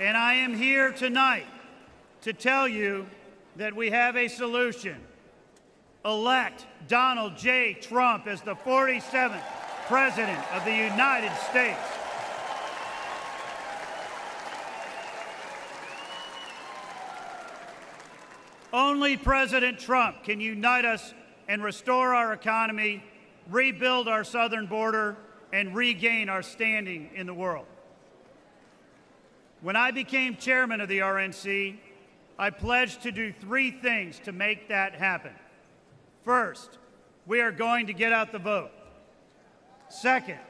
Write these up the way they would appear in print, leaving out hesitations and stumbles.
And I am here tonight to tell you that we have a solution. Elect Donald J. Trump as the 47th President of the United States. Only President Trump can unite us and restore our economy, rebuild our southern border, and regain our standing in the world. When I became chairman of the RNC, I pledged to do 3 things to make that happen. First, we are going to get out the vote. Second,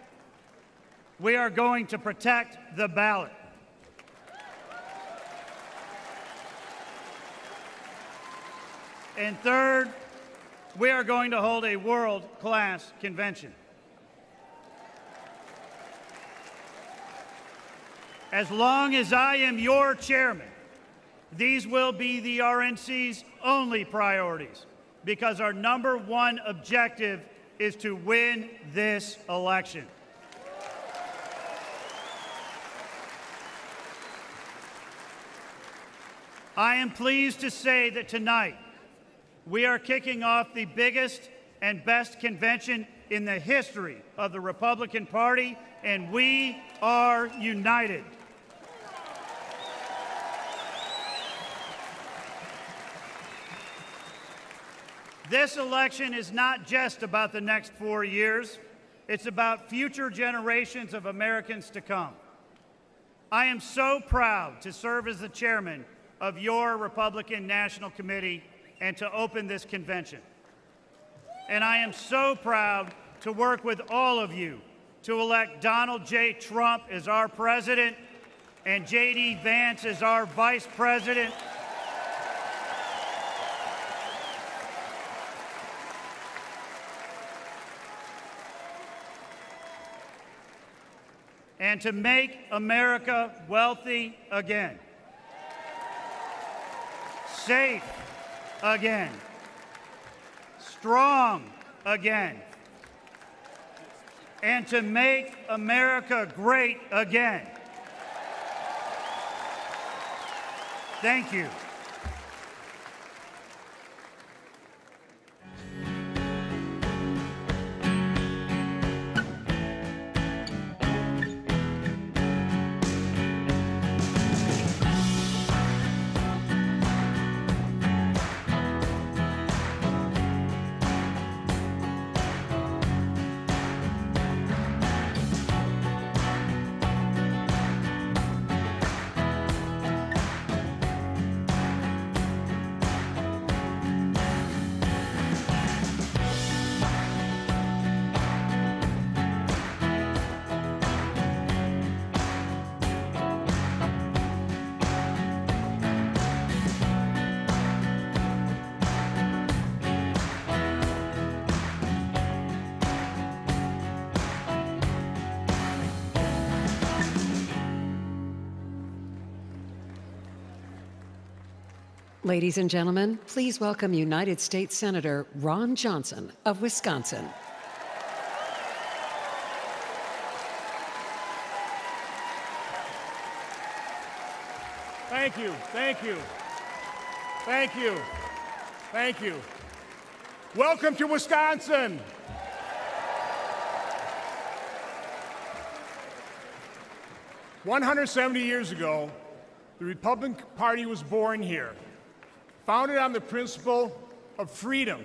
we are going to protect the ballot. And third, we are going to hold a world-class convention. As long as I am your chairman, these will be the RNC's only priorities, because our #1 objective is to win this election. I am pleased to say that tonight we are kicking off the biggest and best convention in the history of the Republican Party, and we are united. This election is not just about the next 4 years. It's about future generations of Americans to come. I am so proud to serve as the chairman of your Republican National Committee and to open this convention. And I am so proud to work with all of you to elect Donald J. Trump as our president and J.D. Vance as our vice president. And to make America wealthy again, safe again, strong again, and to make America great again. Thank you. Ladies and gentlemen, please welcome United States Senator Ron Johnson of Wisconsin. Thank you, thank you, thank you, thank you. Welcome to Wisconsin. "170 years ago, the Republican Party was born here, founded on the principle of freedom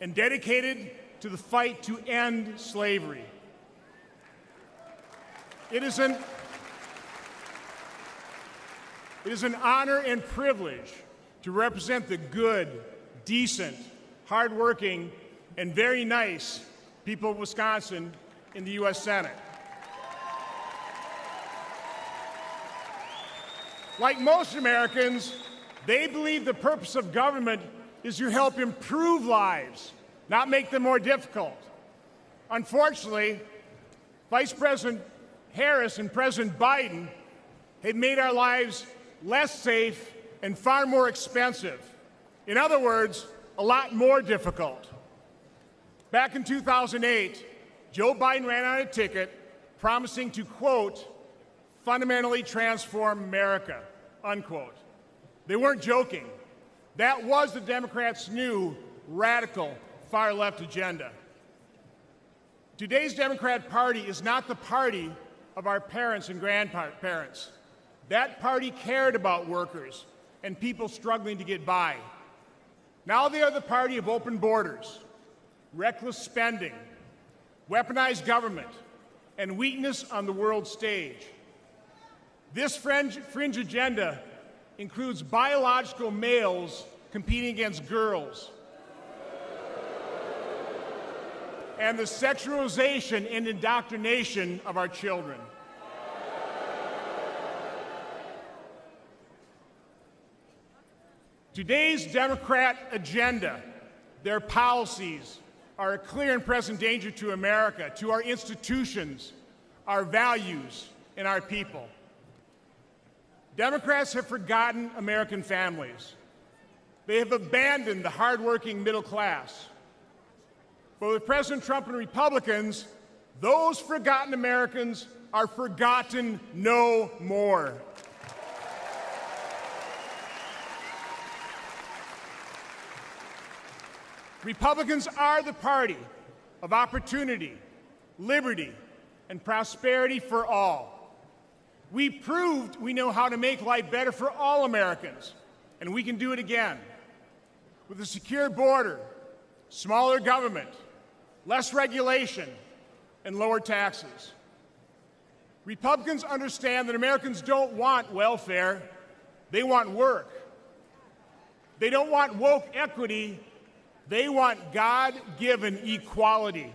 and dedicated to the fight to end slavery. It is an honor and privilege to represent the good, decent, hardworking, and very nice people of Wisconsin in the U.S. Senate. Like most Americans, they believe the purpose of government is to help improve lives, not make them more difficult. Unfortunately, Vice President Harris and President Biden have made our lives less safe and far more expensive. In other words, a lot more difficult. Back in 2008, Joe Biden ran on a ticket promising to, quote, fundamentally transform America, unquote. They weren't joking. That was the Democrats' new radical far-left agenda. Today's Democrat Party is not the party of our parents and grandparents. That party cared about workers and people struggling to get by. Now they are the party of open borders, reckless spending, weaponized government, and weakness on the world stage. This fringe agenda includes biological males competing against girls, and the sexualization and indoctrination of our children. Today's Democrat agenda, their policies, are a clear and present danger to America, to our institutions, our values, and our people. Democrats have forgotten American families. They have abandoned the hardworking middle class. But with President Trump and Republicans, those forgotten Americans are forgotten no more. Republicans are the party of opportunity, liberty, and prosperity for all. We proved we know how to make life better for all Americans, and we can do it again. With a secure border, smaller government, less regulation, and lower taxes. Republicans understand that Americans don't want welfare, they want work. They don't want woke equity, they want God-given equality.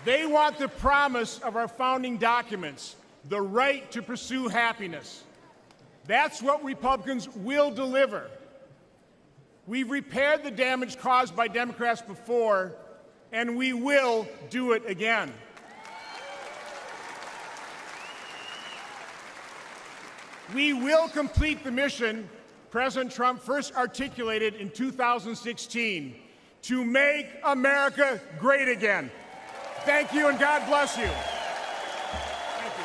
They want the promise of our founding documents, the right to pursue happiness. That's what Republicans will deliver. We've repaired the damage caused by Democrats before, and we will do it again. We will complete the mission President Trump first articulated in 2016 to make America great again. Thank you, and God bless you. Thank you.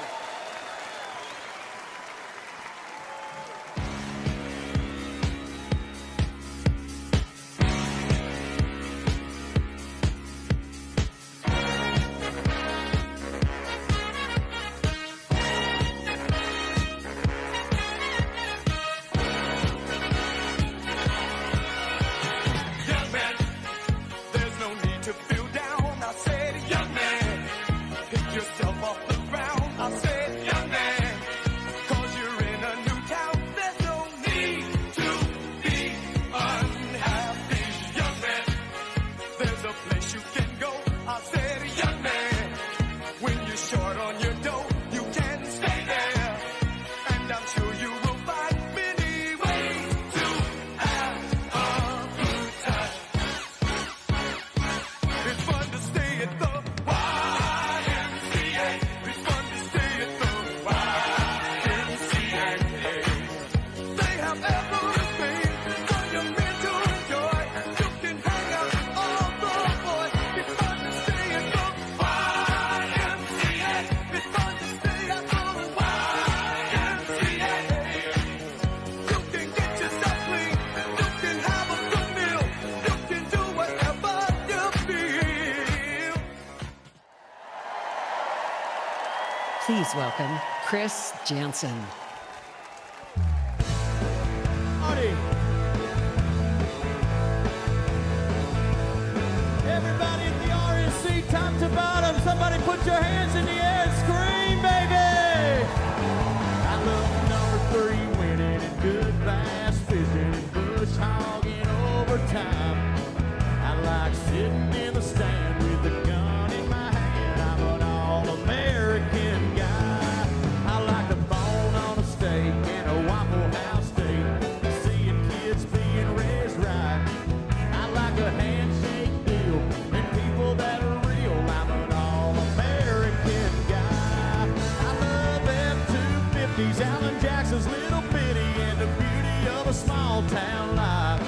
Please welcome Chris Jansen. Howdy. Everybody at the RNC, top to bottom, somebody put your hands in the air and scream, baby! I love number 3 winning and good bass fishing and bush hogging overtime. I like sitting in the stand with a gun in my hand. I'm an all-American guy. I like a bone on a steak and a Waffle House steak, seeing kids being raised right. I like a handshake deal and people that are real. I'm an all-American guy. I love F-250s, Alan Jackson's Little Bitty, and the beauty of a small town life.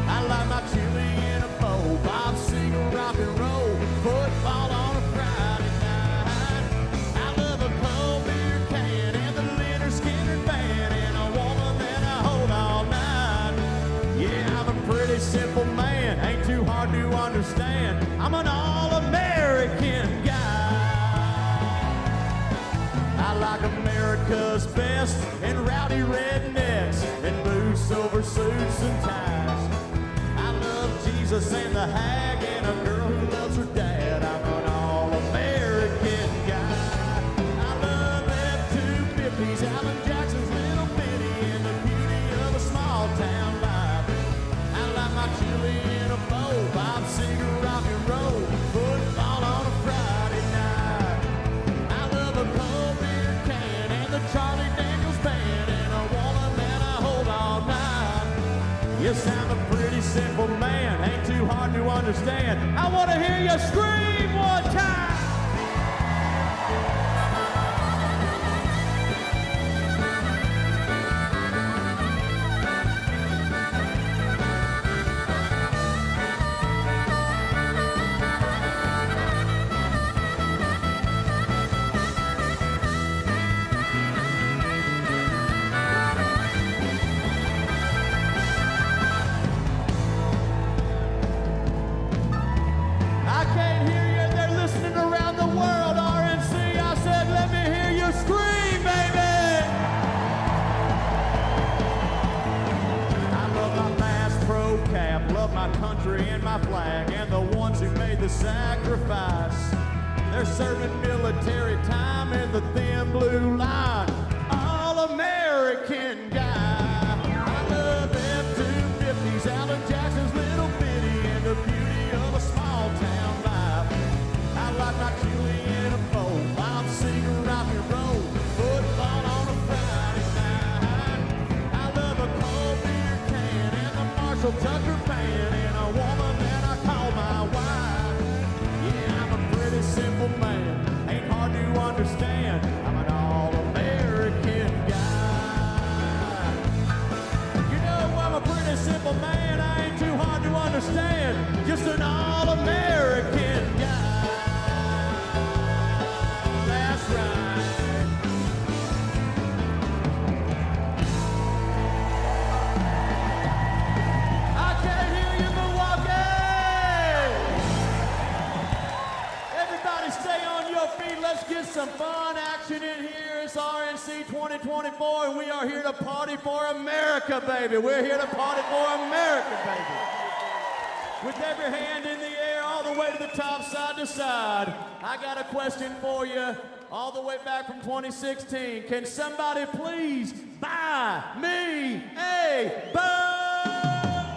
I like my chili in a bowl, Bob Seger rock understand. I'm an all-American guy. I like America's best and rowdy rednecks and blue silver suits and ties. I love Jesus and the hag and a girl who loves her dad. I'm an all-American guy. I love F-250s, Alan Jackson's Little Bitty, and the beauty of a small town life. I like my chili in a bowl, Bob Seger, rock and roll, football on a Friday night. I love a cold beer can and the Charlie Daniels band and a woman that I hold all night. Yes, I'm a pretty simple man, ain't too hard to understand. I want to hear you scream one time. I can't hear you. They're listening around the world, RNC. I said, let me hear you scream, baby. I love my Bass Pro Cap, love my country and my flag, and the ones who made the sacrifice. They're serving military time in the thin blue line. All-American guy. I love F-250s, Alan Jackson's Little Bitty, and the beauty of a small town life. I like my chili in a bowl, Bob Seger, rock and roll, football on a Friday night. I love a cold beer can and the Marshall Tucker band and a woman that I call my wife. Yeah, I'm a pretty simple man, ain't hard to understand. I'm an all-American guy. You know I'm a pretty simple man, I ain't too hard to understand. Just an all-American guy. That's right. I can't hear you, Milwaukee! Everybody stay on your feet. Let's get some fun action in here. It's RNC 2024, and we are here to party for America, baby. We're here to party for America, baby. With every hand in the air, all the way to the top, side to side. I got a question for you, all the way back from 2016. Can somebody please buy me a boat?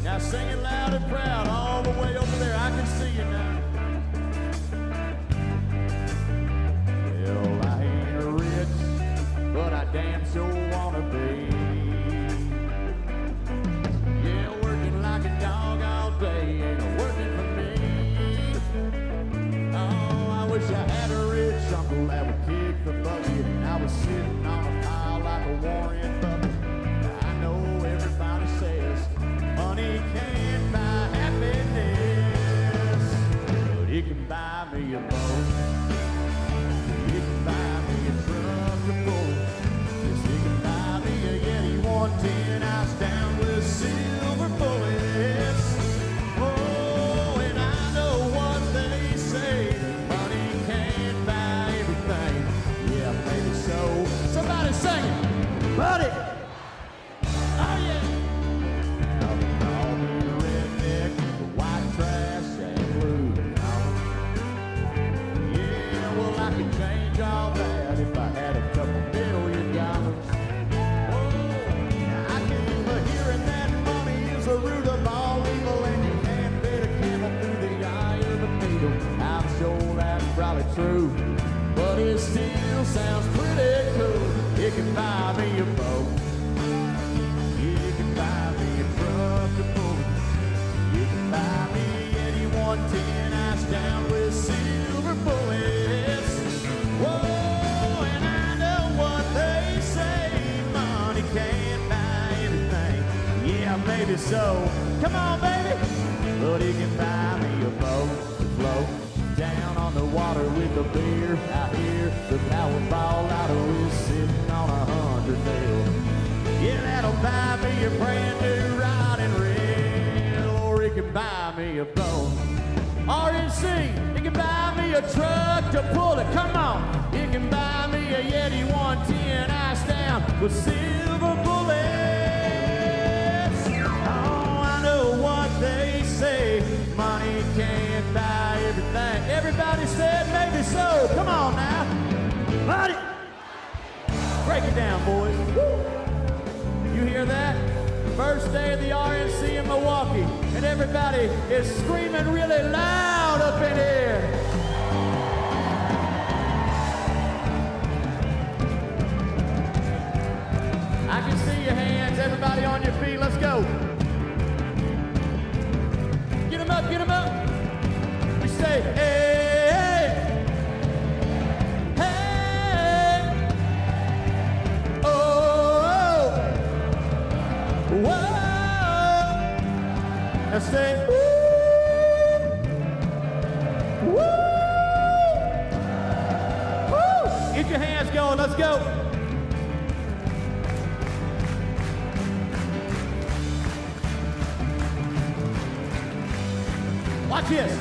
Now sing it loud and proud, all the way over there. I can see you now. Well, I ain't rich, but I damn sure wanna be. Yeah, working like a dog all day ain't working for me. Oh, I wish I had a rich uncle that would kick the bucket and I was sitting on a pile like a Warren Buffett. I know everybody says money can't buy happiness, but it can buy me a boat. It can buy me a truck to pull. Yes, it can buy me a Yeti 110 ounce down with silver bullets. Oh, and I know what they say, money can't buy everything. Yeah, maybe so. Somebody sing it, buddy. Oh yeah. Now they call me the redneck, the white trash and blue. Yeah, well I could change all that if I had a couple $1 billion. Oh, now I can remember hearing that money is the root of all evil, and you can't fit a camel through the eye of the needle. I'm sure that's probably true, but it still sounds pretty cool. It can buy me a boat. It can buy me a truck to pull. It can buy me any 110 ounce down with silver bullets. Whoa, and I know what they say, money can't buy everything. Yeah, maybe so. Come on, baby. But it can buy me a boat to float down on the water with the beer. Out here, the Powerball lotto is sitting on $100 bills. Yeah, that'll buy me a brand new ride. can buy me a boat. RNC, it can buy me a truck to pull it. Come on, it can buy me a Yeti 110 ice down with silver bullets. Oh, I know what they say. Money can't buy everything. Everybody said maybe so. Come on now. Money. Break it down, boys. Woo. You hear that? First day of the RNC in Milwaukee, and everybody is screaming really loud up in here. I can see your hands, everybody on your feet, let's go. Get them up, get them up. We say, hey, hey, hey, oh, whoa. Let's say, woo, woo, woo. Get your hands going, let's go. Watch this.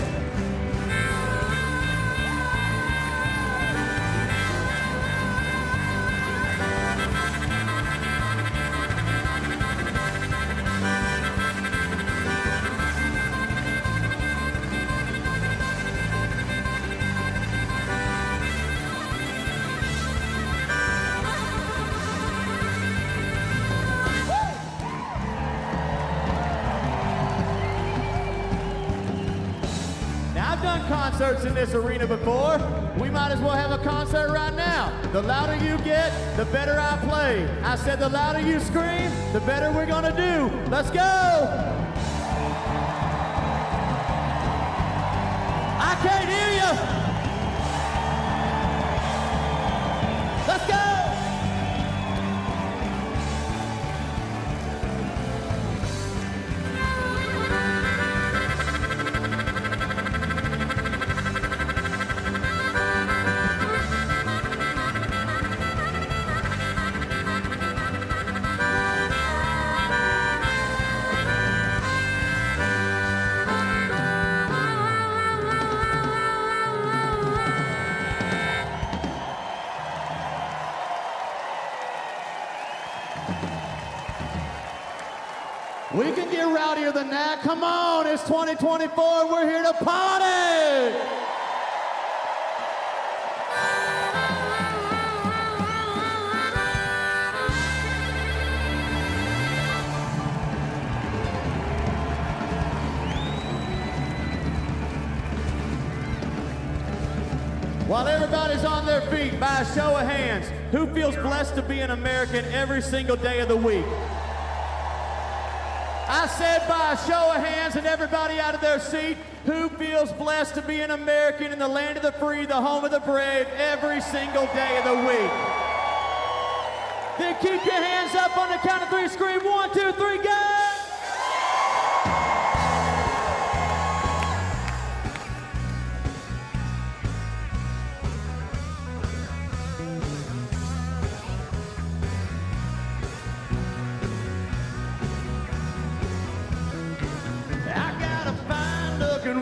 Concerts in this arena before. We might as well have a concert right now. The louder you get, the better I play. I said the louder you scream, the better we're gonna do. Let's go! I can't hear you! Let's go! We can get rowdier than that. Come on, it's 2024. We're here to party. While everybody's on their feet, by a show of hands, who feels blessed to be an American every single day of the week? I said by a show of hands and everybody out of their seat, who feels blessed to be an American in the land of the free, the home of the brave, every single day of the week? Then keep your hands up on the count of three, scream 1, 2, 3, go!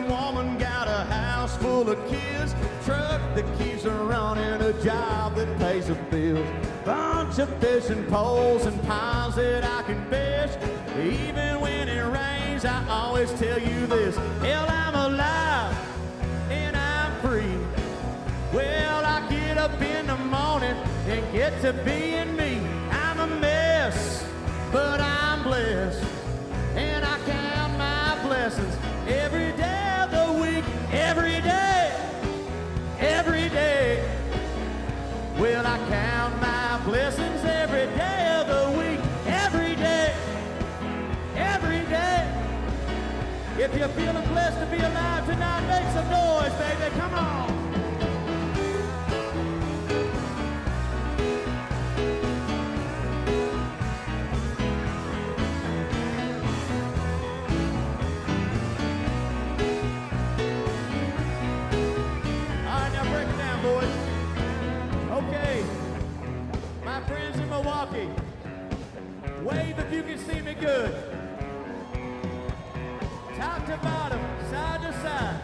Woman got a house full of kids, truck that keeps her running, a job that pays her bills, bunch of fishing poles and ponds that I can fish. Even when it rains, I always tell you this: hell, I'm alive and I'm free. Well, I get up in the morning and get to being me. I'm a mess, but I'm blessed, and I count my blessings every day of the week, every day, every day. Well, I count my blessings every day of the week, every day, every day. If you're feeling blessed to be alive tonight, make some noise, baby, come on. Friends in Milwaukee, wave if you can see me good. top to bottom, side to side.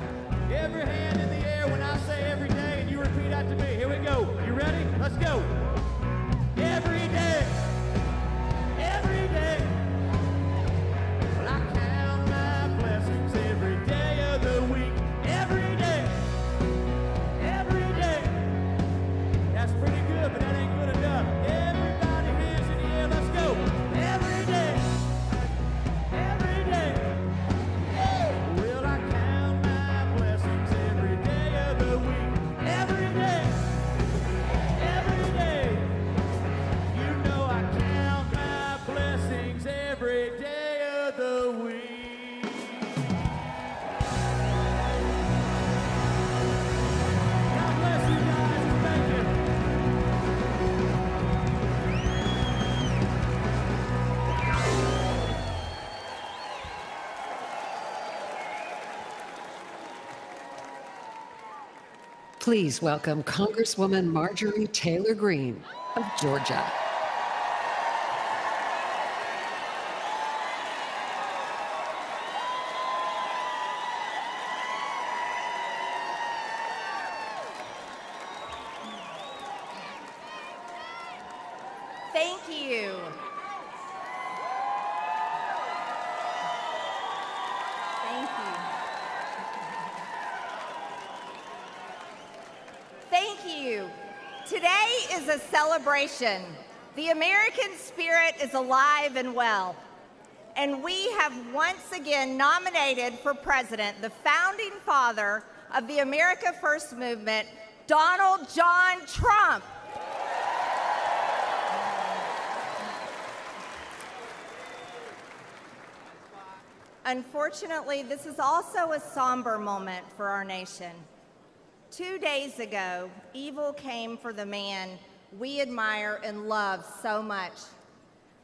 Every hand in the air when I say every day, and you repeat after me. Here we go. You ready? Let's go. Every day. Every day. Well, I count my blessings every day of the week. Every day. Every day. That's pretty good, but that ain't good enough. Everybody, hands in the air. Let's go. Every day. Every day. Well, I count my blessings every day of the week. Every day. Every day. You know I count my blessings every day of the week. God bless you guys, and thank you. Please welcome Congresswoman Marjorie Taylor Greene of Georgia. Thank you. Thank you. Thank you. Today is a celebration. The American spirit is alive and well. And we have once again nominated for president the founding father of the America First movement, Donald John Trump. Unfortunately, this is also a somber moment for our nation. 2 days ago, evil came for the man we admire and love so much.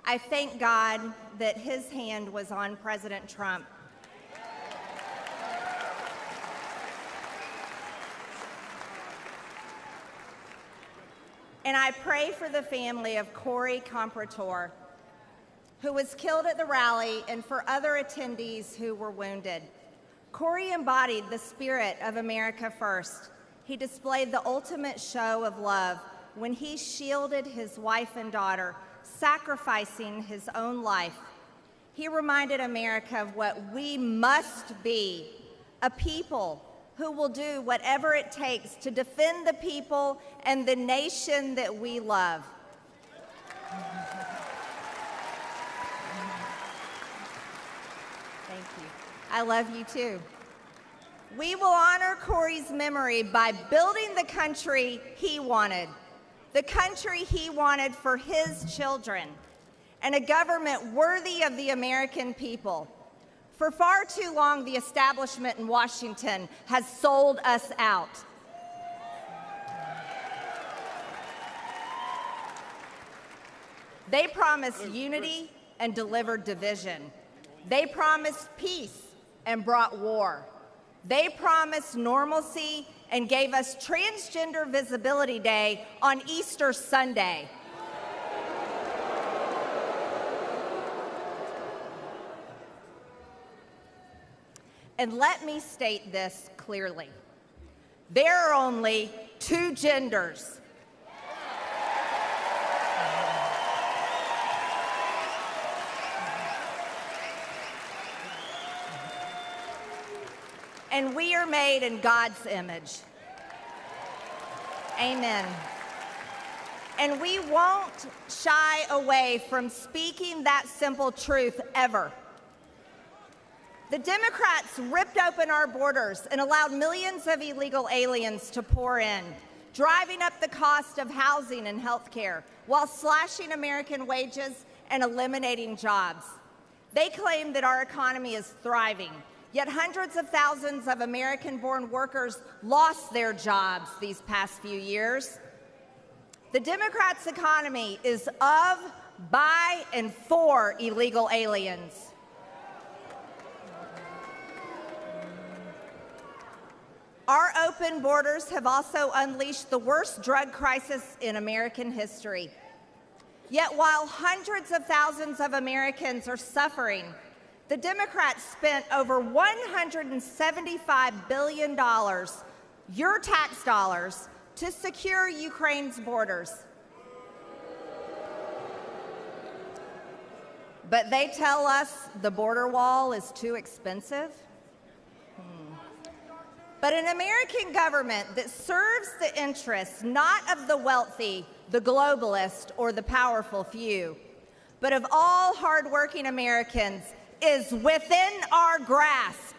I thank God that his hand was on President Trump. And I pray for the family of Corey Comprator, who was killed at the rally, and for other attendees who were wounded. Corey embodied the spirit of America First. He displayed the ultimate show of love when he shielded his wife and daughter, sacrificing his own life. He reminded America of what we must be, a people who will do whatever it takes to defend the people and the nation that we love. Thank you. I love you too. We will honor Corey's memory by building the country he wanted, the country he wanted for his children, and a government worthy of the American people. For far too long, the establishment in Washington has sold us out. They promised unity and delivered division. They promised peace and brought war. They promised normalcy and gave us Transgender Visibility Day on Easter Sunday. And let me state this clearly. There are only two genders. And we are made in God's image. Amen. And we won't shy away from speaking that simple truth ever. The Democrats ripped open our borders and allowed millions of illegal aliens to pour in, driving up the cost of housing and health care while slashing American wages and eliminating jobs. They claim that our economy is thriving, yet hundreds of thousands of American-born workers lost their jobs these past few years. The Democrats' economy is of, by, and for illegal aliens. Our open borders have also unleashed the worst drug crisis in American history. Yet while hundreds of thousands of Americans are suffering, The Democrats spent over $175 billion, your tax dollars, to secure Ukraine's borders. But they tell us the border wall is too expensive. But an American government that serves the interests not of the wealthy, the globalist, or the powerful few, but of all hardworking Americans is within our grasp.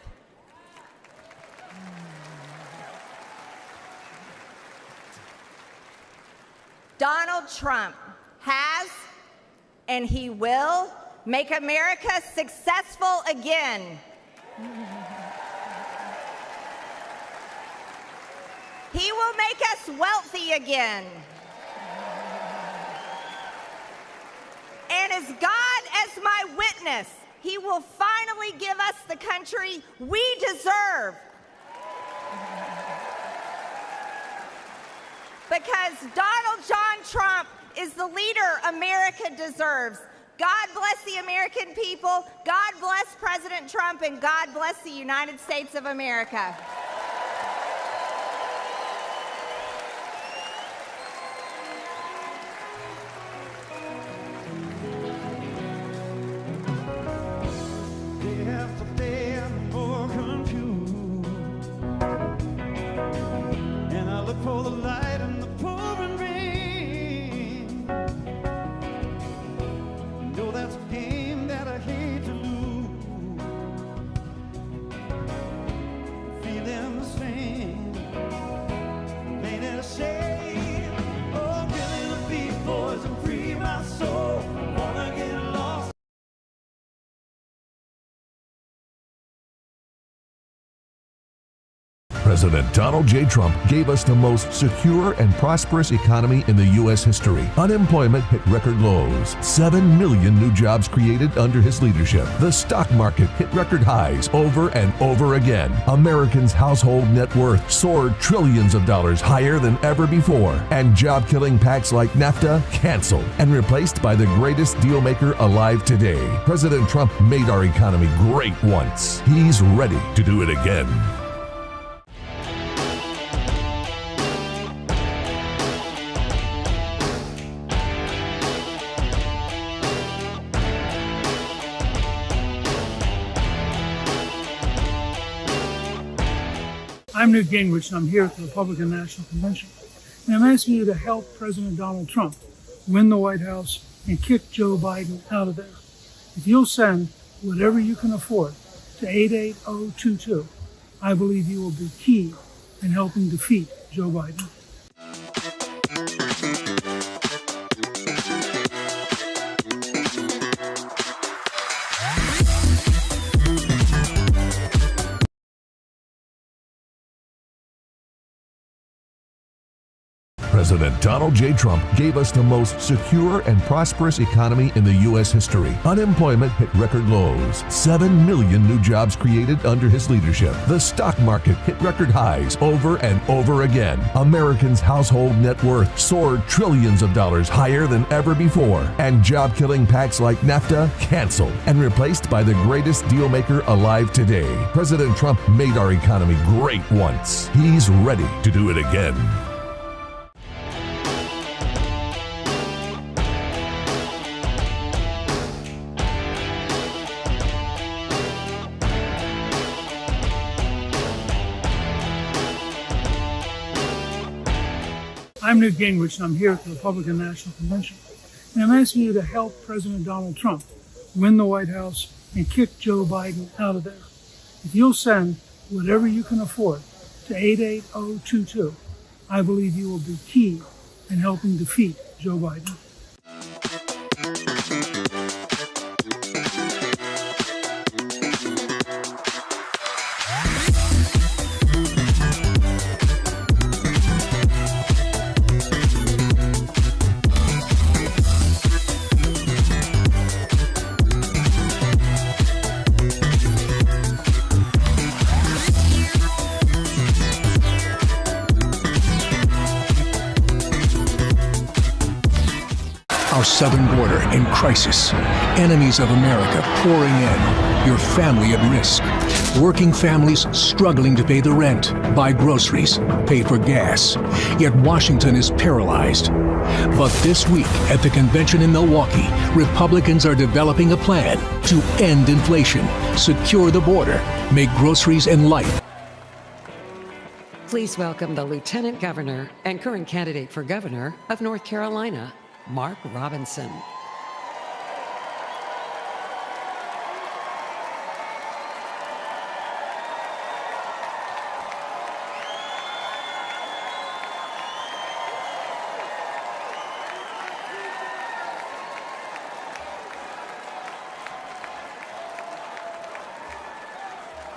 Donald Trump has, and he will, make America successful again. He will make us wealthy again. And as God as my witness, he will finally give us the country we deserve. Because Donald John Trump is the leader America deserves. God bless the American people, God bless President Trump, and God bless the United States of America. For the light and the pouring rain. No, that's a game that I hate to lose. Feeling the same, ain't it a shame? Oh, killing the beat boys and free my soul. Wanna get lost. President Donald J. Trump gave us the most secure and prosperous economy in the U.S. history. Unemployment hit record lows. 7 million new jobs created under his leadership. The stock market hit record highs over and over again. Americans' household net worth soared trillions of dollars higher than ever before. And job-killing pacts like NAFTA canceled and replaced by the greatest deal maker alive today. President Trump made our economy great once. He's ready to do it again. I'm Newt Gingrich, and I'm here at the Republican National Convention. And I'm asking you to help President Donald Trump win the White House and kick Joe Biden out of there. If you'll send whatever you can afford to 88022, I believe you will be key in helping defeat Joe Biden. President Donald J. Trump gave us the most secure and prosperous economy in the U.S. history. Unemployment hit record lows. 7 million new jobs created under his leadership. The stock market hit record highs over and over again. Americans' household net worth soared trillions of dollars higher than ever before. And job-killing pacts like NAFTA canceled and replaced by the greatest deal maker alive today. President Trump made our economy great once. He's ready to do it again. I'm Newt Gingrich, and I'm here at the Republican National Convention. And I'm asking you to help President Donald Trump win the White House and kick Joe Biden out of there. If you'll send whatever you can afford to 88022, I believe you will be key in helping defeat Joe Biden. Our southern border in crisis. Enemies of America pouring in. Your family at risk. Working families struggling to pay the rent, buy groceries, pay for gas. Yet Washington is paralyzed. But this week at the convention in Milwaukee, Republicans are developing a plan to end inflation, secure the border, make groceries and life. Please welcome the Lieutenant Governor and current candidate for governor of North Carolina, Mark Robinson.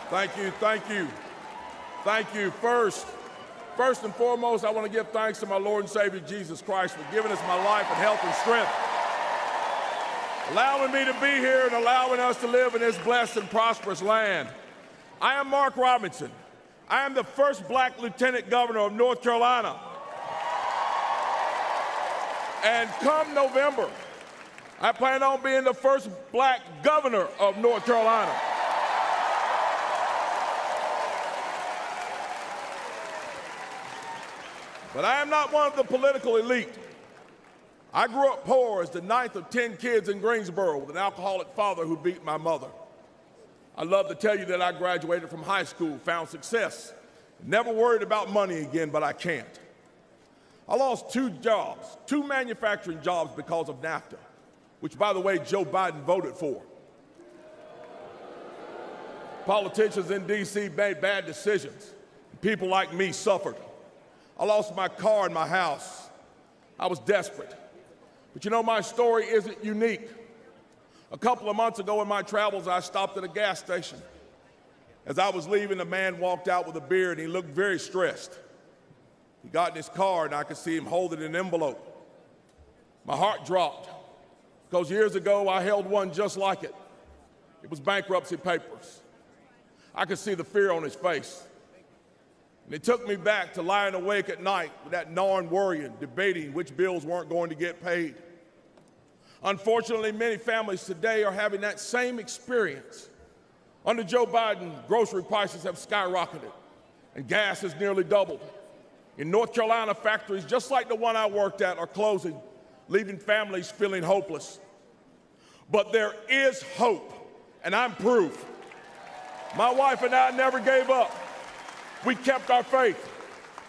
Thank you. First and foremost, I want to give thanks to my Lord and Savior Jesus Christ for giving us my life and health and strength, allowing me to be here and allowing us to live in this blessed and prosperous land. I am Mark Robinson. I am the first black lieutenant governor of North Carolina. And come November, I plan on being the first black governor of North Carolina. But I am not one of the political elite. I grew up poor as the ninth of 10 kids in Greensboro with an alcoholic father who beat my mother. I love to tell you that I graduated from high school, found success, never worried about money again, but I can't. I lost 2 jobs, 2 manufacturing jobs because of NAFTA, which, by the way, Joe Biden voted for. Politicians in D.C. made bad decisions. People like me suffered. I lost my car and my house. I was desperate. But you know, my story isn't unique. A couple of months ago in my travels, I stopped at a gas station. As I was leaving, a man walked out with a beard, and he looked very stressed. He got in his car, and I could see him holding an envelope. My heart dropped, because years ago, I held one just like it. It was bankruptcy papers. I could see the fear on his face. And it took me back to lying awake at night with that gnawing worrying, debating which bills weren't going to get paid. Unfortunately, many families today are having that same experience. Under Joe Biden, grocery prices have skyrocketed, and gas has nearly doubled. In North Carolina, factories just like the one I worked at are closing, leaving families feeling hopeless. But there is hope, and I'm proof. My wife and I never gave up. We kept our faith.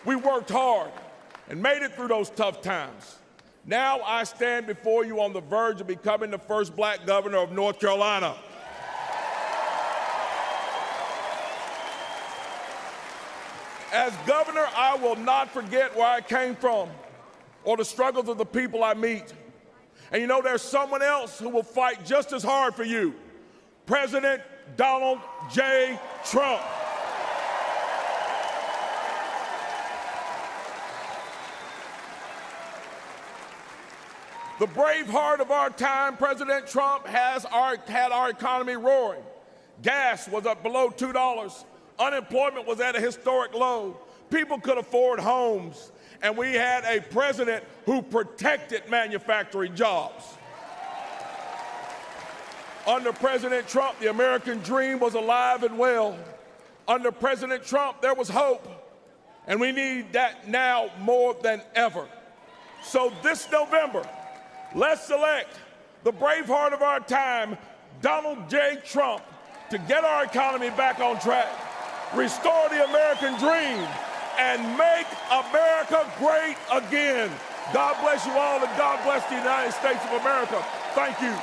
We worked hard and made it through those tough times. Now I stand before you on the verge of becoming the first black governor of North Carolina. As governor, I will not forget where I came from or the struggles of the people I meet. And you know, there's someone else who will fight just as hard for you, President Donald J. Trump. The brave heart of our time, President Trump, had our economy roaring. Gas was up below $2. Unemployment was at a historic low. People could afford homes. And we had a president who protected manufacturing jobs. Under President Trump, the American dream was alive and well. Under President Trump, there was hope. And we need that now more than ever. So this November, let's select the brave heart of our time, Donald J. Trump, to get our economy back on track, restore the American dream, and make America great again. God bless you all, and God bless the United States of America. Thank you.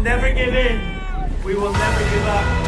never give in. We will never give up.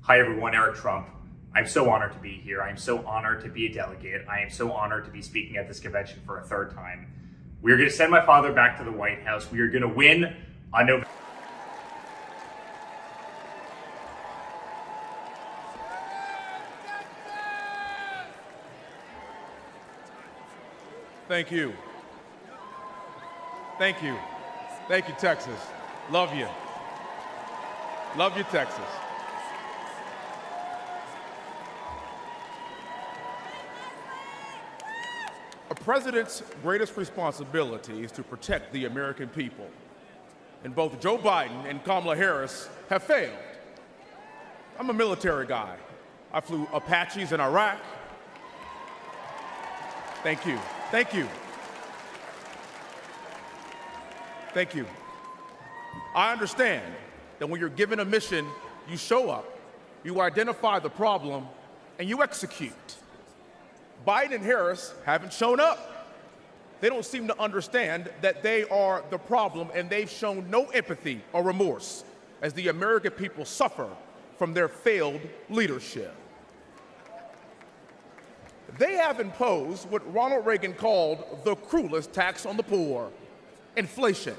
Hi everyone, Eric Trump. I'm so honored to be here. I'm so honored to be a delegate. I am so honored to be speaking at this convention for a third time. We are going to send my father back to the White House. We are going to win on November. Thank you. Thank you. Thank you, Texas. Love you. Love you, Texas. A president's greatest responsibility is to protect the American people. And both Joe Biden and Kamala Harris have failed. I'm a military guy. I flew Apaches in Iraq. Thank you. Thank you. Thank you. I understand that when you're given a mission, you show up, you identify the problem, and you execute. Biden and Harris haven't shown up. They don't seem to understand that they are the problem, and they've shown no empathy or remorse as the American people suffer from their failed leadership. They have imposed what Ronald Reagan called the cruelest tax on the poor, inflation.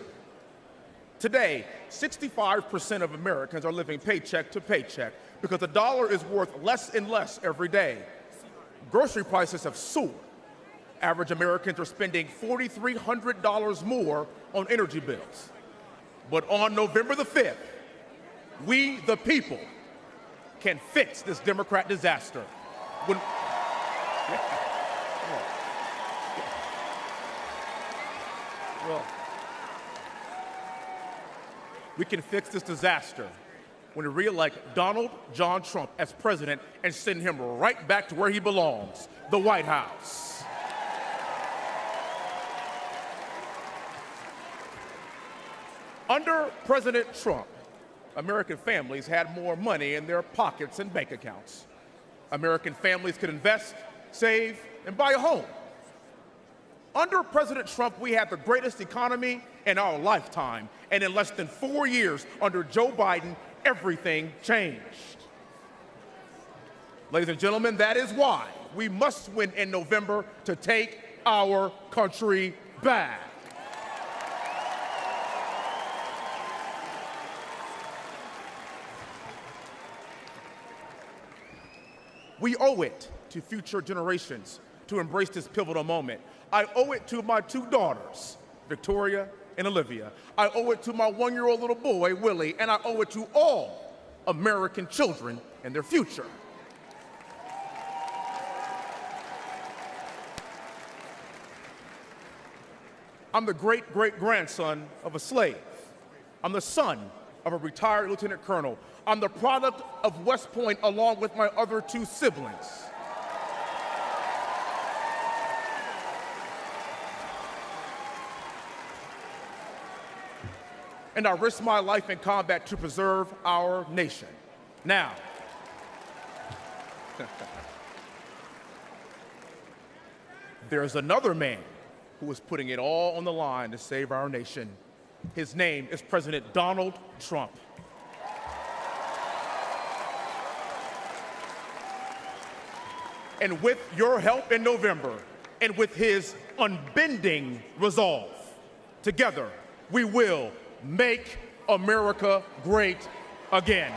Today, 65% of Americans are living paycheck to paycheck because the dollar is worth less and less every day. Grocery prices have soared. Average Americans are spending $4,300 more on energy bills. But on November the 5th, we, the people, can fix this Democrat disaster. We can fix this disaster when we re-elect Donald John Trump as president and send him right back to where he belongs, the White House. Under President Trump, American families had more money in their pockets and bank accounts. American families could invest, save, and buy a home. Under President Trump, we had the greatest economy in our lifetime, and in less than 4 years under Joe Biden, everything changed. Ladies and gentlemen, that is why we must win in November to take our country back. We owe it to future generations to embrace this pivotal moment. I owe it to my two daughters, Victoria and Olivia. I owe it to my 1-year-old little boy, Willie, and I owe it to all American children and their future. I'm the great-great-grandson of a slave. I'm the son of a retired lieutenant colonel. I'm the product of West Point along with my other 2 siblings. And I risked my life in combat to preserve our nation. Now, there's another man who is putting it all on the line to save our nation. His name is President Donald Trump. And with your help in November, and with his unbending resolve, together we will make America great again.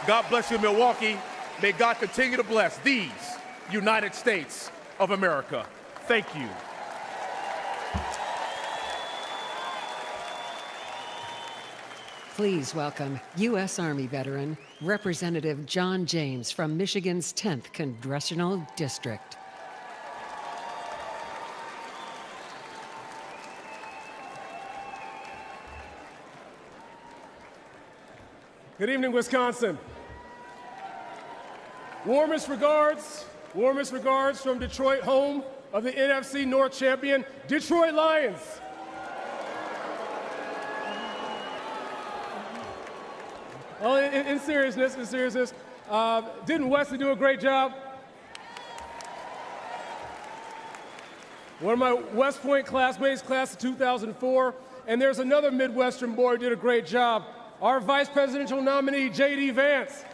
God bless you, Milwaukee. May God continue to bless these United States of America. Thank you. Please welcome U.S. Army veteran, Representative John James from Michigan's 10th Congressional District. Good evening, Wisconsin. Warmest regards from Detroit, home of the NFC North champion, Detroit Lions. Well, in seriousness, didn't Wesley do a great job? One of my West Point classmates, class of 2004, and there's another Midwestern boy who did a great job. Our vice presidential nominee, J.D. Vance.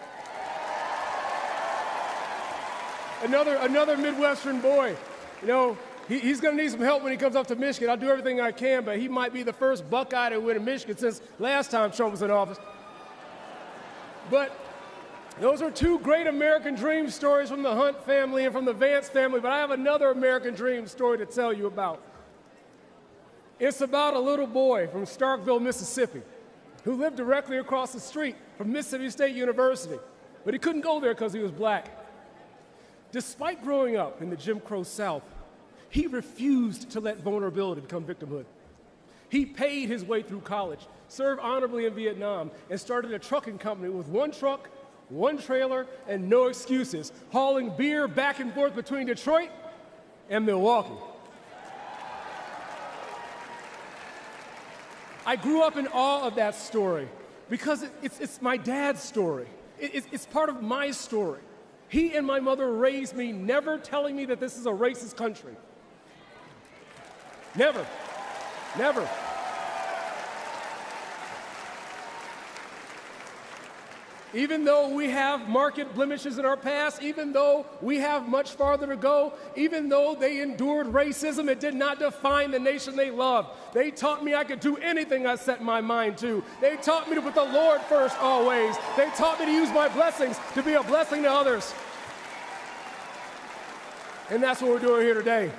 Another Midwestern boy. You know, he's going to need some help when he comes up to Michigan. I'll do everything I can, but he might be the first Buckeye to win in Michigan since last time Trump was in office. But those are two great American dream stories from the Hunt family and from the Vance family, but I have another American dream story to tell you about. It's about a little boy from Starkville, Mississippi, who lived directly across the street from Mississippi State University, but he couldn't go there because he was black. Despite growing up in the Jim Crow South, he refused to let vulnerability become victimhood. He paid his way through college, served honorably in Vietnam, and started a trucking company with one truck, one trailer, and no excuses, hauling beer back and forth between Detroit and Milwaukee. I grew up in awe of that story because it's my dad's story. It's part of my story. He and my mother raised me never telling me that this is a racist country. Never. Never. Even though we have marked blemishes in our past, even though we have much farther to go, even though they endured racism, it did not define the nation they loved. They taught me I could do anything I set my mind to. They taught me to put the Lord first always. They taught me to use my blessings to be a blessing to others. And that's what we're doing here today.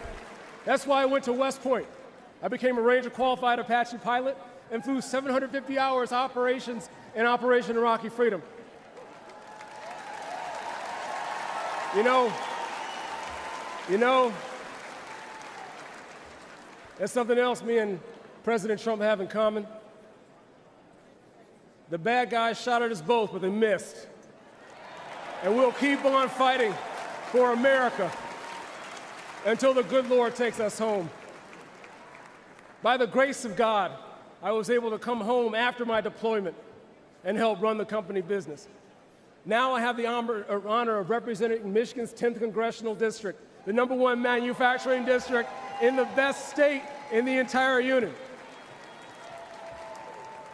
That's why I went to West Point. I became a Ranger qualified Apache pilot and flew 750 hours operations in Operation Iraqi Freedom. You know, there's something else me and President Trump have in common. The bad guys shot at us both, but they missed. And we'll keep on fighting for America until the good Lord takes us home. By the grace of God, I was able to come home after my deployment and help run the company business. Now I have the honor of representing Michigan's 10th Congressional District, the #1 manufacturing district in the best state in the entire union.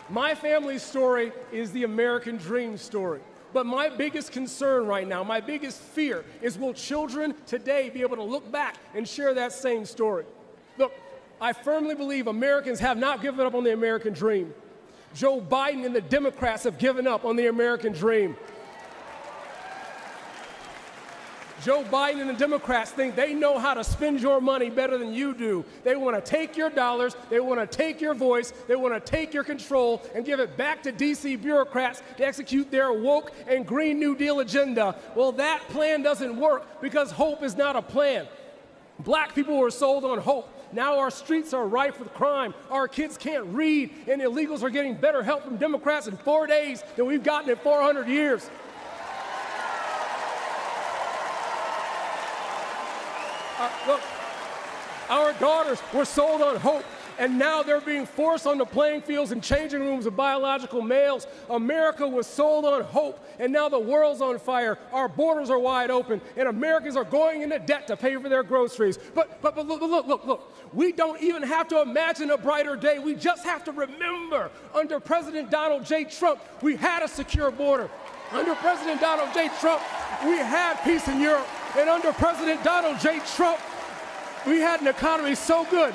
My family's story is the American dream story. But my biggest concern right now, my biggest fear is will children today be able to look back and share that same story? Look, I firmly believe Americans have not given up on the American dream. Joe Biden and the Democrats have given up on the American dream. Joe Biden and the Democrats think they know how to spend your money better than you do. They want to take your dollars, they want to take your voice, they want to take your control and give it back to DC bureaucrats to execute their woke and Green New Deal agenda. Well, that plan doesn't work because hope is not a plan. Black people were sold on hope. Now our streets are rife with crime. Our kids can't read, and illegals are getting better help from Democrats in 4 days than we've gotten in 400 years. Look, our daughters were sold on hope. and now they're being forced on the playing fields and changing rooms of biological males. America was sold on hope, and now the world's on fire. Our borders are wide open, and Americans are going into debt to pay for their groceries. But look. We don't even have to imagine a brighter day. We just have to remember, under President Donald J. Trump, we had a secure border. Under President Donald J. Trump, we had peace in Europe. And under President Donald J. Trump, we had an economy so good.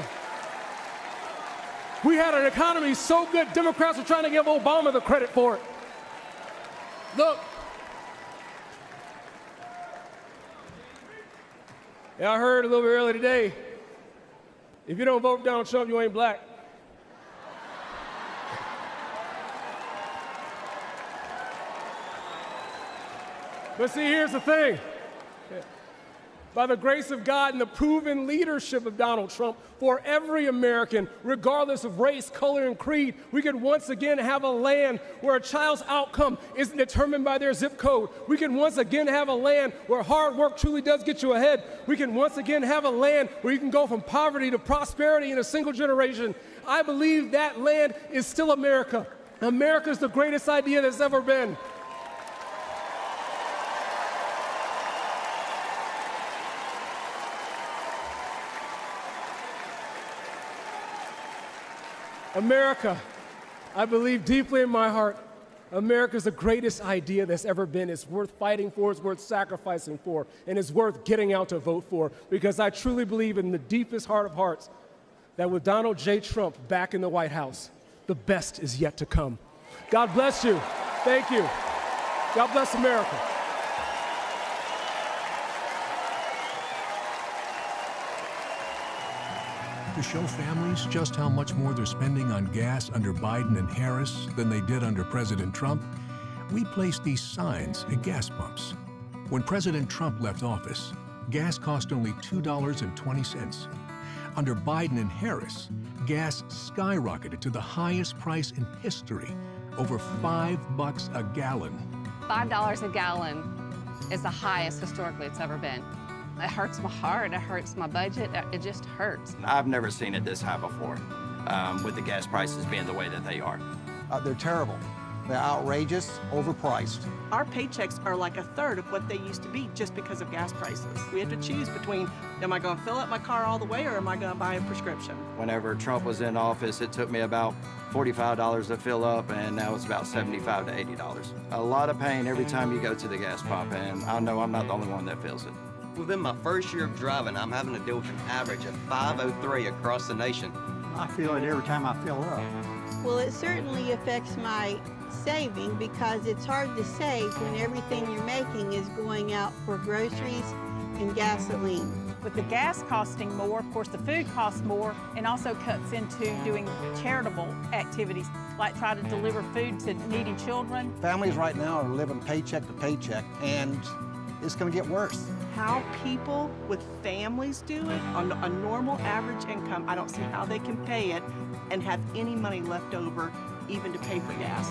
We had an economy so good, Democrats were trying to give Obama the credit for it. Look. Yeah, I heard a little bit earlier today, if you don't vote for Donald Trump, you ain't black. But see, here's the thing. By the grace of God and the proven leadership of Donald Trump, for every American, regardless of race, color, and creed, we can once again have a land where a child's outcome isn't determined by their zip code. We can once again have a land where hard work truly does get you ahead. We can once again have a land where you can go from poverty to prosperity in a single generation. I believe that land is still America. America is the greatest idea that's ever been. America, I believe deeply in my heart, America is the greatest idea that's ever been. It's worth fighting for, it's worth sacrificing for, and it's worth getting out to vote for, because I truly believe in the deepest heart of hearts that with Donald J. Trump back in the White House, the best is yet to come. God bless you. Thank you. God bless America. To show families just how much more they're spending on gas under Biden and Harris than they did under President Trump, we placed these signs at gas pumps. When President Trump left office, gas cost only $2.20. Under Biden and Harris, gas skyrocketed to the highest price in history, over $5 a gallon. $5 a gallon is the highest historically it's ever been. It hurts my heart, it hurts my budget, it just hurts. I've never seen it this high before, with the gas prices being the way that they are. They're terrible. They're outrageous, overpriced. Our paychecks are like a third of what they used to be just because of gas prices. We have to choose between, am I going to fill up my car all the way or am I going to buy a prescription? Whenever Trump was in office, it took me about $45 to fill up, and now it's about $75 to $80. A lot of pain every time you go to the gas pump, and I know I'm not the only one that feels it. Within my first year of driving, I'm having to deal with an average of 503 across the nation. I feel it every time I fill up. Well, it certainly affects my saving because it's hard to save when everything you're making is going out for groceries and gasoline. With the gas costing more, of course, the food costs more, and also cuts into doing charitable activities, like try to deliver food to needy children. Families right now are living paycheck to paycheck, and it's going to get worse. How people with families do it on a normal average income, I don't see how they can pay it and have any money left over even to pay for gas.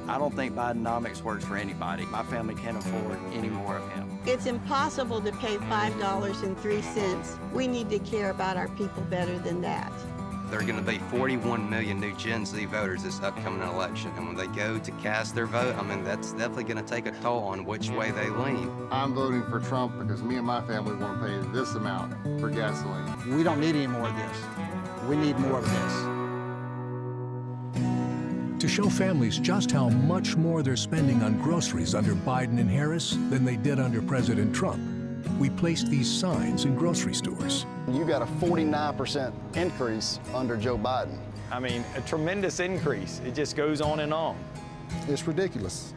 I don't think Bidenomics works for anybody. My family can't afford any more of him. It's impossible to pay $5.03. We need to care about our people better than that. There are going to be 41 million new Gen Z voters this upcoming election, and when they go to cast their vote, I mean, that's definitely going to take a toll on which way they lean. I'm voting for Trump because me and my family want to pay this amount for gasoline. We don't need any more of this. We need more of this. To show families just how much more they're spending on groceries under Biden and Harris than they did under President Trump, we placed these signs in grocery stores. You got a 49% increase under Joe Biden. I mean, a tremendous increase. It just goes on and on. It's ridiculous.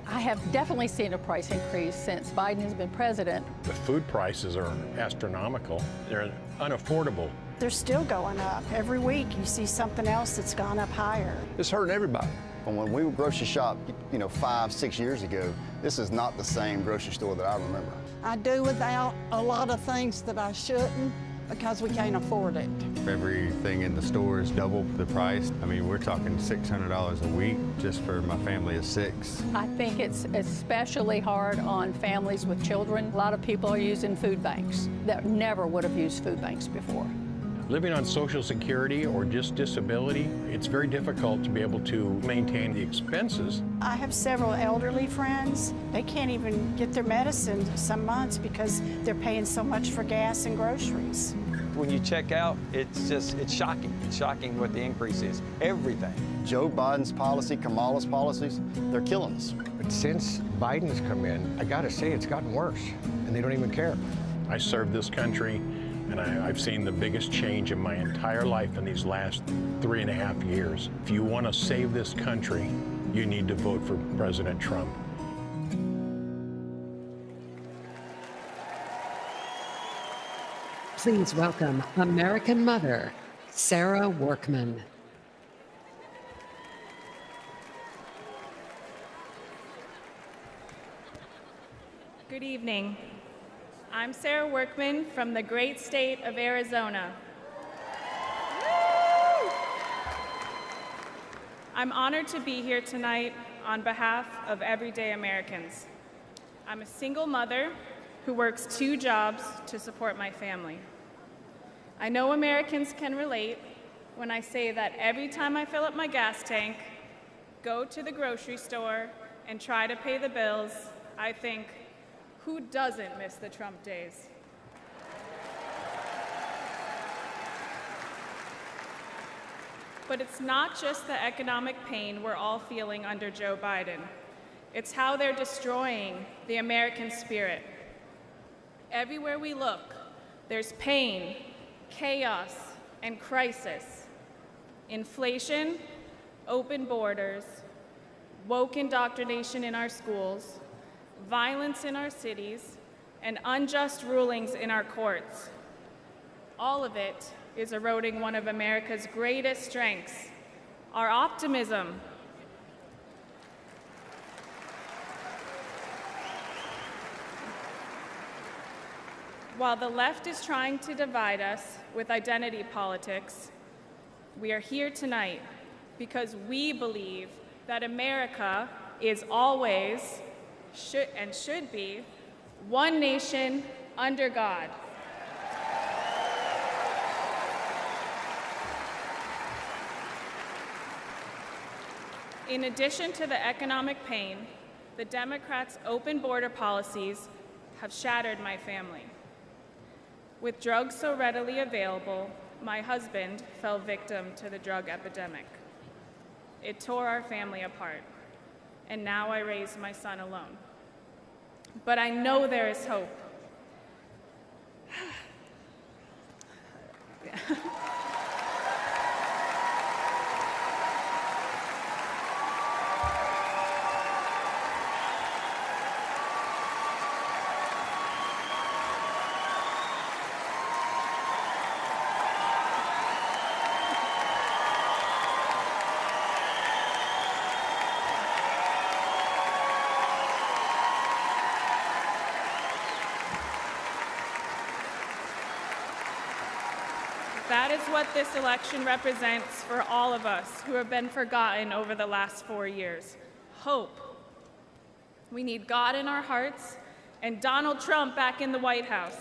I have definitely seen a price increase since Biden has been president. The food prices are astronomical. They're unaffordable. They're still going up. Every week you see something else that's gone up higher. It's hurting everybody. When we would grocery shop, 5, 6 years ago, this is not the same grocery store that I remember. I do without a lot of things that I shouldn't because we can't afford it. Everything in the store is double the price. I mean, we're talking $600 a week just for my family of 6. I think it's especially hard on families with children. A lot of people are using food banks that never would have used food banks before. Living on Social Security or just disability, it's very difficult to be able to maintain the expenses. I have several elderly friends. They can't even get their medicine some months because they're paying so much for gas and groceries. When you check out, it's shocking. It's shocking what the increase is. Everything. Joe Biden's policy, Kamala's policies, they're killing us. But since Biden's come in, I gotta say it's gotten worse, and they don't even care. I served this country, and I've seen the biggest change in my entire life in these last 3.5 years. If you want to save this country, you need to vote for President Trump. Please welcome American mother, Sarah Workman. Good evening. I'm Sarah Workman from the great state of Arizona. Woo! I'm honored to be here tonight on behalf of everyday Americans. I'm a single mother who works 2 jobs to support my family. I know Americans can relate when I say that every time I fill up my gas tank, go to the grocery store, and try to pay the bills, I think, who doesn't miss the Trump days? But it's not just the economic pain we're all feeling under Joe Biden. It's how they're destroying the American spirit. Everywhere we look, there's pain, chaos, and crisis. Inflation, open borders, woke indoctrination in our schools, violence in our cities, and unjust rulings in our courts. All of it is eroding one of America's greatest strengths, our optimism. While the left is trying to divide us with identity politics, we are here tonight because we believe that America is always should be one nation under God. In addition to the economic pain, the Democrats' open border policies have shattered my family. With drugs so readily available, my husband fell victim to the drug epidemic. It tore our family apart, and now I raise my son alone. But I know there is hope. That is what this election represents for all of us who have been forgotten over the last 4 years. Hope. We need God in our hearts and Donald Trump back in the White House.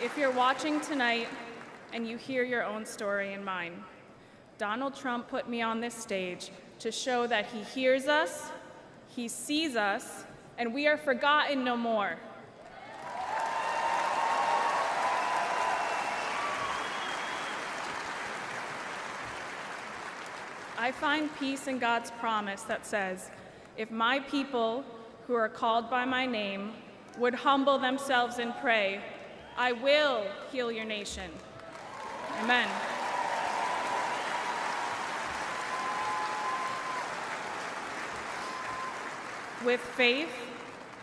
If you're watching tonight and you hear your own story and mine, Donald Trump put me on this stage to show that he hears us, he sees us, and we are forgotten no more. I find peace in God's promise that says, if my people who are called by my name would humble themselves and pray, I will heal your nation. Amen. With faith,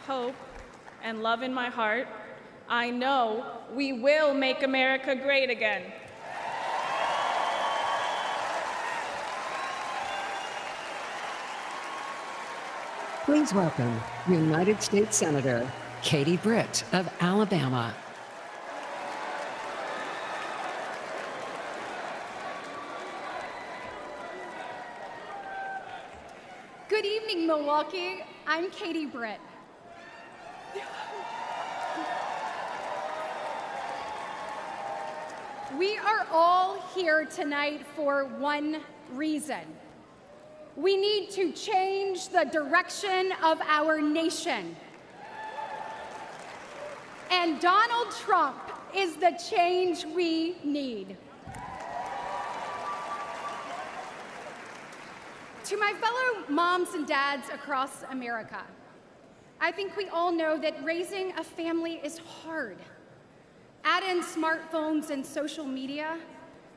hope, and love in my heart, I know we will make America great again. Please welcome United States Senator Katie Britt of Alabama. Good evening, Milwaukee. I'm Katie Britt. We are all here tonight for one reason. We need to change the direction of our nation. And Donald Trump is the change we need. To my fellow moms and dads across America, I think we all know that raising a family is hard. Add in smartphones and social media,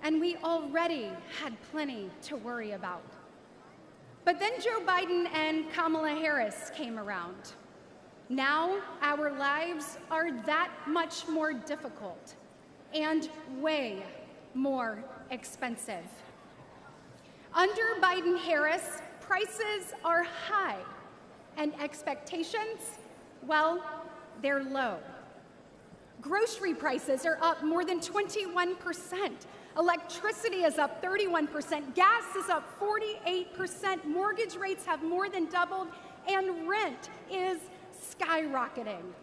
and we already had plenty to worry about. But then Joe Biden and Kamala Harris came around. Now our lives are that much more difficult and way more expensive. Under Biden-Harris, prices are high and expectations, well, they're low. Grocery prices are up more than 21%. Electricity is up 31%. Gas is up 48%. Mortgage rates have more than doubled, and rent is skyrocketing.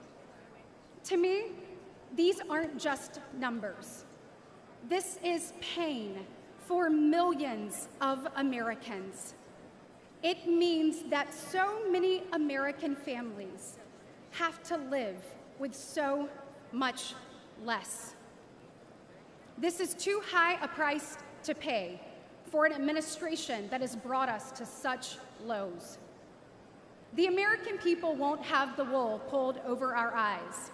To me, these aren't just numbers. This is pain for millions of Americans. It means that so many American families have to live with so much less. This is too high a price to pay for an administration that has brought us to such lows. The American people won't have the wool pulled over our eyes.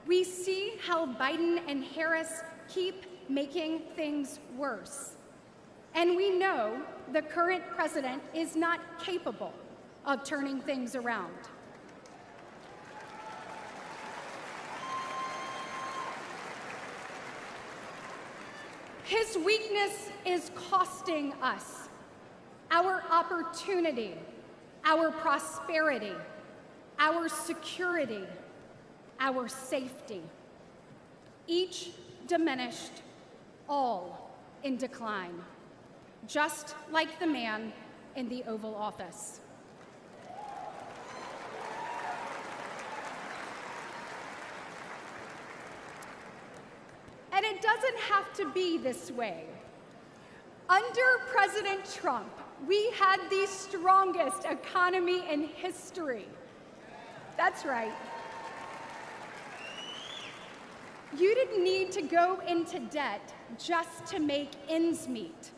We see how Biden and Harris keep making things worse. And we know the current president is not capable of turning things around. His weakness is costing us our opportunity, our prosperity, our security, our safety. Each diminished, all in decline, just like the man in the Oval Office. And it doesn't have to be this way. Under President Trump, we had the strongest economy in history. That's right. You didn't need to go into debt just to make ends meet.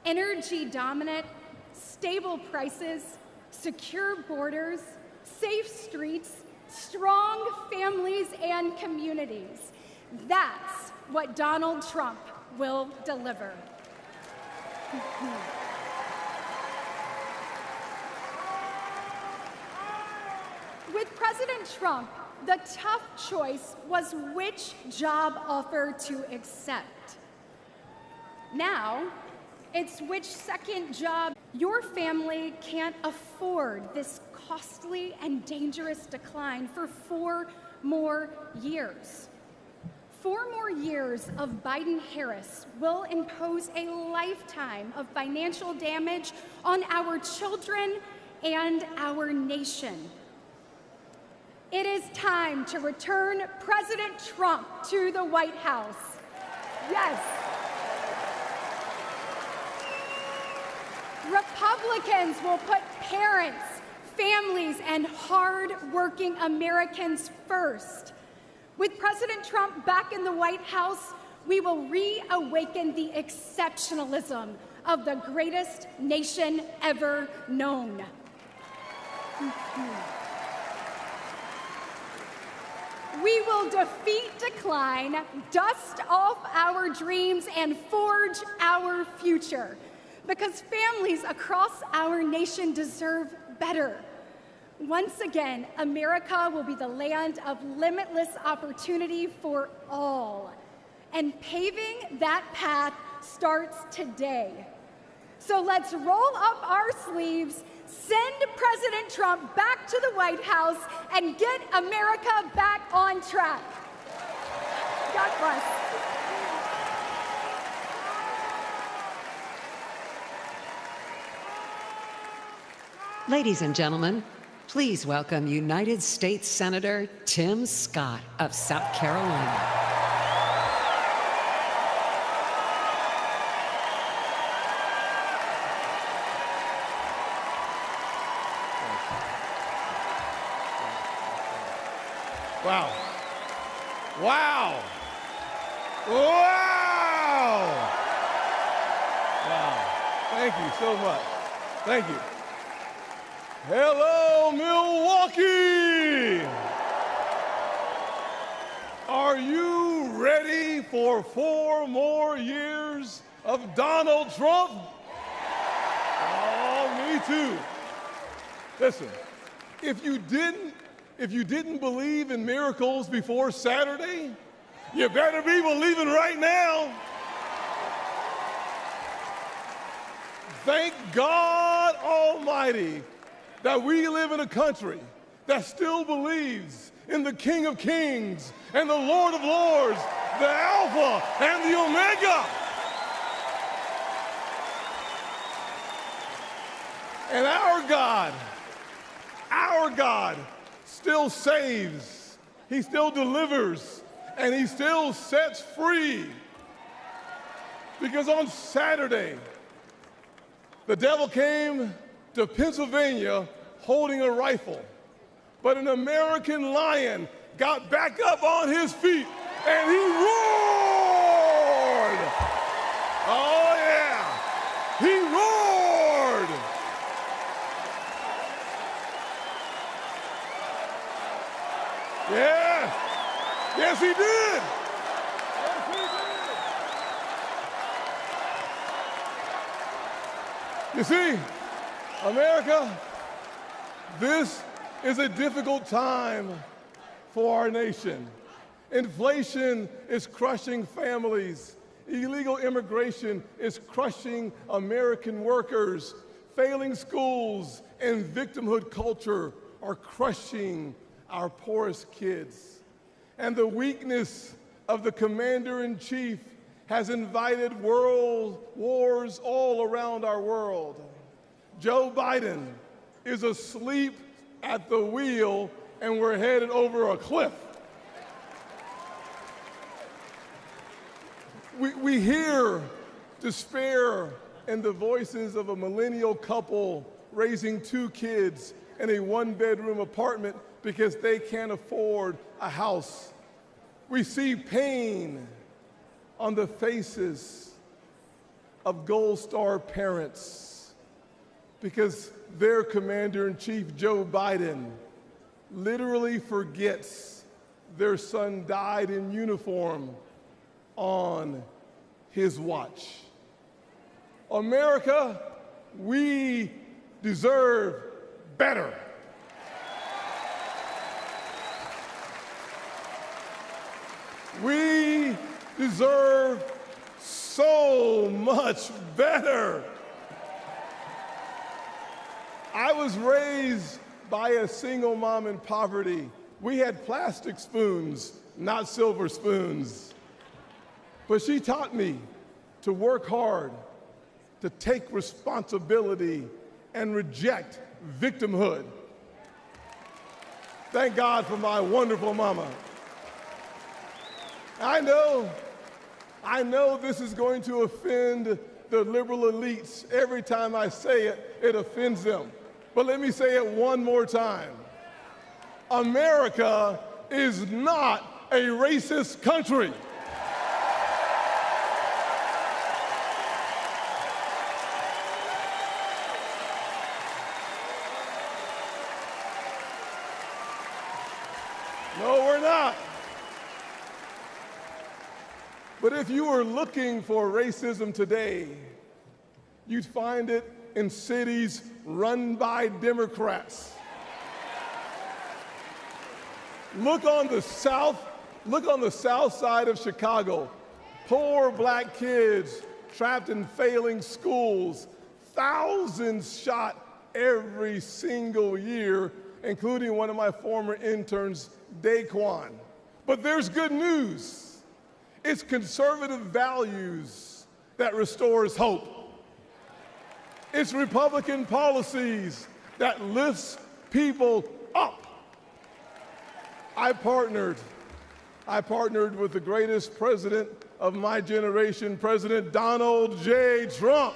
Energy dominant, stable prices, secure borders, safe streets, strong families and communities. That's what Donald Trump will deliver. With President Trump, the tough choice was which job offer to accept. Now, it's which second job. Your family can't afford this costly and dangerous decline for 4 more years. 4 more years of Biden-Harris will impose a lifetime of financial damage on our children and our nation. It is time to return President Trump to the White House. Yes. Republicans will put parents, families, and hard-working Americans first. With President Trump back in the White House, we will reawaken the exceptionalism of the greatest nation ever known. We will defeat decline, dust off our dreams, and forge our future. Because families across our nation deserve better. Once again, America will be the land of limitless opportunity for all. And paving that path starts today. So let's roll up our sleeves, send President Trump back to the White House, and get America back on track. God bless. Ladies and gentlemen, Please welcome United States Senator Tim Scott of South Carolina. Wow. Wow. Wow. Wow. Thank you so much. Thank you. Hello, Milwaukee. Are you ready for 4 more years of Donald Trump? Oh, me too. Listen, if you didn't believe in miracles before Saturday, you better be believing right now. Thank God Almighty that we live in a country that still believes in the King of Kings and the Lord of Lords, the Alpha and the Omega. And our God still saves, he still delivers, and he still sets free. Because on Saturday, the devil came to Pennsylvania holding a rifle, but an American lion got back up on his feet and he roared. Oh yeah, he roared. Yeah, yes he did. You see, America, this is a difficult time for our nation. Inflation is crushing families. Illegal immigration is crushing American workers. Failing schools and victimhood culture are crushing our poorest kids. And the weakness of the commander-in-chief has invited world wars all around our world. Joe Biden is asleep at the wheel and we're headed over a cliff. We hear despair in the voices of a millennial couple raising 2 kids in a 1-bedroom apartment because they can't afford a house. We see pain on the faces of Gold Star parents because their commander-in-chief, Joe Biden, literally forgets their son died in uniform on his watch. America, we deserve better. We deserve so much better. I was raised by a single mom in poverty. We had plastic spoons, not silver spoons. But she taught me to work hard, to take responsibility, and reject victimhood. Thank God for my wonderful mama. I know this is going to offend the liberal elites. Every time I say it, it offends them. But let me say it one more time. America is not a racist country. No, we're not. But if you were looking for racism today, you'd find it in cities run by Democrats. Look on the south side of Chicago. Poor black kids trapped in failing schools. Thousands shot every single year, including one of my former interns, Daquan. But there's good news. It's conservative values that restores hope. It's Republican policies that lifts people up. I partnered with the greatest president of my generation, President Donald J. Trump.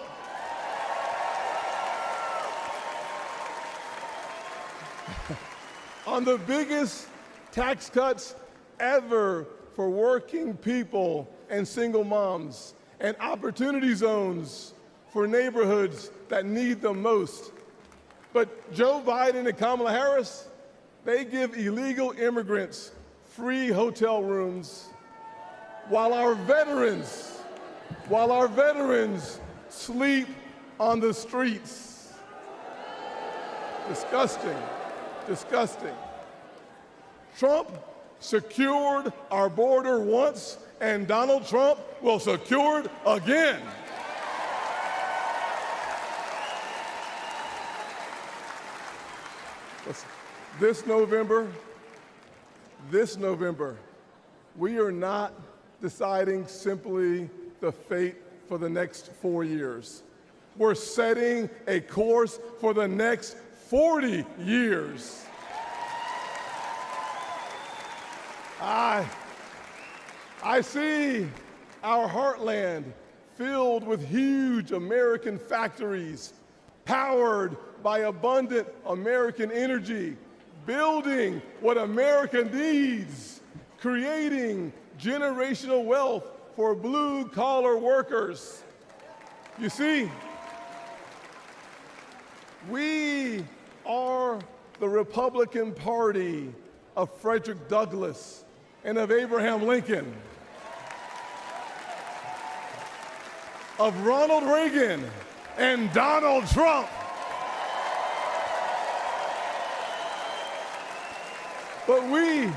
On the biggest tax cuts ever for working people and single moms, and opportunity zones for neighborhoods that need them most. But Joe Biden and Kamala Harris, they give illegal immigrants free hotel rooms while our veterans sleep on the streets. Disgusting, disgusting. Trump secured our border once, and Donald Trump will secure it again. This November, we are not deciding simply the fate for the next 4 years. We're setting a course for the next 40 years. I see our heartland filled with huge American factories, powered by abundant American energy, building what America needs, creating generational wealth for blue-collar workers. You see, we are the Republican Party of Frederick Douglass and of Abraham Lincoln, of Ronald Reagan and Donald Trump. But we,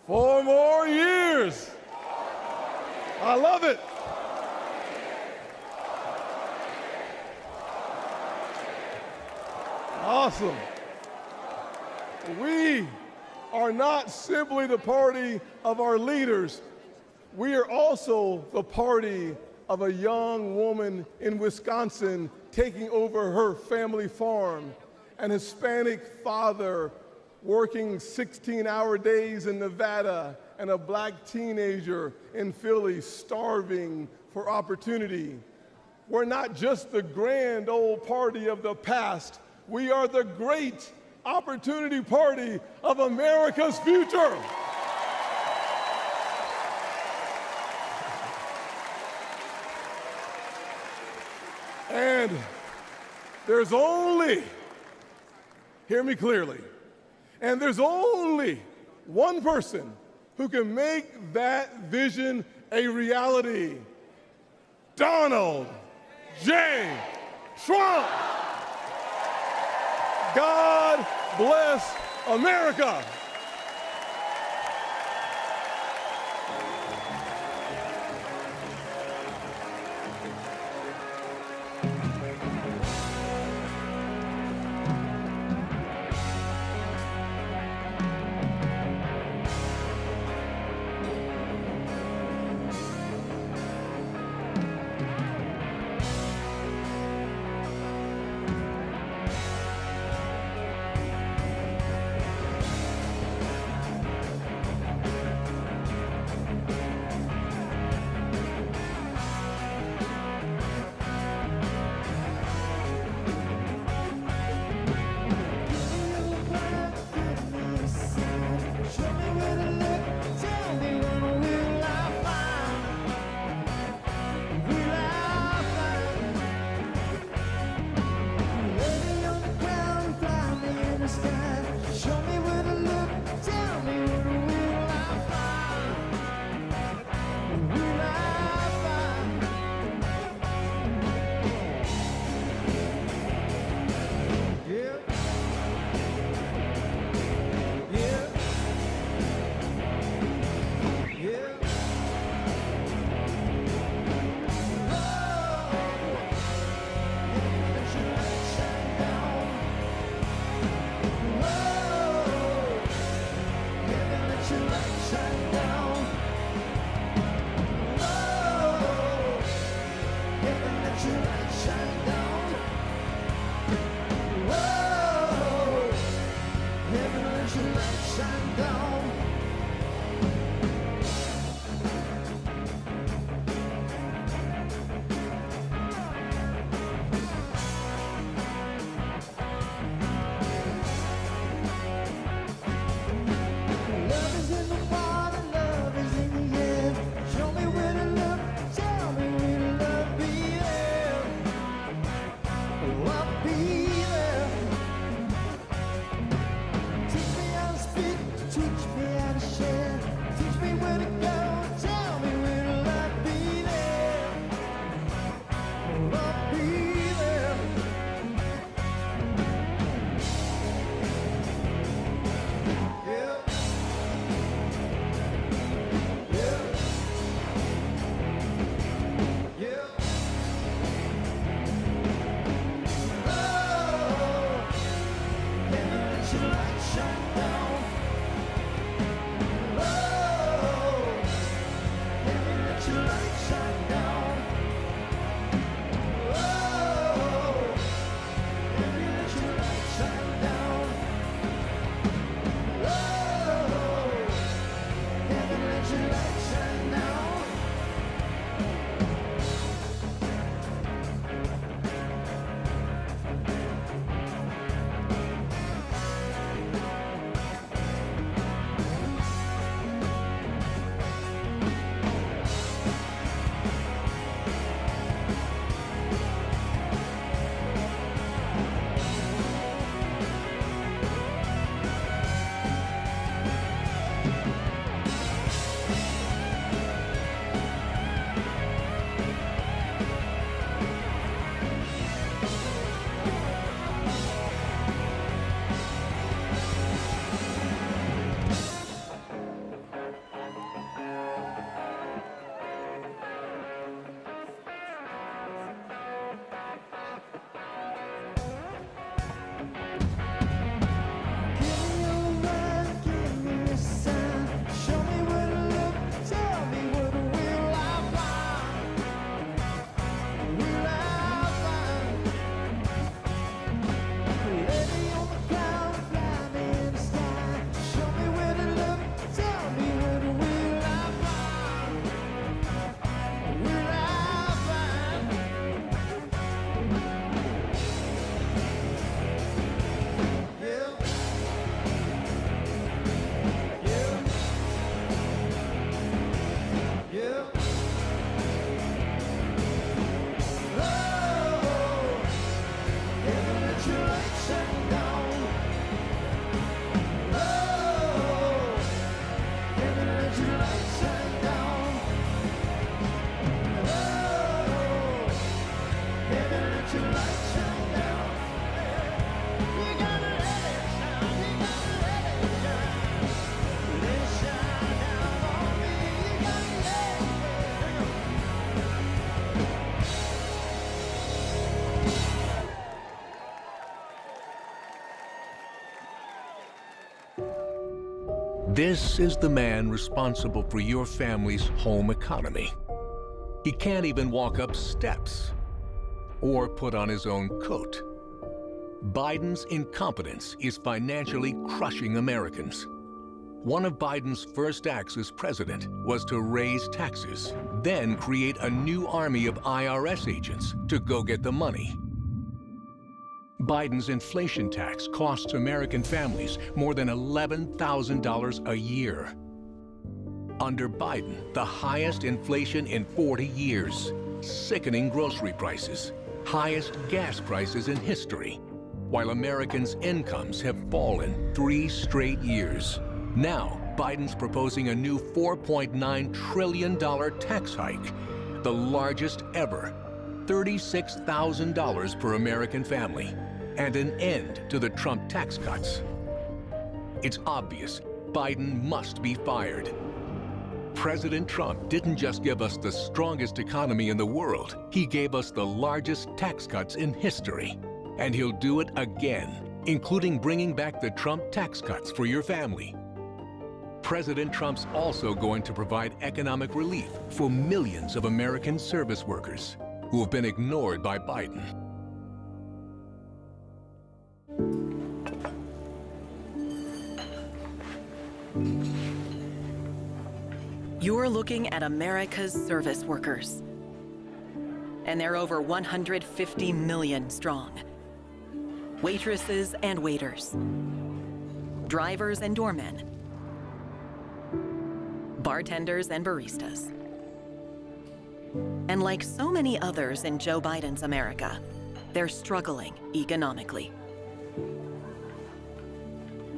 4 more years. I love it. Awesome. We are not simply the party of our leaders. We are also the party of a young woman in Wisconsin taking over her family farm, an Hispanic father working 16-hour days in Nevada, and a black teenager in Philly starving for opportunity. We're not just the grand old party of the past. We are the great opportunity party of America's future. And there's only, hear me clearly, and there's only one person who can make that vision a reality: Donald J. Trump. God bless America. This is the man responsible for your family's home economy. He can't even walk up steps or put on his own coat. Biden's incompetence is financially crushing Americans. One of Biden's first acts as president was to raise taxes, then create a new army of IRS agents to go get the money. Biden's inflation tax costs American families more than $11,000 a year. Under Biden, the highest inflation in 40 years, sickening grocery prices, highest gas prices in history, while Americans' incomes have fallen 3 straight years. Now, Biden's proposing a new $4.9 trillion tax hike, the largest ever, $36,000 per American family, and an end to the Trump tax cuts. It's obvious Biden must be fired. President Trump didn't just give us the strongest economy in the world, he gave us the largest tax cuts in history. And he'll do it again, including bringing back the Trump tax cuts for your family. President Trump's also going to provide economic relief for millions of American service workers who have been ignored by Biden. You're looking at America's service workers. And they're over 150 million strong. Waitresses and waiters. Drivers and doormen. Bartenders and baristas. And like so many others in Joe Biden's America, they're struggling economically.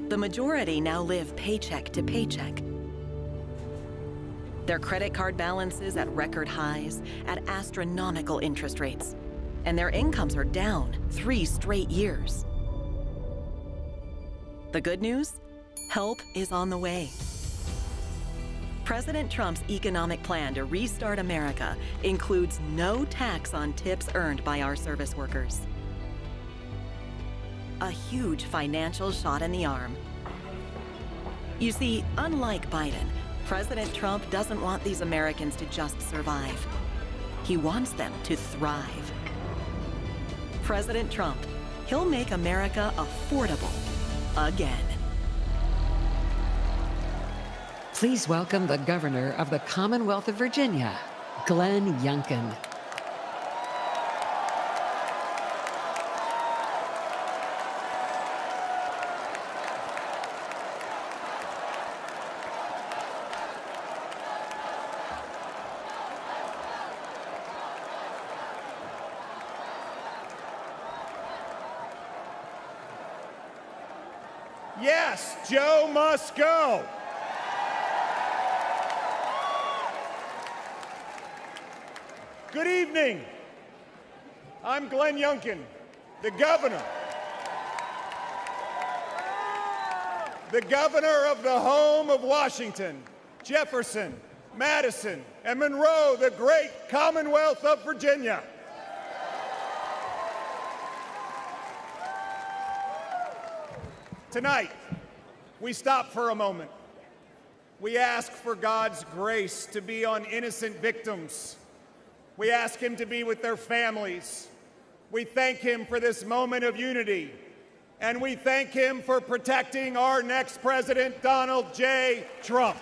The majority now live paycheck to paycheck. Their credit card balances at record highs, at astronomical interest rates, and their incomes are down 3 straight years. The good news? Help is on the way. President Trump's economic plan to restart America includes no tax on tips earned by our service workers. A huge financial shot in the arm. You see, unlike Biden, President Trump doesn't want these Americans to just survive. He wants them to thrive. President Trump, he'll make America affordable again. Please welcome the Governor of the Commonwealth of Virginia, Glenn Youngkin. Yes, Joe must go. Good evening. I'm Glenn Youngkin, the governor. The governor of the home of Washington, Jefferson, Madison, and Monroe, the great Commonwealth of Virginia. Tonight, we stop for a moment. We ask for God's grace to be on innocent victims. We ask Him to be with their families. We thank Him for this moment of unity. And we thank Him for protecting our next president, Donald J. Trump.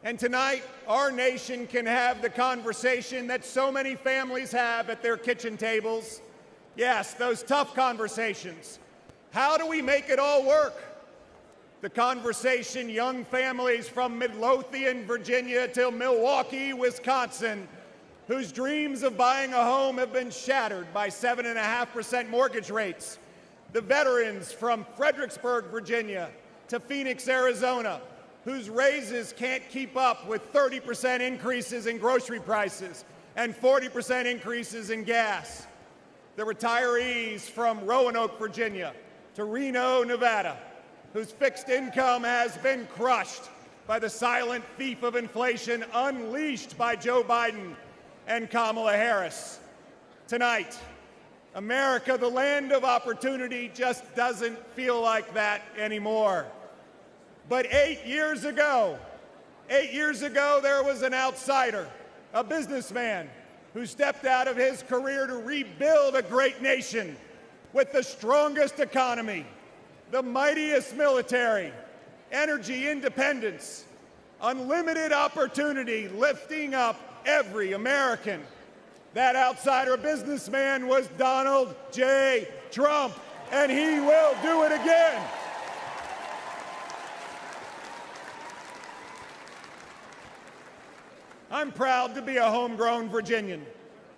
And tonight, our nation can have the conversation that so many families have at their kitchen tables. Yes, those tough conversations. How do we make it all work? The conversation young families from Midlothian, Virginia to Milwaukee, Wisconsin, whose dreams of buying a home have been shattered by 7.5% mortgage rates. The veterans from Fredericksburg, Virginia to Phoenix, Arizona, whose raises can't keep up with 30% increases in grocery prices and 40% increases in gas. The retirees from Roanoke, Virginia to Reno, Nevada, whose fixed income has been crushed by the silent thief of inflation unleashed by Joe Biden and Kamala Harris. Tonight, America, the land of opportunity, just doesn't feel like that anymore. But 8 years ago, there was an outsider, a businessman, who stepped out of his career to rebuild a great nation with the strongest economy, the mightiest military, energy independence, unlimited opportunity, lifting up every American. That outsider businessman was Donald J. Trump, and he will do it again. I'm proud to be a homegrown Virginian,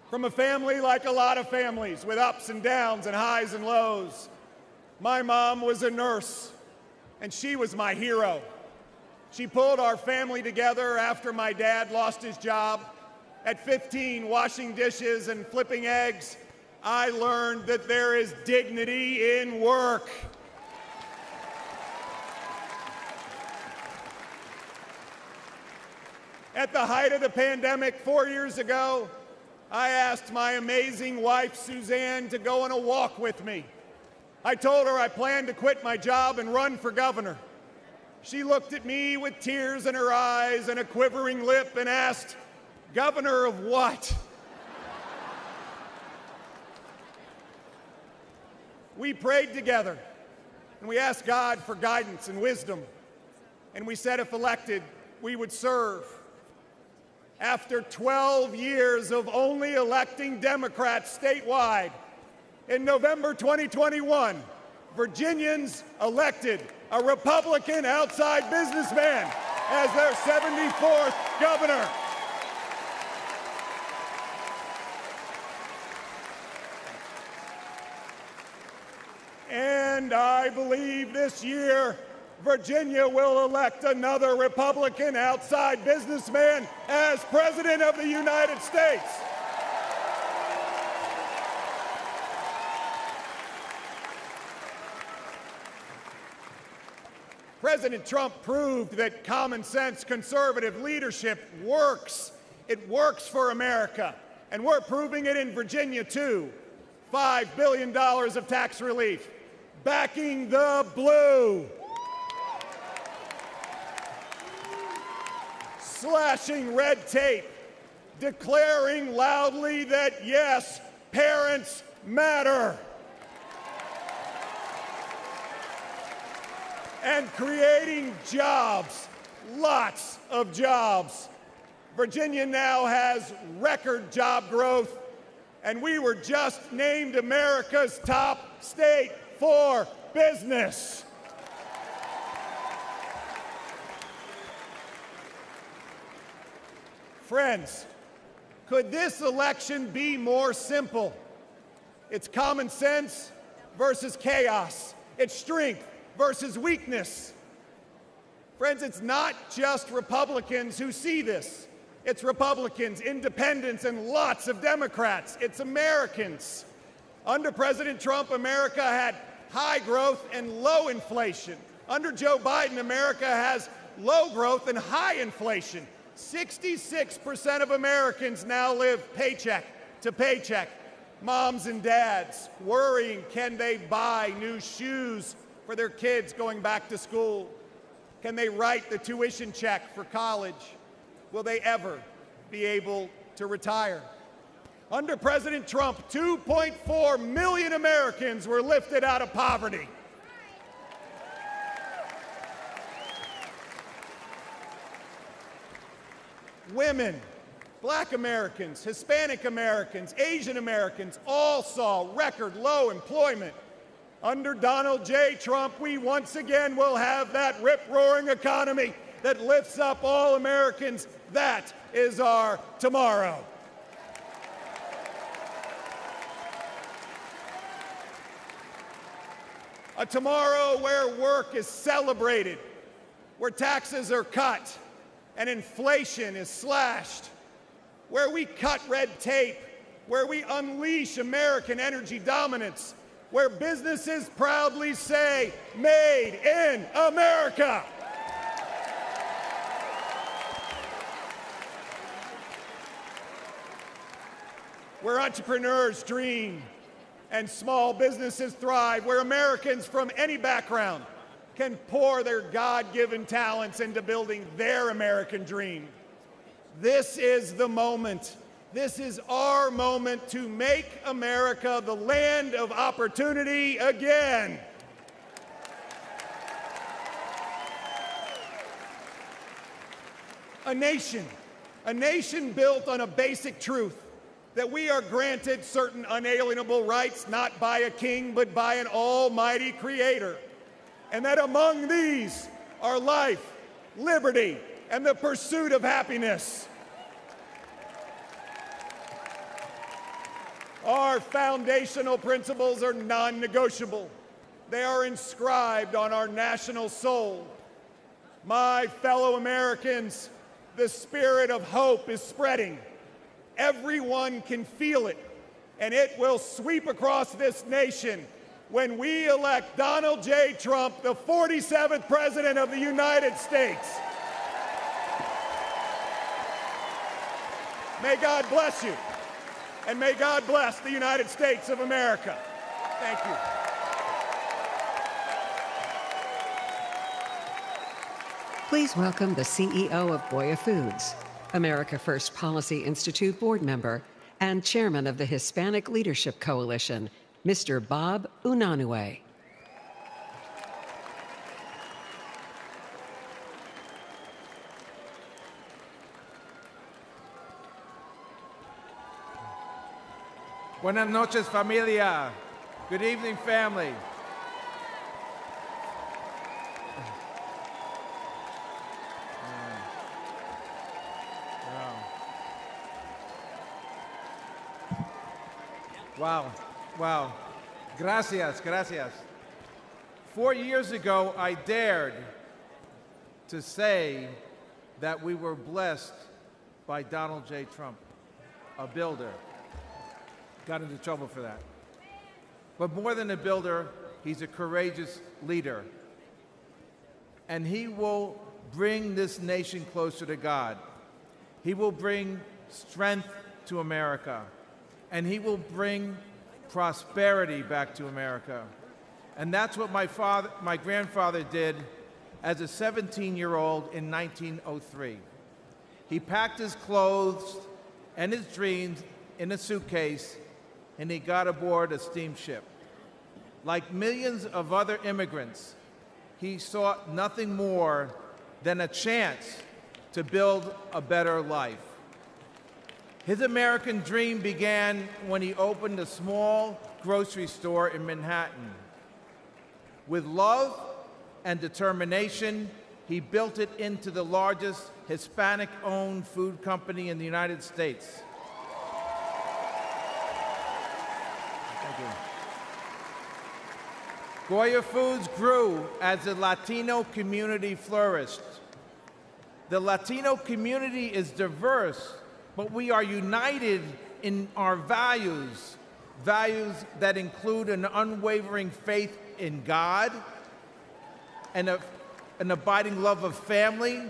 from a family like a lot of families, with ups and downs and highs and lows. My mom was a nurse, and she was my hero. She pulled our family together after my dad lost his job. At 15, washing dishes and flipping eggs, I learned that there is dignity in work. At the height of the pandemic 4 years ago, I asked my amazing wife, Suzanne, to go on a walk with me. I told her I planned to quit my job and run for governor. She looked at me with tears in her eyes and a quivering lip and asked, "Governor of what?" We prayed together, and we asked God for guidance and wisdom, and we said if elected, we would serve. After 12 years of only electing Democrats statewide, in November 2021, Virginians elected a Republican outside businessman as their 74th governor. And I believe this year, Virginia will elect another Republican outside businessman as President of the United States. President Trump proved that common sense conservative leadership works. It works for America. And we're proving it in Virginia, too. $5 billion of tax relief, backing the blue. Slashing red tape, declaring loudly that, yes, parents matter. And creating jobs, lots of jobs. Virginia now has record job growth, and we were just named America's top state for business. Friends, could this election be more simple? It's common sense versus chaos. It's strength versus weakness. Friends, it's not just Republicans who see this. It's Republicans, independents, and lots of Democrats. It's Americans. Under President Trump, America had high growth and low inflation. Under Joe Biden, America has low growth and high inflation. 66% of Americans now live paycheck to paycheck. Moms and dads worrying, can they buy new shoes for their kids going back to school? Can they write the tuition check for college? Will they ever be able to retire? Under President Trump, 2.4 million Americans were lifted out of poverty. Women, Black Americans, Hispanic Americans, Asian Americans all saw record low employment. Under Donald J. Trump, we once again will have that rip-roaring economy that lifts up all Americans. That is our tomorrow. A tomorrow where work is celebrated, where taxes are cut and inflation is slashed, where we cut red tape, where we unleash American energy dominance, where businesses proudly say, "Made in America." Where entrepreneurs dream and small businesses thrive, where Americans from any background can pour their God-given talents into building their American dream. This is the moment. This is our moment to make America the land of opportunity again. A nation built on a basic truth, that we are granted certain unalienable rights, not by a king, but by an almighty creator. And that among these are life, liberty, and the pursuit of happiness. Our foundational principles are non-negotiable. They are inscribed on our national soul. My fellow Americans, the spirit of hope is spreading. Everyone can feel it, and it will sweep across this nation when we elect Donald J. Trump, the 47th President of the United States. May God bless you, and may God bless the United States of America. Thank you. Please welcome the CEO of Goya Foods, America First Policy Institute board member, and chairman of the Hispanic Leadership Coalition, Mr. Bob Unanue. Buenas noches, familia. Good evening, family. Wow. Gracias. 4 years ago, I dared to say that we were blessed by Donald J. Trump, a builder. Got into trouble for that. But more than a builder, he's a courageous leader. And he will bring this nation closer to God. He will bring strength to America. And he will bring prosperity back to America. And that's what my grandfather did as a 17-year-old in 1903. He packed his clothes and his dreams in a suitcase, and he got aboard a steamship. Like millions of other immigrants, he sought nothing more than a chance to build a better life. His American dream began when he opened a small grocery store in Manhattan. With love and determination, he built it into the largest Hispanic-owned food company in the United States. Thank you. Goya Foods grew as the Latino community flourished. The Latino community is diverse, but we are united in our values that include an unwavering faith in God, and an abiding love of family,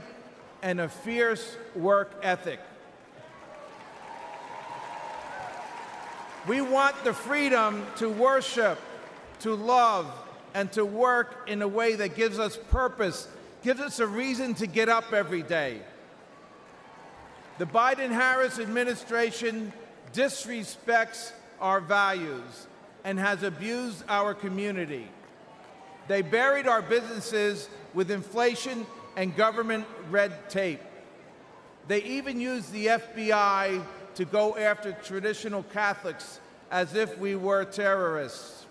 and a fierce work ethic. We want the freedom to worship, to love, and to work in a way that gives us purpose, gives us a reason to get up every day. The Biden-Harris administration disrespects our values and has abused our community. They buried our businesses with inflation and government red tape. They even used the FBI to go after traditional Catholics as if we were terrorists.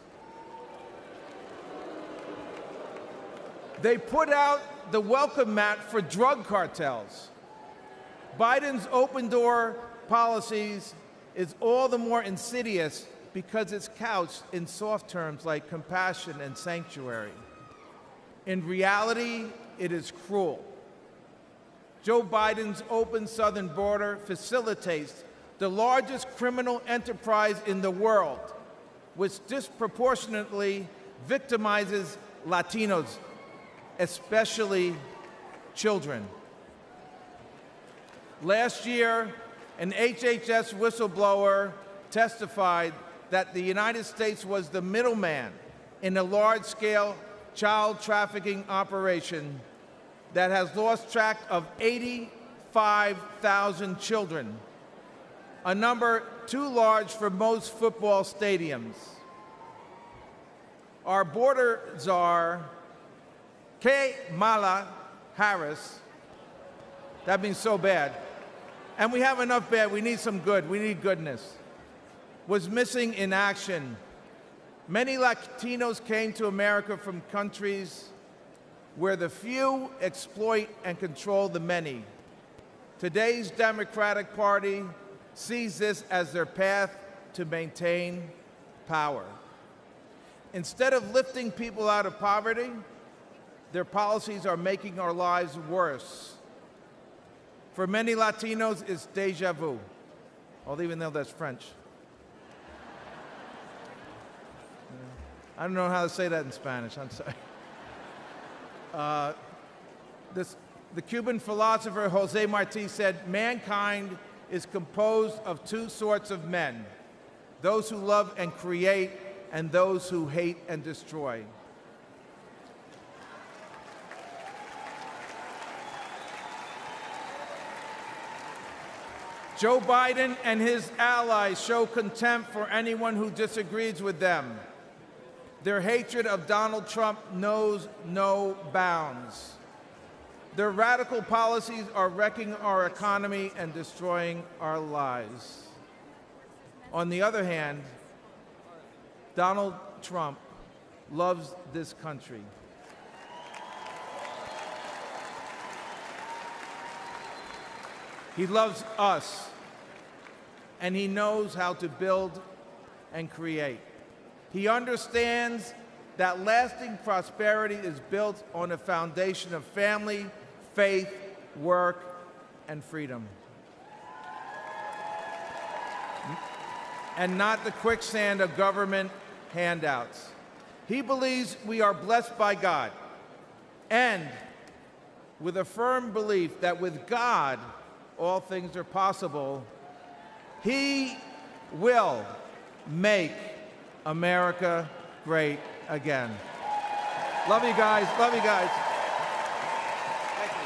They put out the welcome mat for drug cartels. Biden's open door policies is all the more insidious because it's couched in soft terms like compassion and sanctuary. In reality, it is cruel. Joe Biden's open southern border facilitates the largest criminal enterprise in the world, which disproportionately victimizes Latinos, especially children. Last year, an HHS whistleblower testified that the United States was the middleman in a large-scale child trafficking operation that has lost track of 85,000 children, a number too large for most football stadiums. Our border czar, Kamala Harris, that means so bad, and we have enough bad, we need some good, we need goodness, was missing in action. Many Latinos came to America from countries where the few exploit and control the many. Today's Democratic Party sees this as their path to maintain power. Instead of lifting people out of poverty, their policies are making our lives worse. For many Latinos, it's déjà vu, although even though that's French. I don't know how to say that in Spanish, I'm sorry. The Cuban philosopher Jose Marti said, mankind is composed of two sorts of men, those who love and create and those who hate and destroy. Joe Biden and his allies show contempt for anyone who disagrees with them. Their hatred of Donald Trump knows no bounds. Their radical policies are wrecking our economy and destroying our lives. On the other hand, Donald Trump loves this country. He loves us, and he knows how to build and create. He understands that lasting prosperity is built on a foundation of family, faith, work, and freedom. And not the quicksand of government handouts. He believes we are blessed by God, and with a firm belief that with God, all things are possible, he will make America great again. Love you guys. Love you guys. Thank you.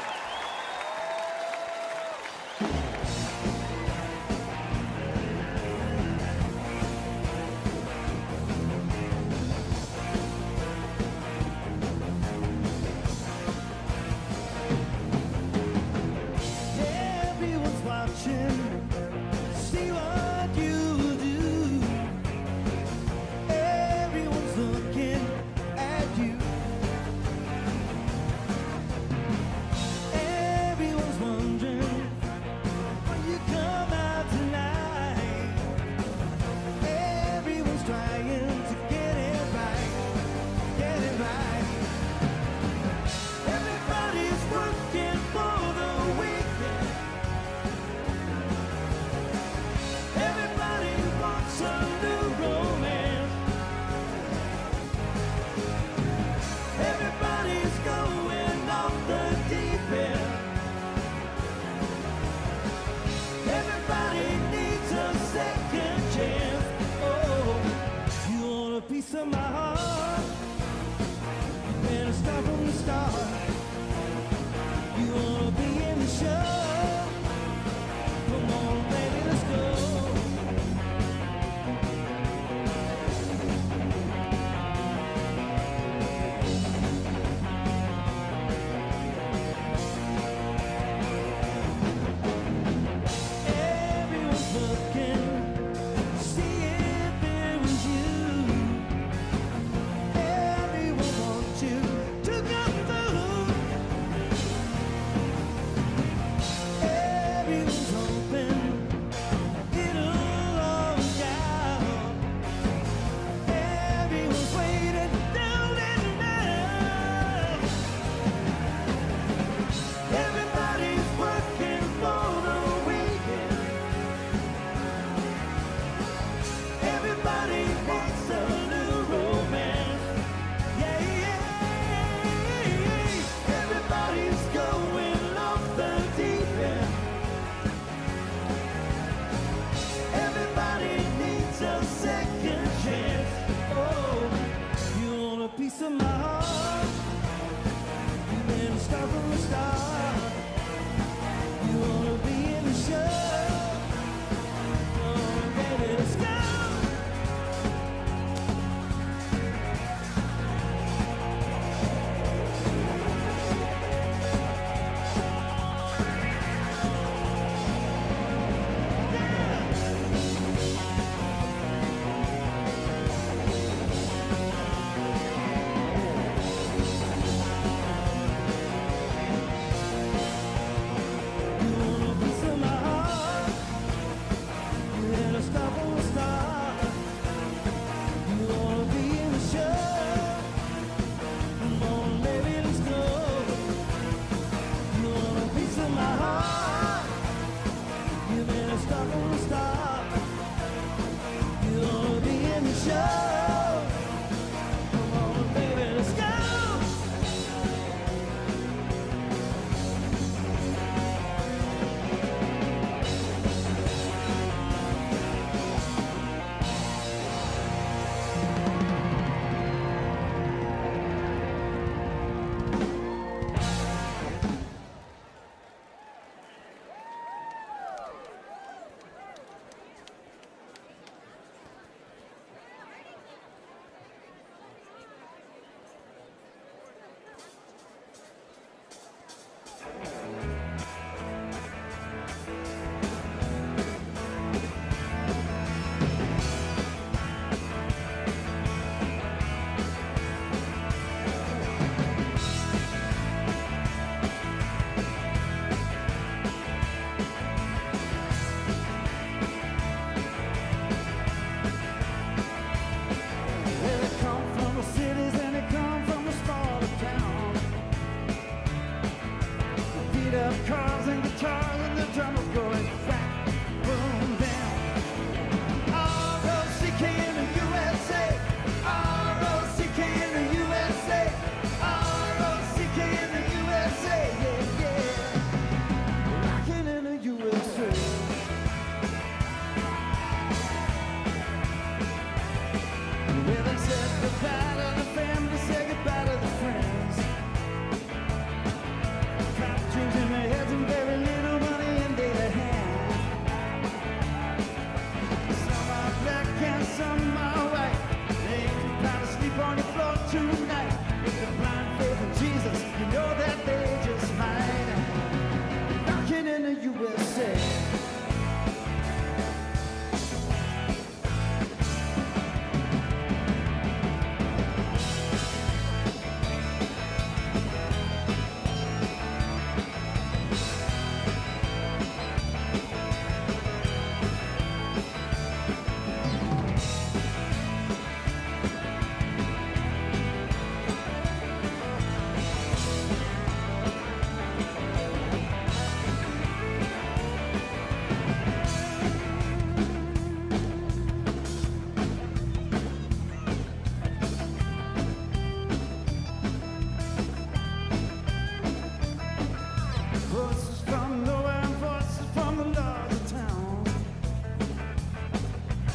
Everyone's watching. See what you do. Everyone's looking at you.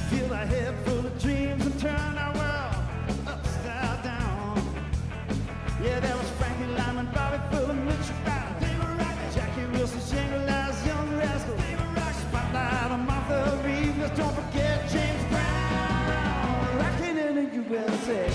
Fill our head full of dreams and turn our world upside down. Yeah, there was Frankie Lyman, Bobby Fuller, Mitchell Brown. They were rocking. Jackie Wilson, Shangri-La's Young Rascals. They were rocking. Spotlight on Martha Reeves. Don't forget James Brown. Rocking in the USA.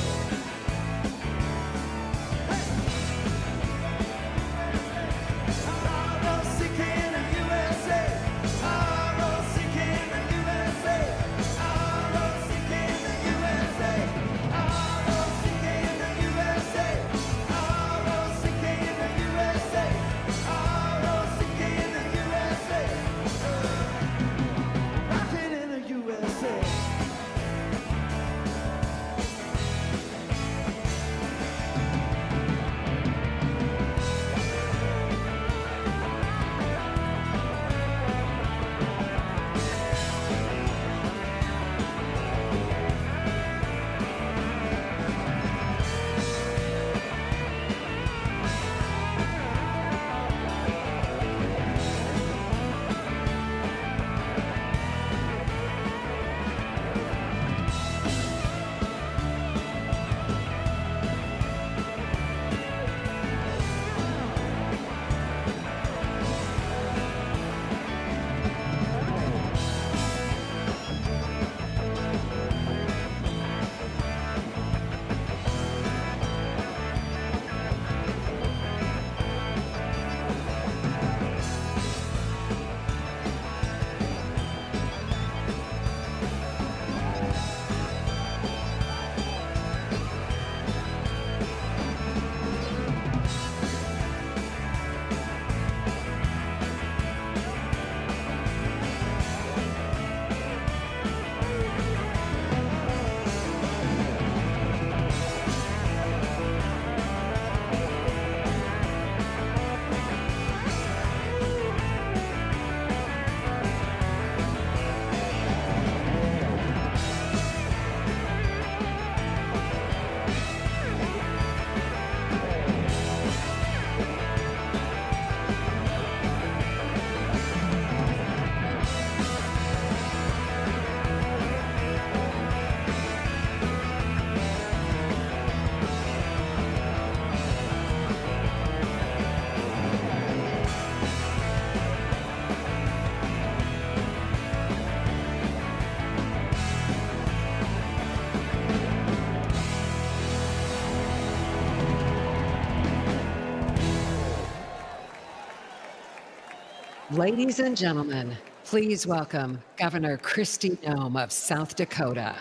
Ladies and gentlemen, please welcome Governor Kristi Noem of South Dakota.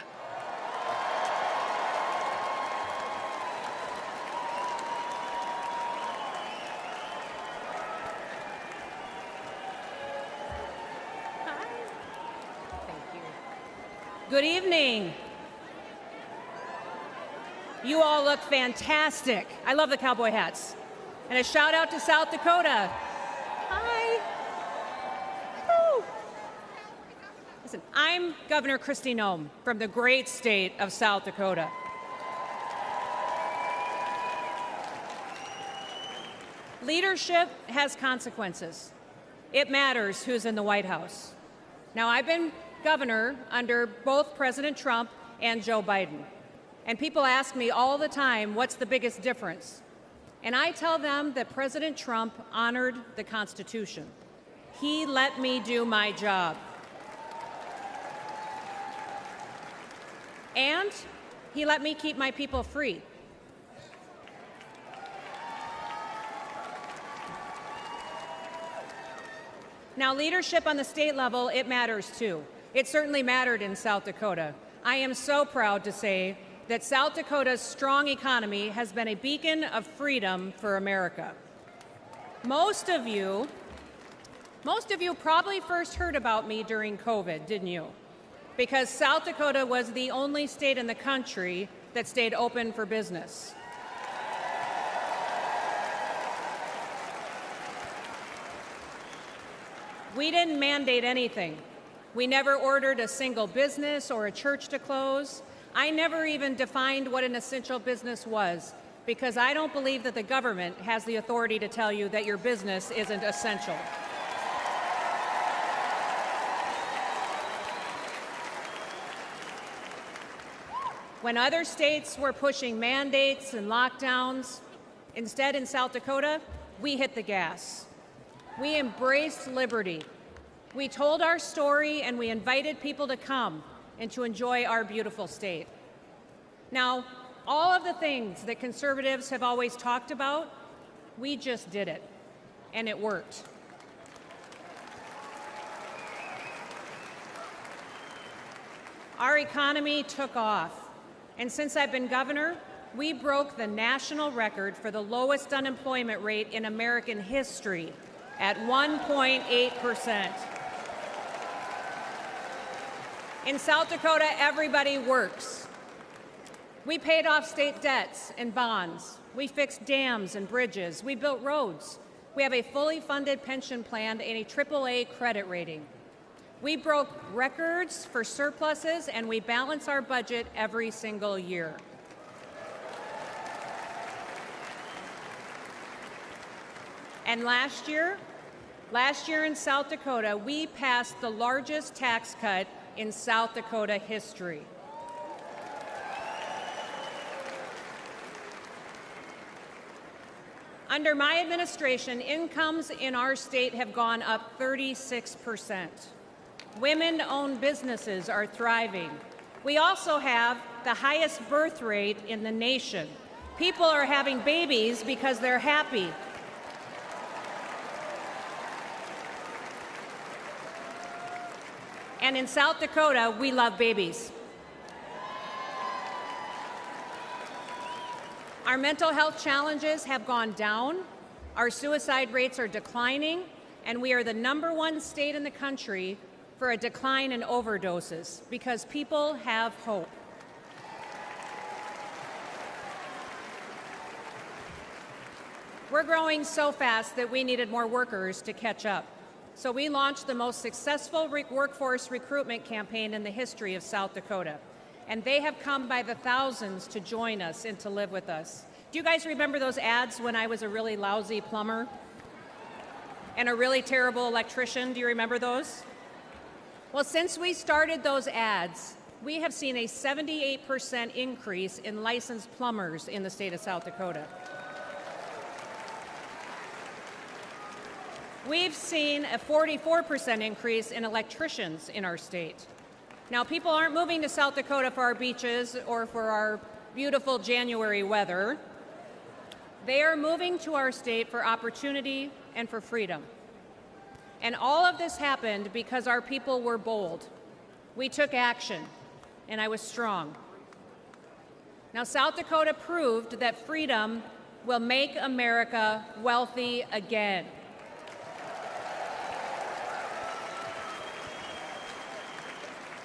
Good evening. You all look fantastic. I love the cowboy hats. And a shout out to South Dakota. Hi. Woo. Listen, I'm Governor Kristi Noem from the great state of South Dakota. Leadership has consequences. It matters who's in the White House. Now, I've been governor under both President Trump and Joe Biden. And people ask me all the time, what's the biggest difference? And I tell them that President Trump honored the Constitution. He let me do my job. And he let me keep my people free. Now, leadership on the state level, it matters too. It certainly mattered in South Dakota. I am so proud to say that South Dakota's strong economy has been a beacon of freedom for America. Most of you probably first heard about me during COVID, didn't you? Because South Dakota was the only state in the country that stayed open for business. We didn't mandate anything. We never ordered a single business or a church to close. I never even defined what an essential business was, because I don't believe that the government has the authority to tell you that your business isn't essential. When other states were pushing mandates and lockdowns, instead in South Dakota, we hit the gas. We embraced liberty. We told our story and we invited people to come and to enjoy our beautiful state. Now, all of the things that conservatives have always talked about, we just did it, and it worked. Our economy took off. And since I've been governor, we broke the national record for the lowest unemployment rate in American history at 1.8%. In South Dakota, everybody works. We paid off state debts and bonds. We fixed dams and bridges. We built roads. We have a fully funded pension plan and a AAA credit rating. We broke records for surpluses, and we balance our budget every single year. And last year in South Dakota, we passed the largest tax cut in South Dakota history. Under my administration, incomes in our state have gone up 36%. Women-owned businesses are thriving. We also have the highest birth rate in the nation. People are having babies because they're happy. And in South Dakota, we love babies. Our mental health challenges have gone down, our suicide rates are declining, and we are the #1 state in the country for a decline in overdoses because people have hope. We're growing so fast that we needed more workers to catch up. So we launched the most successful workforce recruitment campaign in the history of South Dakota. And they have come by the thousands to join us and to live with us. Do you guys remember those ads when I was a really lousy plumber and a really terrible electrician? Do you remember those? Well, since we started those ads, we have seen a 78% increase in licensed plumbers in the state of South Dakota. We've seen a 44% increase in electricians in our state. Now, people aren't moving to South Dakota for our beaches or for our beautiful January weather. They are moving to our state for opportunity and for freedom. And all of this happened because our people were bold. We took action, and I was strong. Now, South Dakota proved that freedom will make America wealthy again.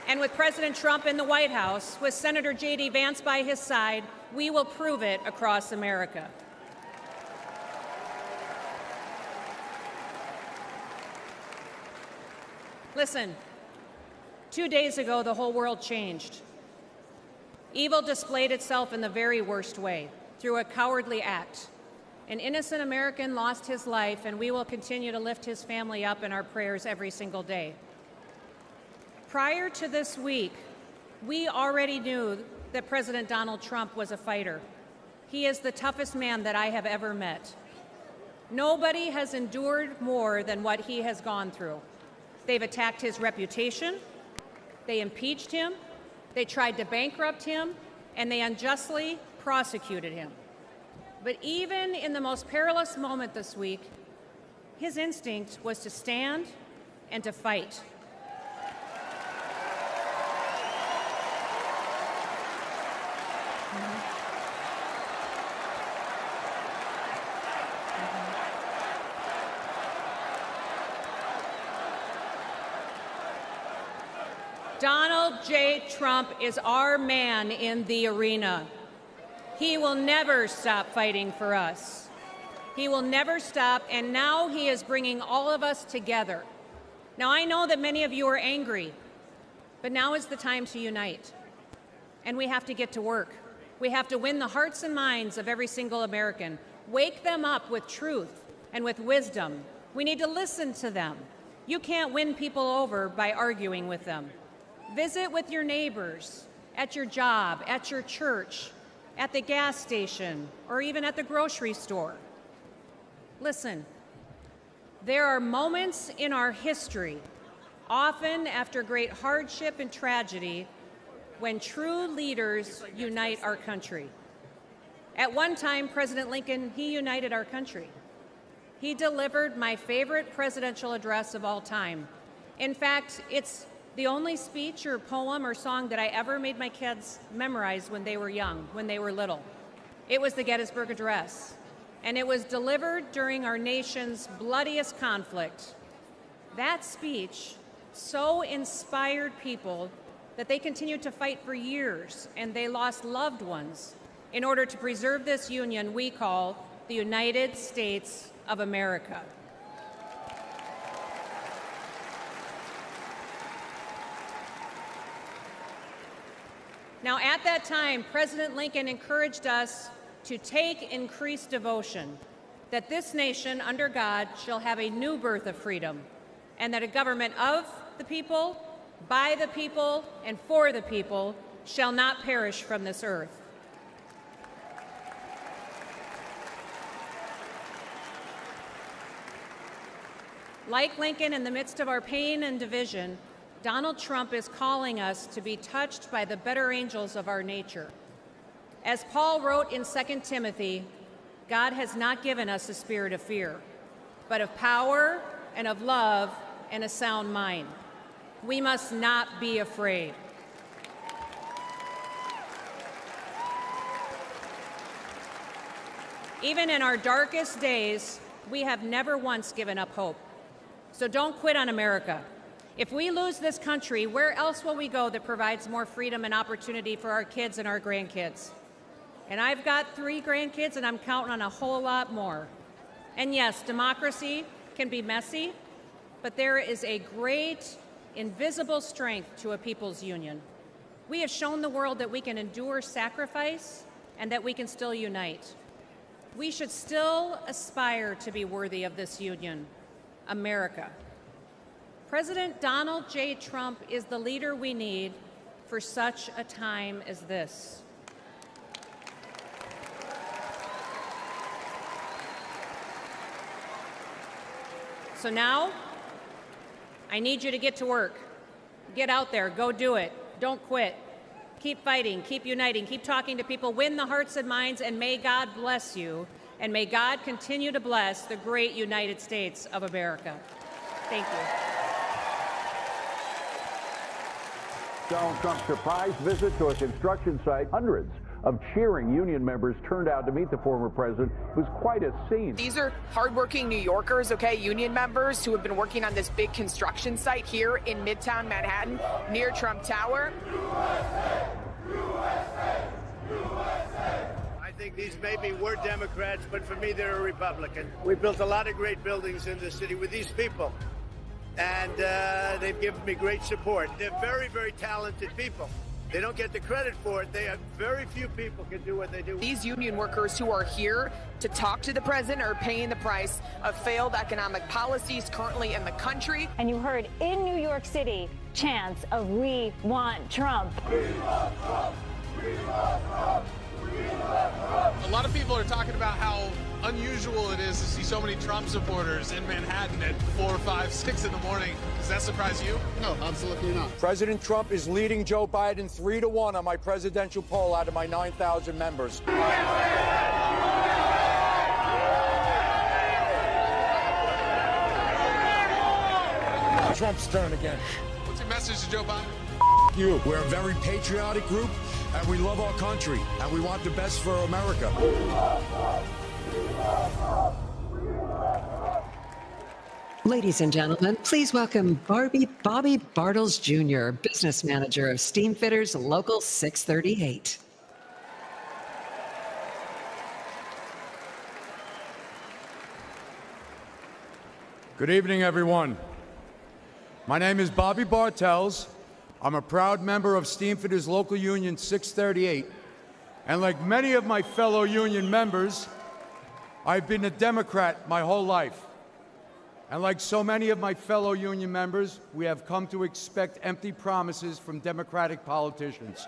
And with President Trump in the White House, with Senator J.D. Vance by his side, we will prove it across America. Listen, 2 days ago, the whole world changed. Evil displayed itself in the very worst way, through a cowardly act. An innocent American lost his life, and we will continue to lift his family up in our prayers every single day. Prior to this week, we already knew that President Donald Trump was a fighter. He is the toughest man that I have ever met. Nobody has endured more than what he has gone through. They've attacked his reputation, they impeached him, they tried to bankrupt him, and they unjustly prosecuted him. But even in the most perilous moment this week, his instinct was to stand and to fight. Donald J. Trump is our man in the arena. He will never stop fighting for us. He will never stop, and now he is bringing all of us together. Now, I know that many of you are angry, but now is the time to unite. And we have to get to work. We have to win the hearts and minds of every single American. Wake them up with truth and with wisdom. We need to listen to them. You can't win people over by arguing with them. Visit with your neighbors at your job, at your church, at the gas station, or even at the grocery store. Listen, there are moments in our history, often after great hardship and tragedy, when true leaders unite our country. At one time, President Lincoln, he united our country. He delivered my favorite presidential address of all time. In fact, it's the only speech or poem or song that I ever made my kids memorize when they were young, when they were little. It was the Gettysburg Address, and it was delivered during our nation's bloodiest conflict. That speech so inspired people that they continued to fight for years, and they lost loved ones in order to preserve this union we call the United States of America. Now, at that time, President Lincoln encouraged us to take increased devotion, that this nation, under God, shall have a new birth of freedom, and that a government of the people, by the people, and for the people shall not perish from this earth. Like Lincoln, in the midst of our pain and division, Donald Trump is calling us to be touched by the better angels of our nature. As Paul wrote in 2 Timothy, God has not given us a spirit of fear, but of power and of love and a sound mind. We must not be afraid. Even in our darkest days, we have never once given up hope. So don't quit on America. If we lose this country, where else will we go that provides more freedom and opportunity for our kids and our grandkids? And I've got 3 grandkids, and I'm counting on a whole lot more. And yes, democracy can be messy, but there is a great invisible strength to a people's union. We have shown the world that we can endure sacrifice and that we can still unite. We should still aspire to be worthy of this union, America. President Donald J. Trump is the leader we need for such a time as this. So now, I need you to get to work. Get out there, go do it. Don't quit. Keep fighting, keep uniting, keep talking to people, win the hearts and minds, and may God bless you, and may God continue to bless the great United States of America. Thank you. Donald Trump's surprise visit to a construction site. Hundreds of cheering union members turned out to meet the former president. It was quite a scene. These are hardworking New Yorkers, okay, union members who have been working on this big construction site here in Midtown Manhattan near Trump Tower. USA, USA, USA. I think these maybe were Democrats, but for me, they're a Republican. We built a lot of great buildings in the city with these people, and they've given me great support. They're very, very talented people. They don't get the credit for it. They have very few people can do what they do. These union workers who are here to talk to the president are paying the price of failed economic policies currently in the country. And you heard in New York City chants of "We want Trump." We want Trump. We want Trump. We want Trump. A lot of people are talking about how unusual it is to see so many Trump supporters in Manhattan at 4, 5, 6 in the morning. Does that surprise you? No, absolutely not. President Trump is leading Joe Biden 3-1 on my presidential poll out of my 9,000 members. Trump's turn again. What's your message to Joe Biden? You. We're a very patriotic group, and we love our country, and we want the best for America. Ladies and gentlemen, please welcome Bobby Bartles Jr., Business Manager of Steamfitters Local 638. Good evening, everyone. My name is Bobby Bartels. I'm a proud member of Steamfitters Local Union 638. And like many of my fellow union members, I've been a Democrat my whole life. And like so many of my fellow union members, we have come to expect empty promises from Democratic politicians.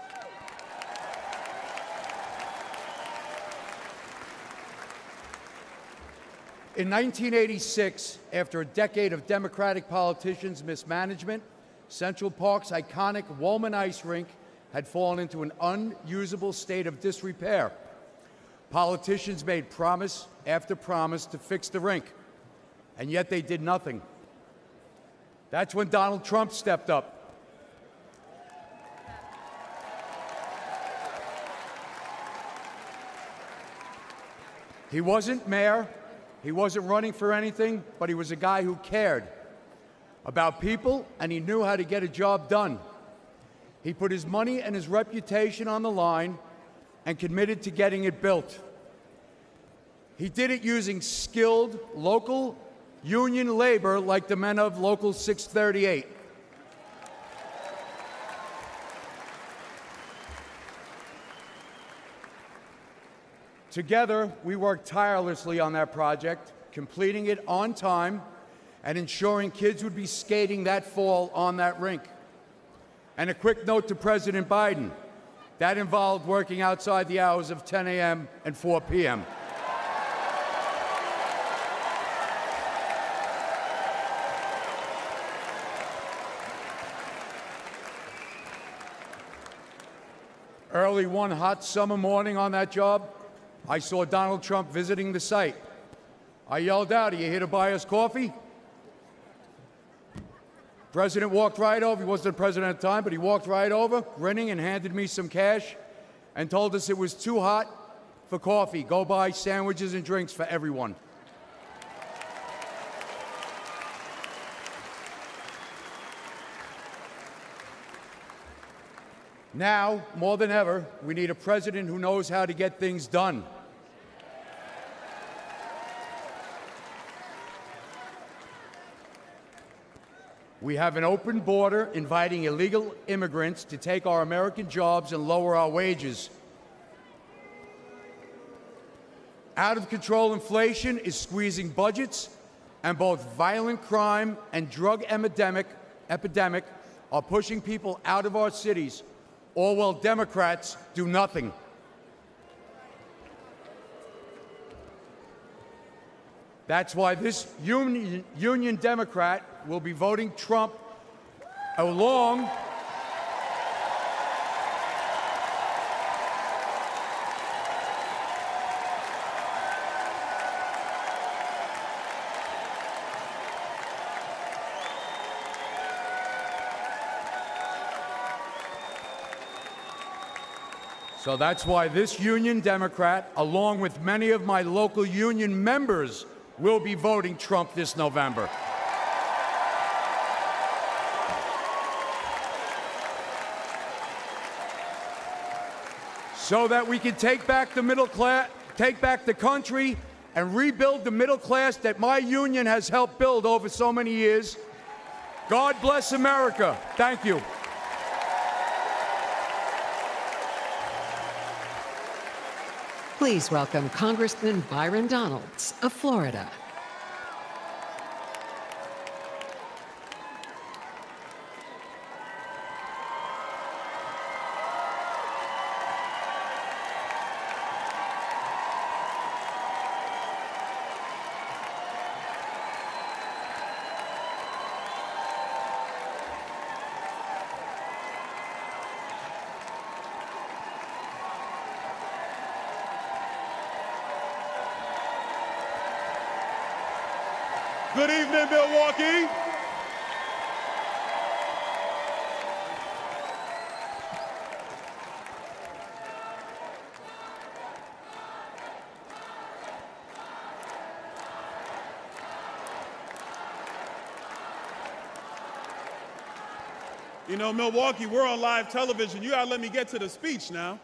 In 1986, after a decade of Democratic politicians' mismanagement, Central Park's iconic Wollman ice rink had fallen into an unusable state of disrepair. Politicians made promise after promise to fix the rink, and yet they did nothing. That's when Donald Trump stepped up. He wasn't mayor, he wasn't running for anything, but he was a guy who cared about people, and he knew how to get a job done. He put his money and his reputation on the line and committed to getting it built. He did it using skilled local union labor like the men of Local 638. Together, we worked tirelessly on that project, completing it on time and ensuring kids would be skating that fall on that rink. And a quick note to President Biden, that involved working outside the hours of 10 a.m. and 4 p.m. Early one hot summer morning on that job, I saw Donald Trump visiting the site. I yelled out, "Are you here to buy us coffee?" President walked right over. He wasn't the president at the time, but he walked right over, grinning, and handed me some cash and told us it was too hot for coffee. Go buy sandwiches and drinks for everyone. Now, more than ever, we need a president who knows how to get things done. We have an open border inviting illegal immigrants to take our American jobs and lower our wages. Out of control inflation is squeezing budgets, and both violent crime and drug epidemic are pushing people out of our cities, all while Democrats do nothing. That's why this union Democrat will be voting Trump along So that's why this union Democrat, along with many of my local union members, will be voting Trump this November. So that we can take back the middle class, take back the country, and rebuild the middle class that my union has helped build over so many years. God bless America. Thank you. Please welcome Congressman Byron Donalds of Florida. Good evening, Milwaukee. You know, Milwaukee, we're on live television. You gotta let me get to the speech now.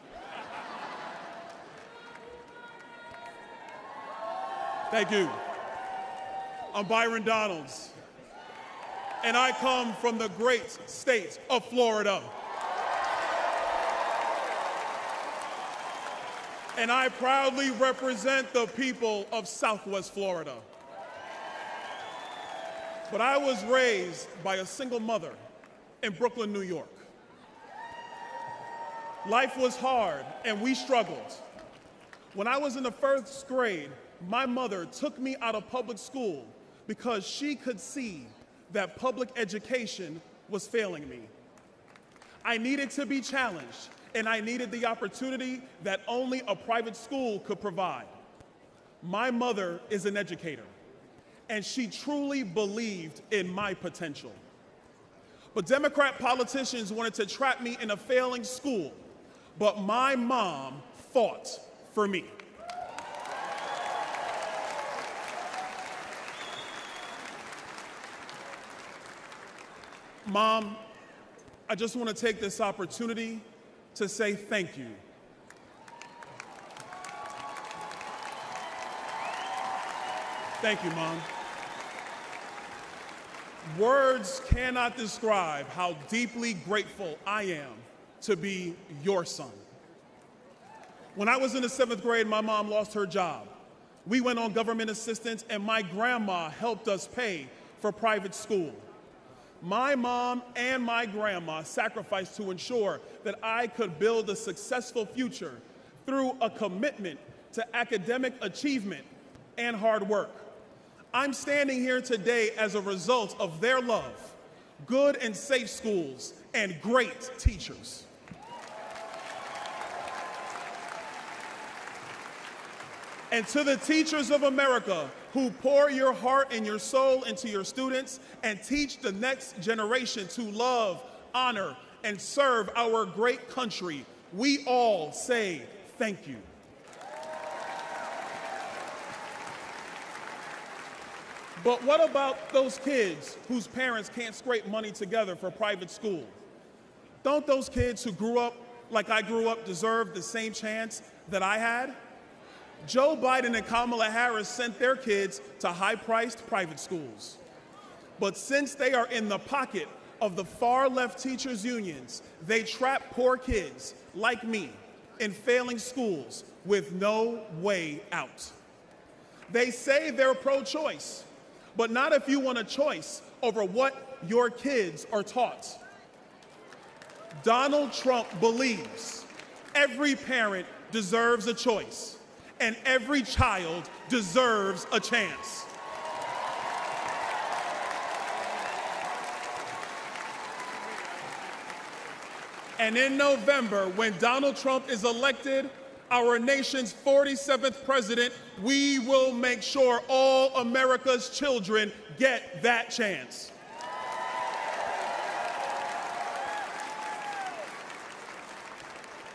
Thank you. I'm Byron Donalds, and I come from the great state of Florida. And I proudly represent the people of Southwest Florida. But I was raised by a single mother in Brooklyn, New York. Life was hard, and we struggled. When I was in the first grade, my mother took me out of public school because she could see that public education was failing me. I needed to be challenged, and I needed the opportunity that only a private school could provide. My mother is an educator, and she truly believed in my potential. But Democrat politicians wanted to trap me in a failing school, but my mom fought for me. Mom, I just want to take this opportunity to say thank you. Thank you, Mom. Words cannot describe how deeply grateful I am to be your son. When I was in the 7th grade, my mom lost her job. We went on government assistance, and my grandma helped us pay for private school. My mom and my grandma sacrificed to ensure that I could build a successful future through a commitment to academic achievement and hard work. I'm standing here today as a result of their love, good and safe schools, and great teachers. And to the teachers of America who pour your heart and your soul into your students and teach the next generation to love, honor, and serve our great country, we all say thank you. But what about those kids whose parents can't scrape money together for private school? Don't those kids who grew up like I grew up deserve the same chance that I had? Joe Biden and Kamala Harris sent their kids to high-priced private schools. But since they are in the pocket of the far-left teachers' unions, they trap poor kids like me in failing schools with no way out. They say they're pro-choice, but not if you want a choice over what your kids are taught. Donald Trump believes every parent deserves a choice, and every child deserves a chance. And in November, when Donald Trump is elected, our nation's 47th president, we will make sure all America's children get that chance.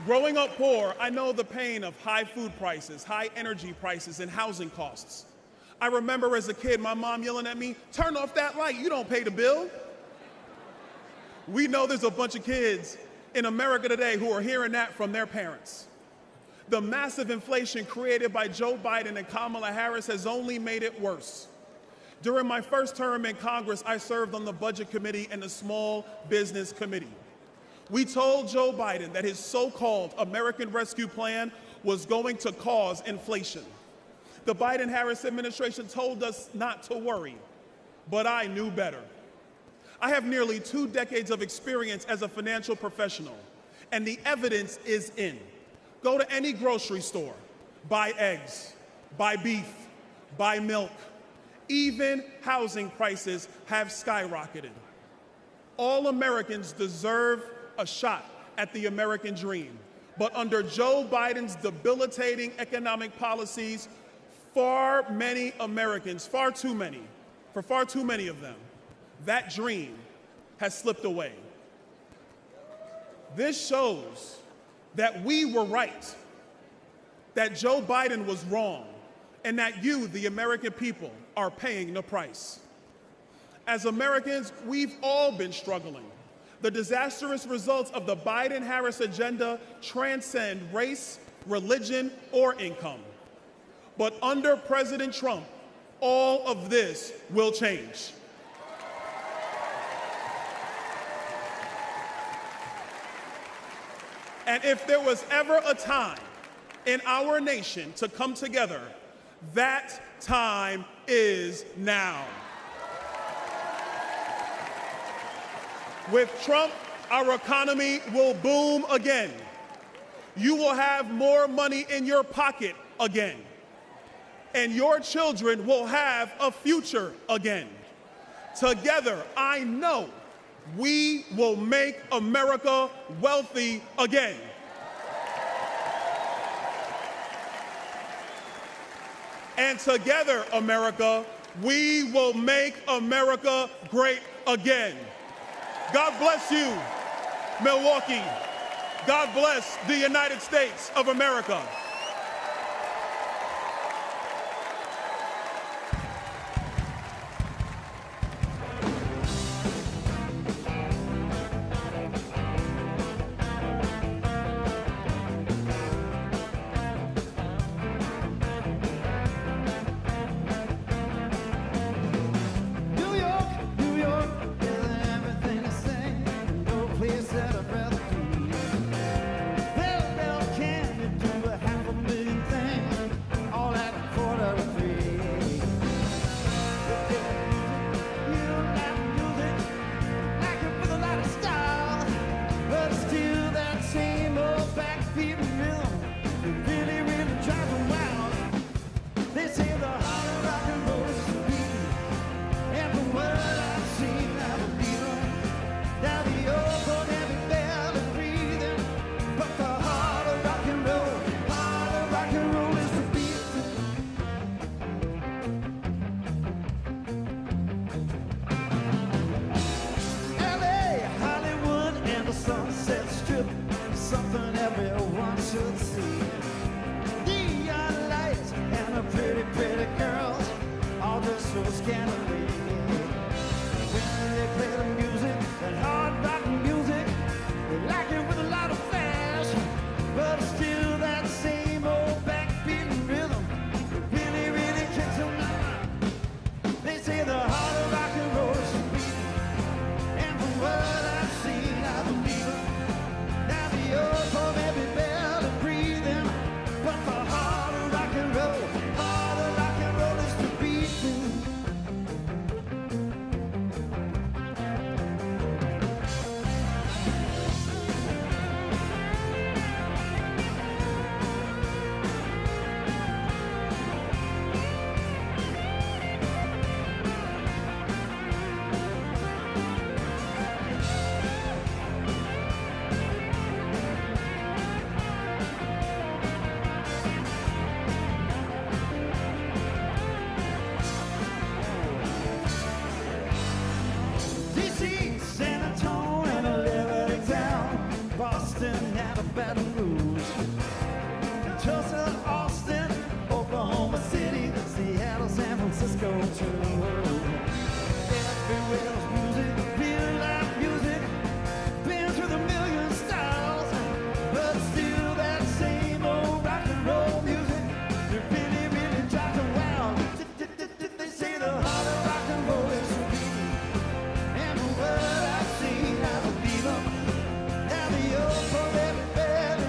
Growing up poor, I know the pain of high food prices, high energy prices, and housing costs. I remember as a kid, my mom yelling at me, "Turn off that light, you don't pay the bill." We know there's a bunch of kids in America today who are hearing that from their parents. The massive inflation created by Joe Biden and Kamala Harris has only made it worse. During my first term in Congress, I served on the Budget Committee and the Small Business Committee. We told Joe Biden that his so-called American Rescue Plan was going to cause inflation. The Biden-Harris administration told us not to worry, but I knew better. I have nearly 2 decades of experience as a financial professional, and the evidence is in. Go to any grocery store, buy eggs, buy beef, buy milk. Even housing prices have skyrocketed. All Americans deserve a shot at the American dream. But under Joe Biden's debilitating economic policies, far many Americans, far too many of them, that dream has slipped away. This shows that we were right, that Joe Biden was wrong, and that you, the American people, are paying the price. As Americans, we've all been struggling. The disastrous results of the Biden-Harris agenda transcend race, religion, or income. But under President Trump, all of this will change. And if there was ever a time in our nation to come together, that time is now. With Trump, our economy will boom again. You will have more money in your pocket again. and your children will have a future again. Together, I know we will make America wealthy again. And together, America, we will make America great again. God bless you, Milwaukee. God bless the United States of America.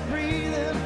Breathing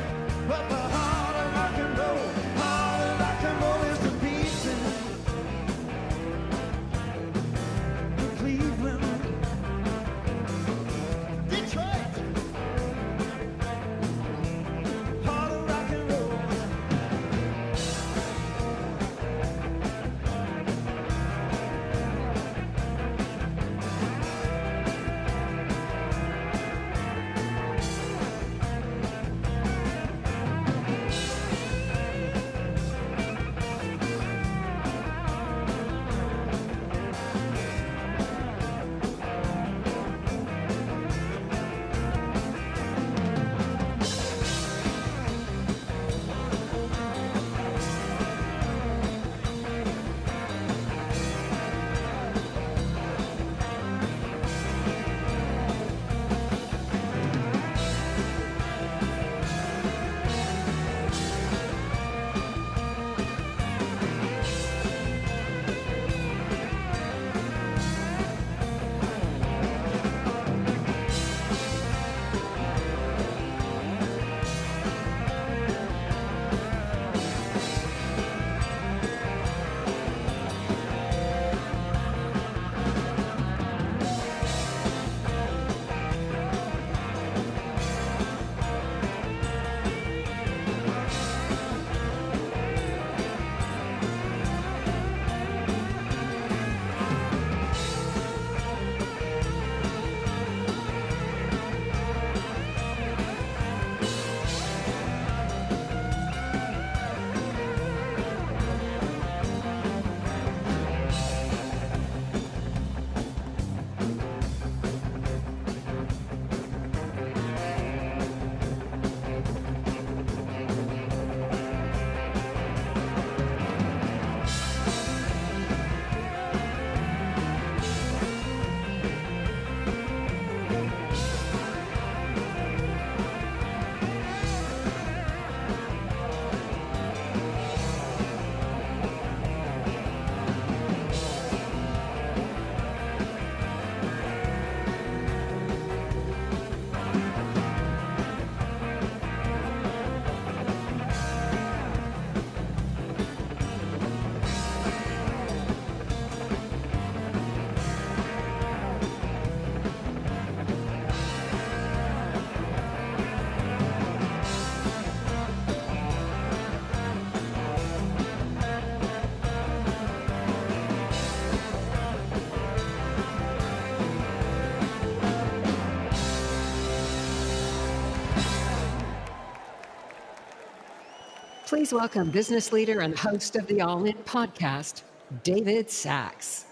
Please welcome business leader and host of the All In podcast, David Sachs.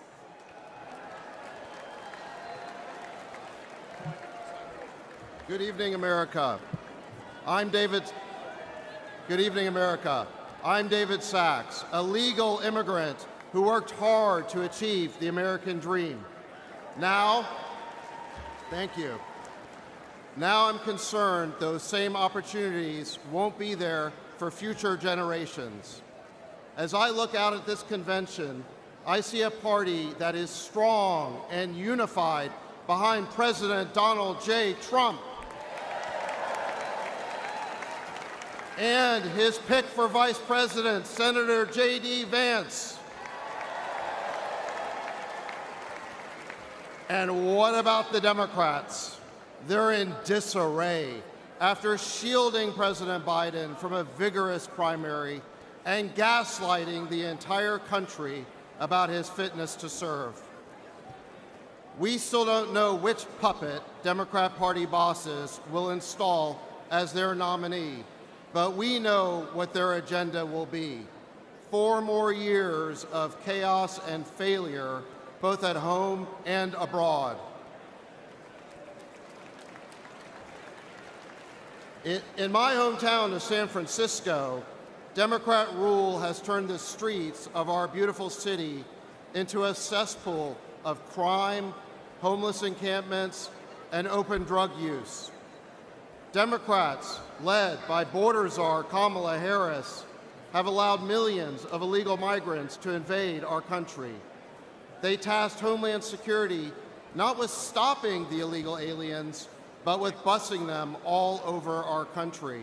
Good evening, America. Good evening, America. I'm David Sachs, a legal immigrant who worked hard to achieve the American dream. Now, thank you. Now I'm concerned those same opportunities won't be there for future generations. As I look out at this convention, I see a party that is strong and unified behind President Donald J. Trump and his pick for Vice President, Senator J.D. Vance. And what about the Democrats? They're in disarray after shielding President Biden from a vigorous primary and gaslighting the entire country about his fitness to serve. We still don't know which puppet Democrat Party bosses will install as their nominee, but we know what their agenda will be. 4 more years of chaos and failure, both at home and abroad. In my hometown of San Francisco, Democrat rule has turned the streets of our beautiful city into a cesspool of crime, homeless encampments, and open drug use. Democrats, led by border czar Kamala Harris, have allowed millions of illegal migrants to invade our country. They tasked Homeland Security not with stopping the illegal aliens, but with busing them all over our country.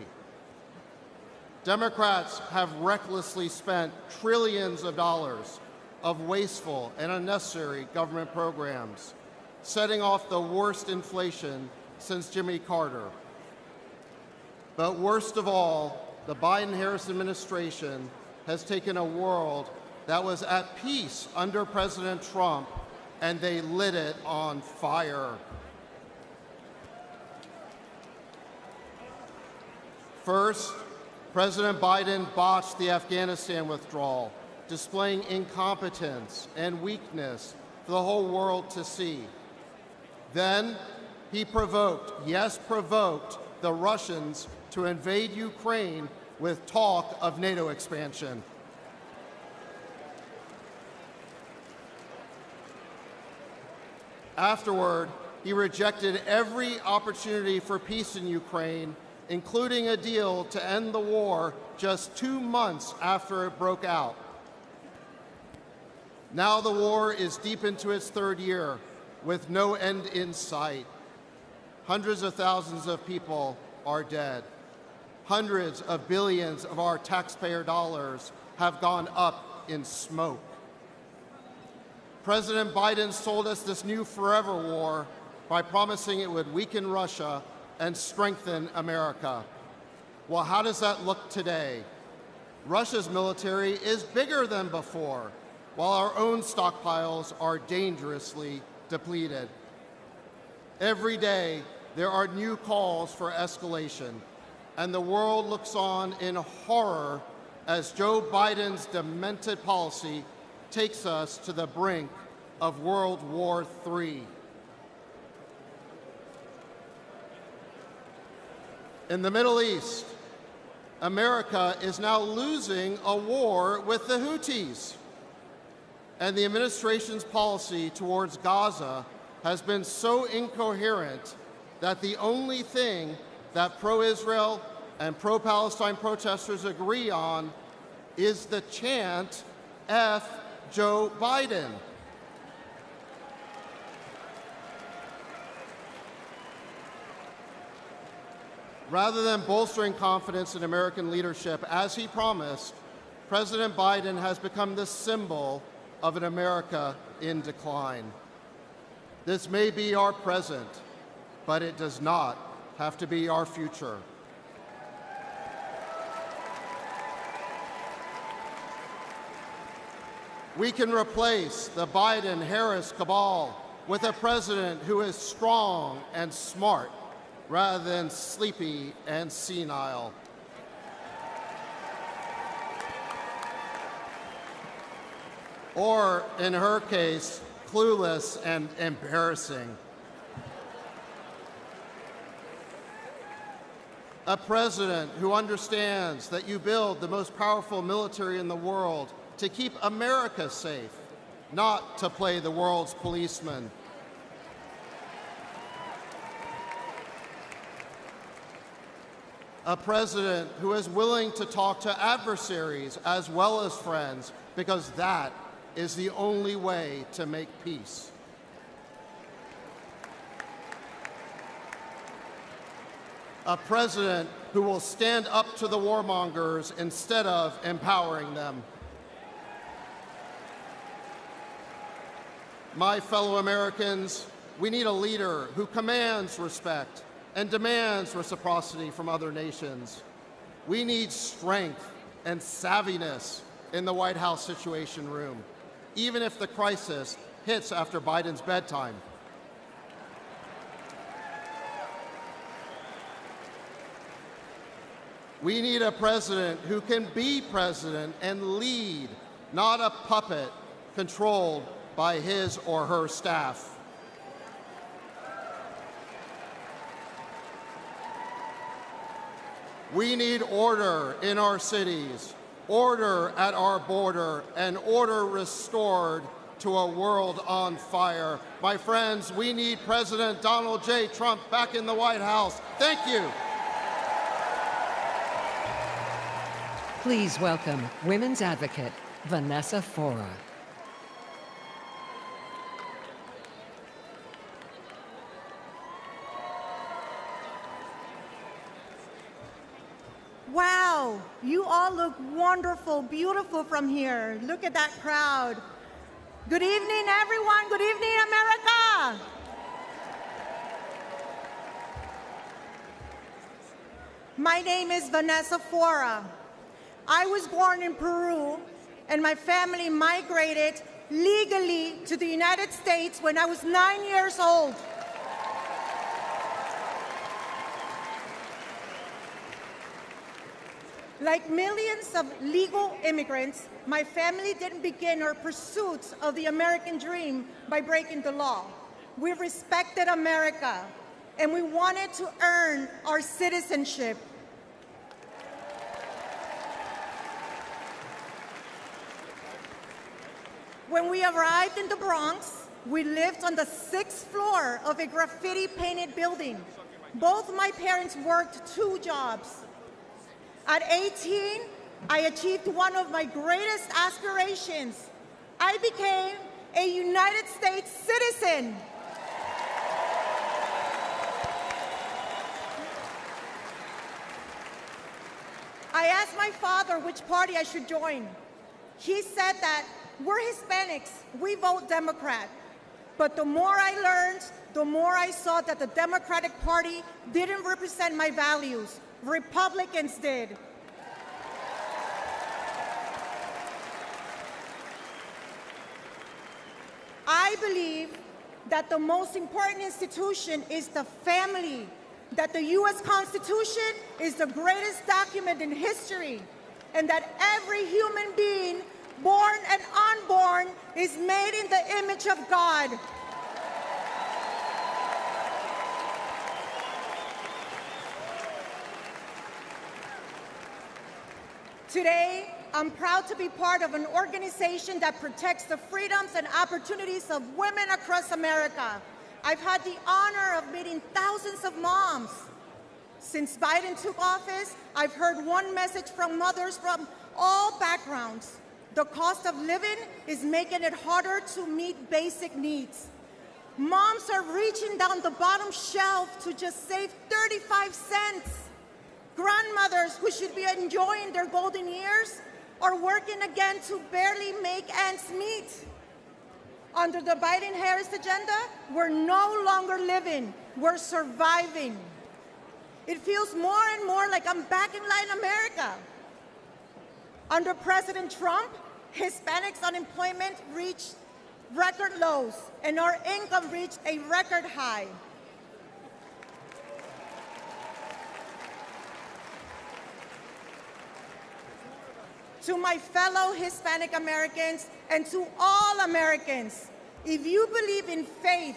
Democrats have recklessly spent trillions of dollars of wasteful and unnecessary government programs, setting off the worst inflation since Jimmy Carter. But worst of all, the Biden-Harris administration has taken a world that was at peace under President Trump, and they lit it on fire. First, President Biden botched the Afghanistan withdrawal, displaying incompetence and weakness for the whole world to see. Then, he provoked the Russians to invade Ukraine with talk of NATO expansion. Afterward, he rejected every opportunity for peace in Ukraine, including a deal to end the war just 2 months after it broke out. Now the war is deep into its 3rd year, with no end in sight. Hundreds of thousands of people are dead. Hundreds of billions of our taxpayer dollars have gone up in smoke. President Biden sold us this new forever war by promising it would weaken Russia and strengthen America. Well, how does that look today? Russia's military is bigger than before, while our own stockpiles are dangerously depleted. Every day, there are new calls for escalation, and the world looks on in horror as Joe Biden's demented policy takes us to the brink of World War III. In the Middle East, America is now losing a war with the Houthis. And the administration's policy towards Gaza has been so incoherent that the only thing that pro-Israel and pro-Palestine protesters agree on is the chant, F Joe Biden. Rather than bolstering confidence in American leadership, as he promised, President Biden has become the symbol of an America in decline. This may be our present, but it does not have to be our future. We can replace the Biden-Harris cabal with a president who is strong and smart rather than sleepy and senile. or in her case, clueless and embarrassing. A president who understands that you build the most powerful military in the world to keep America safe, not to play the world's policeman. A president who is willing to talk to adversaries as well as friends, because that is the only way to make peace. A president who will stand up to the warmongers instead of empowering them. My fellow Americans, we need a leader who commands respect and demands reciprocity from other nations. We need strength and savviness in the White House Situation Room, even if the crisis hits after Biden's bedtime. We need a president who can be president and lead, not a puppet controlled by his or her staff. We need order in our cities, order at our border, and order restored to a world on fire. My friends, we need President Donald J. Trump back in the White House. Thank you. Please welcome women's advocate, Vanessa Fora. Wow, you all look wonderful, beautiful from here. Look at that crowd. Good evening, everyone. Good evening, America. My name is Vanessa Fora. I was born in Peru, and my family migrated legally to the United States when I was 9 years old. Like millions of legal immigrants, my family didn't begin our pursuit of the American dream by breaking the law. We respected America, and we wanted to earn our citizenship. When we arrived in the Bronx, we lived on the 6th floor of a graffiti-painted building. Both my parents worked 2 jobs. At 18, I achieved one of my greatest aspirations. I became a United States citizen. I asked my father which party I should join. He said that we're Hispanics, we vote Democrat. But the more I learned, the more I saw that the Democratic Party didn't represent my values. Republicans did. I believe that the most important institution is the family, that the U.S. Constitution is the greatest document in history, and that every human being, born and unborn, is made in the image of God. Today, I'm proud to be part of an organization that protects the freedoms and opportunities of women across America. I've had the honor of meeting thousands of moms. Since Biden took office, I've heard one message from mothers from all backgrounds. The cost of living is making it harder to meet basic needs. Moms are reaching down the bottom shelf to just save 35 cents. Grandmothers who should be enjoying their golden years are working again to barely make ends meet. Under the Biden-Harris agenda, we're no longer living, we're surviving. It feels more and more like I'm back in Latin America. Under President Trump, Hispanics' unemployment reached record lows, and our income reached a record high. to my fellow Hispanic Americans, and to all Americans. If you believe in faith,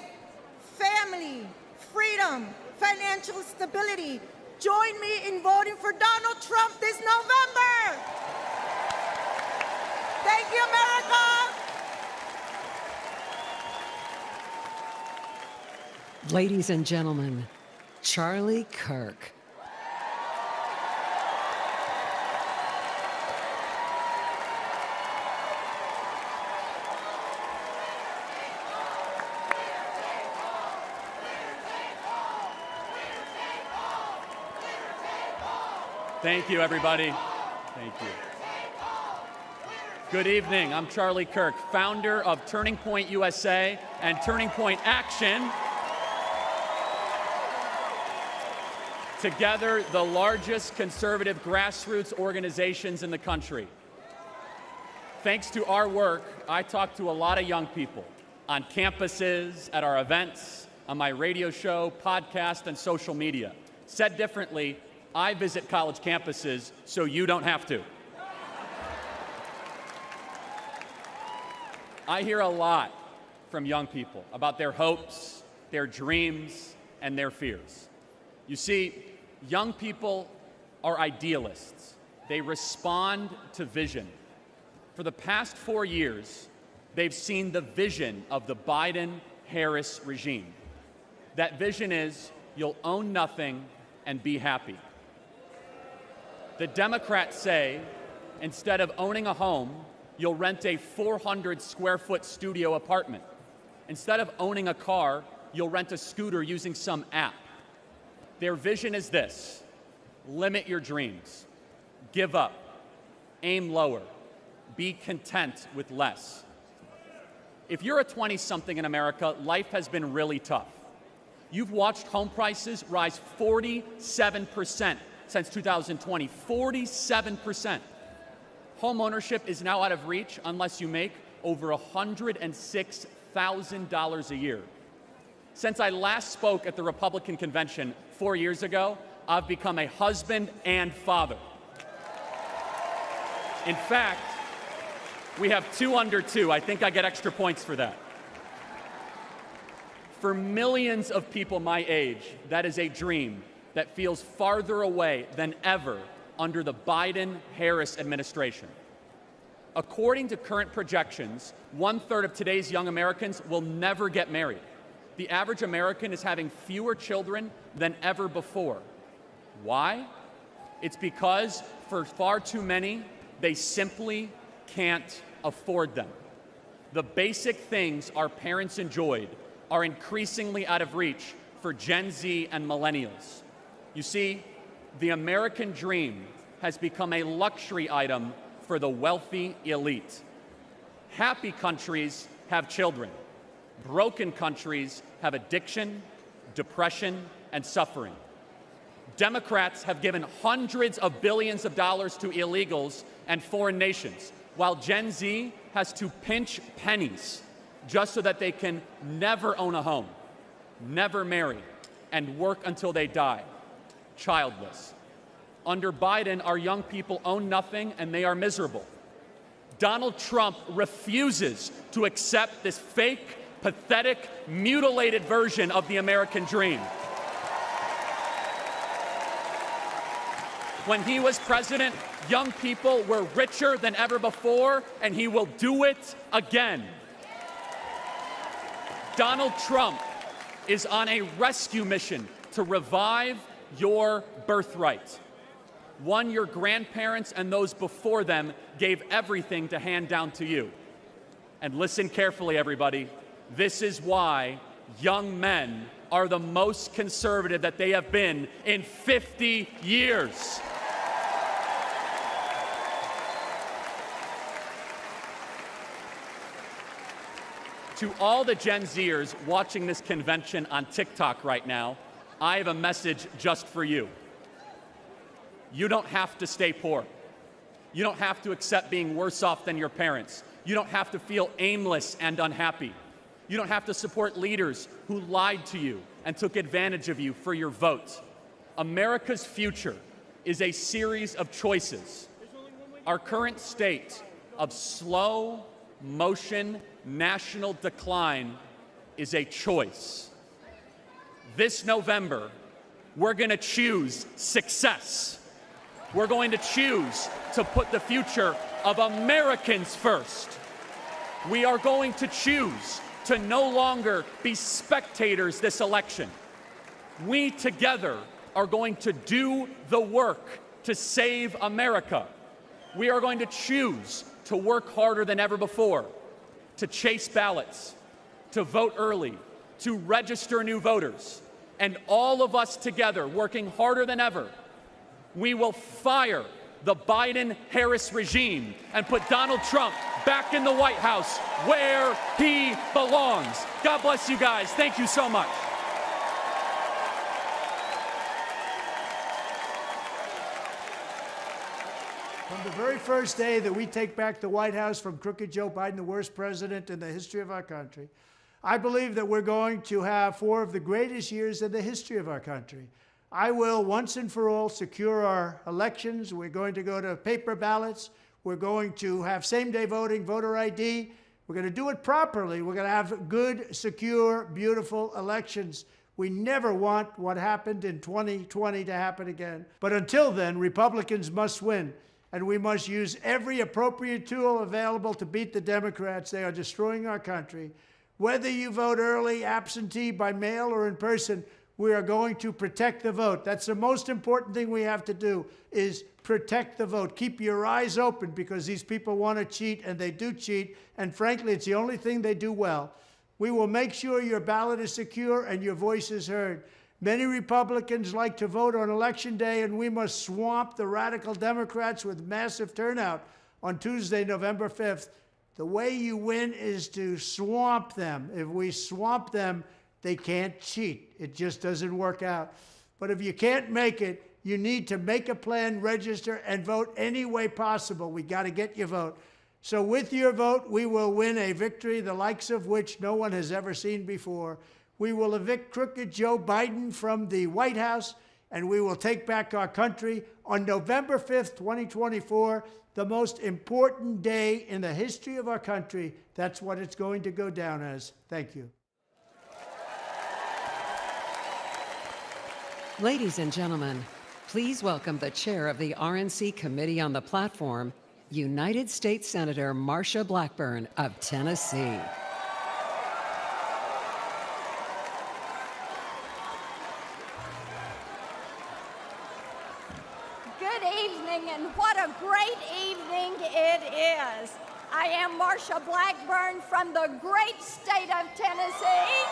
family, freedom, financial stability, join me in voting for Donald Trump this November. Thank you, America. Ladies and gentlemen, Charlie Kirk. Thank you, everybody. Thank you. Good evening. I'm Charlie Kirk, founder of Turning Point USA and Turning Point Action. Together, the largest conservative grassroots organizations in the country. Thanks to our work, I talk to a lot of young people on campuses, at our events, on my radio show, podcast, and social media. Said differently, I visit college campuses so you don't have to. I hear a lot from young people about their hopes, their dreams, and their fears. You see, young people are idealists. They respond to vision. For the past 4 years, they've seen the vision of the Biden-Harris regime. That vision is, you'll own nothing and be happy. The Democrats say, instead of owning a home, you'll rent a 400-square-foot studio apartment. Instead of owning a car, you'll rent a scooter using some app. Their vision is this: limit your dreams, give up, aim lower, be content with less. If you're a 20-something in America, life has been really tough. You've watched home prices rise 47% since 2020, 47%. Home ownership is now out of reach unless you make over $106,000 a year. Since I last spoke at the Republican convention 4 years ago, I've become a husband and father. In fact, we have 2 under 2. I think I get extra points for that. For millions of people my age, that is a dream that feels farther away than ever under the Biden-Harris administration. According to current projections, 1/3 of today's young Americans will never get married. The average American is having fewer children than ever before. Why? It's because for far too many, they simply can't afford them. The basic things our parents enjoyed are increasingly out of reach for Gen Z and millennials. You see, the American dream has become a luxury item for the wealthy elite. Happy countries have children. Broken countries have addiction, depression, and suffering. Democrats have given hundreds of billions of dollars to illegals and foreign nations, while Gen Z has to pinch pennies just so that they can never own a home, never marry, and work until they die, childless. Under Biden, our young people own nothing and they are miserable. Donald Trump refuses to accept this fake, pathetic, mutilated version of the American dream. When he was president, young people were richer than ever before, and he will do it again. Donald Trump is on a rescue mission to revive your birthright, one your grandparents and those before them gave everything to hand down to you. And listen carefully, everybody. This is why young men are the most conservative that they have been in 50 years. To all the Gen Zers watching this convention on TikTok right now, I have a message just for you. You don't have to stay poor. You don't have to accept being worse off than your parents. You don't have to feel aimless and unhappy. You don't have to support leaders who lied to you and took advantage of you for your vote. America's future is a series of choices. Our current state of slow motion national decline is a choice. This November, we're going to choose success. We're going to choose to put the future of Americans first. We are going to choose to no longer be spectators this election. We together are going to do the work to save America. We are going to choose to work harder than ever before, to chase ballots, to vote early, to register new voters, and all of us together working harder than ever, we will fire the Biden-Harris regime and put Donald Trump back in the White House where he belongs. God bless you guys. Thank you so much. From the very first day that we take back the White House from crooked Joe Biden, the worst president in the history of our country, I believe that we're going to have 4 of the greatest years in the history of our country. I will once and for all secure our elections. We're going to go to paper ballots. We're going to have same-day voting, voter ID. We're going to do it properly. We're going to have good, secure, beautiful elections. We never want what happened in 2020 to happen again. But until then, Republicans must win. And we must use every appropriate tool available to beat the Democrats. They are destroying our country. Whether you vote early, absentee, by mail, or in person, we are going to protect the vote. That's the most important thing we have to do, is protect the vote. Keep your eyes open, because these people want to cheat, and they do cheat. And frankly, it's the only thing they do well. We will make sure your ballot is secure and your voice is heard. Many Republicans like to vote on Election Day, and we must swamp the radical Democrats with massive turnout on Tuesday, November 5th. The way you win is to swamp them. If we swamp them, they can't cheat. It just doesn't work out. But if you can't make it, you need to make a plan, register, and vote any way possible. We got to get your vote. So with your vote, we will win a victory the likes of which no one has ever seen before. We will evict crooked Joe Biden from the White House, and we will take back our country on November 5th, 2024, the most important day in the history of our country. That's what it's going to go down as. Thank you. Ladies and gentlemen, please welcome the chair of the RNC Committee on the Platform, United States Senator Marsha Blackburn of Tennessee. And what a great evening it is. I am Marsha Blackburn from the great state of Tennessee.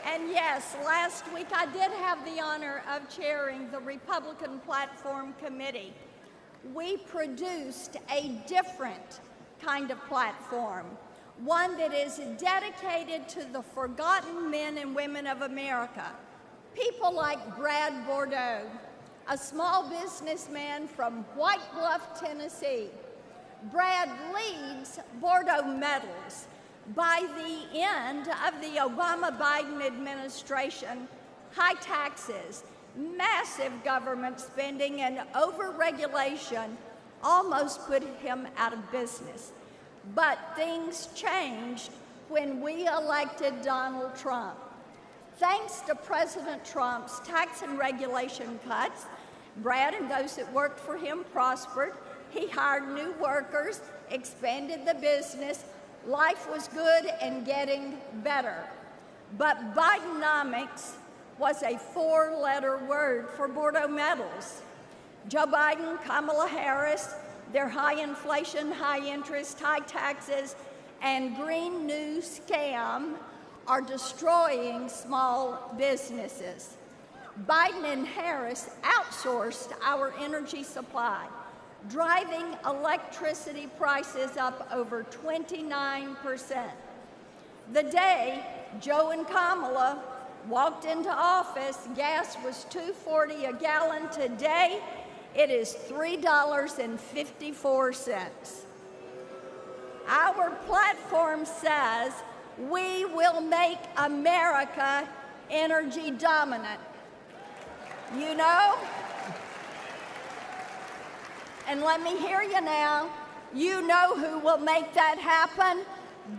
And yes, last week I did have the honor of chairing the Republican Platform Committee. We produced a different kind of platform, one that is dedicated to the forgotten men and women of America. People like Brad Bordeaux, a small businessman from White Bluff, Tennessee. Brad leads Bordeaux Metals. By the end of the Obama-Biden administration, high taxes, massive government spending, and over-regulation almost put him out of business. But things changed when we elected Donald Trump. Thanks to President Trump's tax and regulation cuts, Brad and those that worked for him prospered. He hired new workers, expanded the business. Life was good and getting better. But Bidenomics was a 4-letter word for Bordeaux Metals. Joe Biden, Kamala Harris, their high inflation, high interest, high taxes, and Green New scam are destroying small businesses. Biden and Harris outsourced our energy supply, driving electricity prices up over 29%. The day Joe and Kamala walked into office, gas was $2.40 a gallon. Today, it is $3.54. Our platform says we will make America energy dominant. You know, And let me hear you now. You know who will make that happen?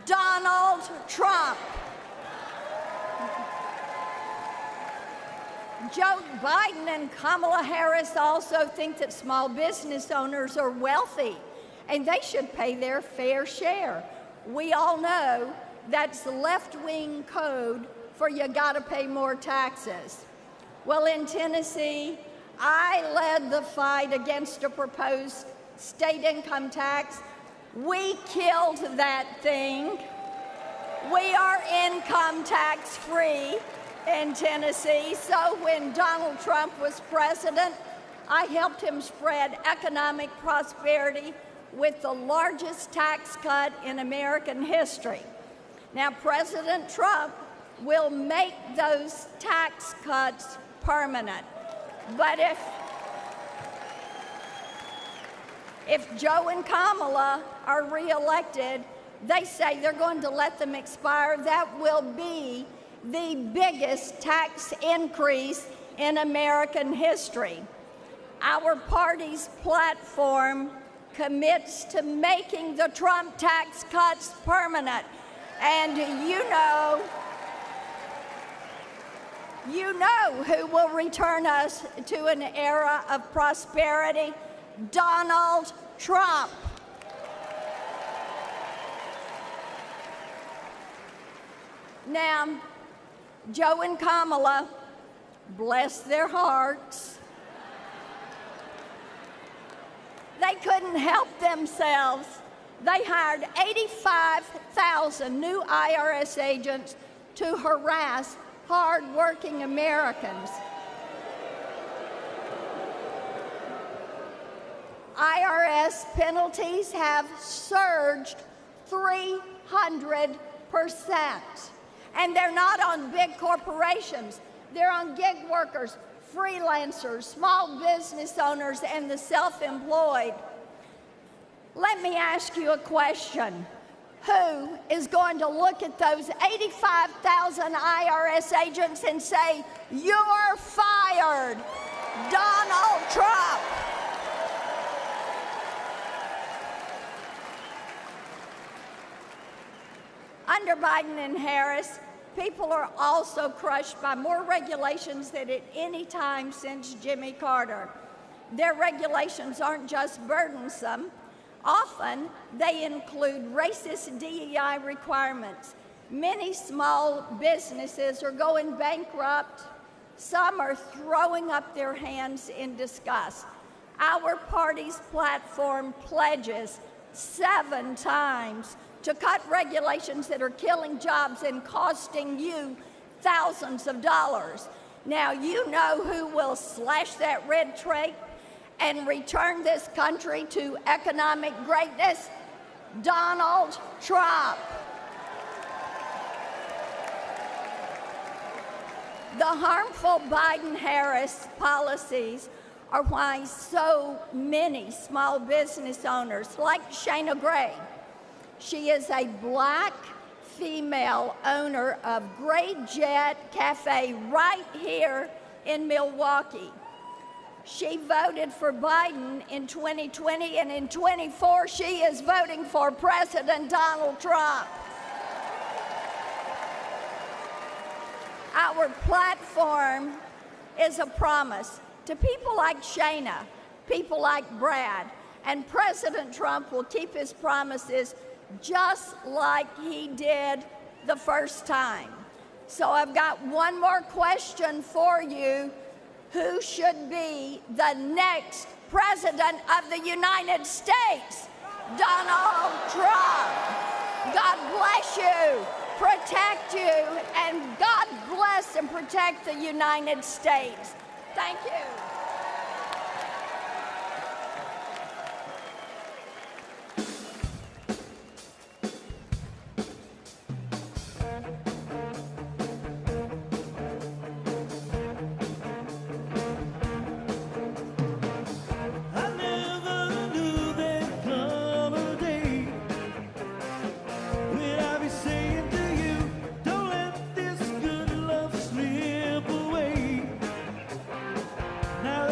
Donald Trump. Joe Biden and Kamala Harris also think that small business owners are wealthy and they should pay their fair share. We all know that's the left-wing code for you gotta pay more taxes. Well, in Tennessee, I led the fight against a proposed state income tax. We killed that thing. We are income tax free in Tennessee. So when Donald Trump was president, I helped him spread economic prosperity with the largest tax cut in American history. Now, President Trump will make those tax cuts permanent. But if Joe and Kamala are reelected, they say they're going to let them expire. That will be the biggest tax increase in American history. Our party's platform commits to making the Trump tax cuts permanent. And you know who will return us to an era of prosperity? Donald Trump. Now, Joe and Kamala, bless their hearts, they couldn't help themselves. They hired 85,000 new IRS agents to harass hard-working Americans. IRS penalties have surged 300%. And they're not on big corporations. They're on gig workers, freelancers, small business owners, and the self-employed. Let me ask you a question. Who is going to look at those 85,000 IRS agents and say, "You're fired"? Donald Trump. Under Biden and Harris, people are also crushed by more regulations than at any time since Jimmy Carter. Their regulations aren't just burdensome. Often, they include racist DEI requirements. Many small businesses are going bankrupt. Some are throwing up their hands in disgust. Our party's platform pledges 7 times to cut regulations that are killing jobs and costing you thousands of dollars. Now, you know who will slash that red tape and return this country to economic greatness? Donald Trump. The harmful Biden-Harris policies are why so many small business owners, like Shayna Gray, she is a black female owner of Gray Jet Cafe right here in Milwaukee. She voted for Biden in 2020, and in 24, she is voting for President Donald Trump. Our platform is a promise to people like Shayna, people like Brad, and President Trump will keep his promises just like he did the first time. So I've got one more question for you. Who should be the next President of the United States? Donald Trump. God bless you, protect you, and God bless and protect the United States. Thank you. Now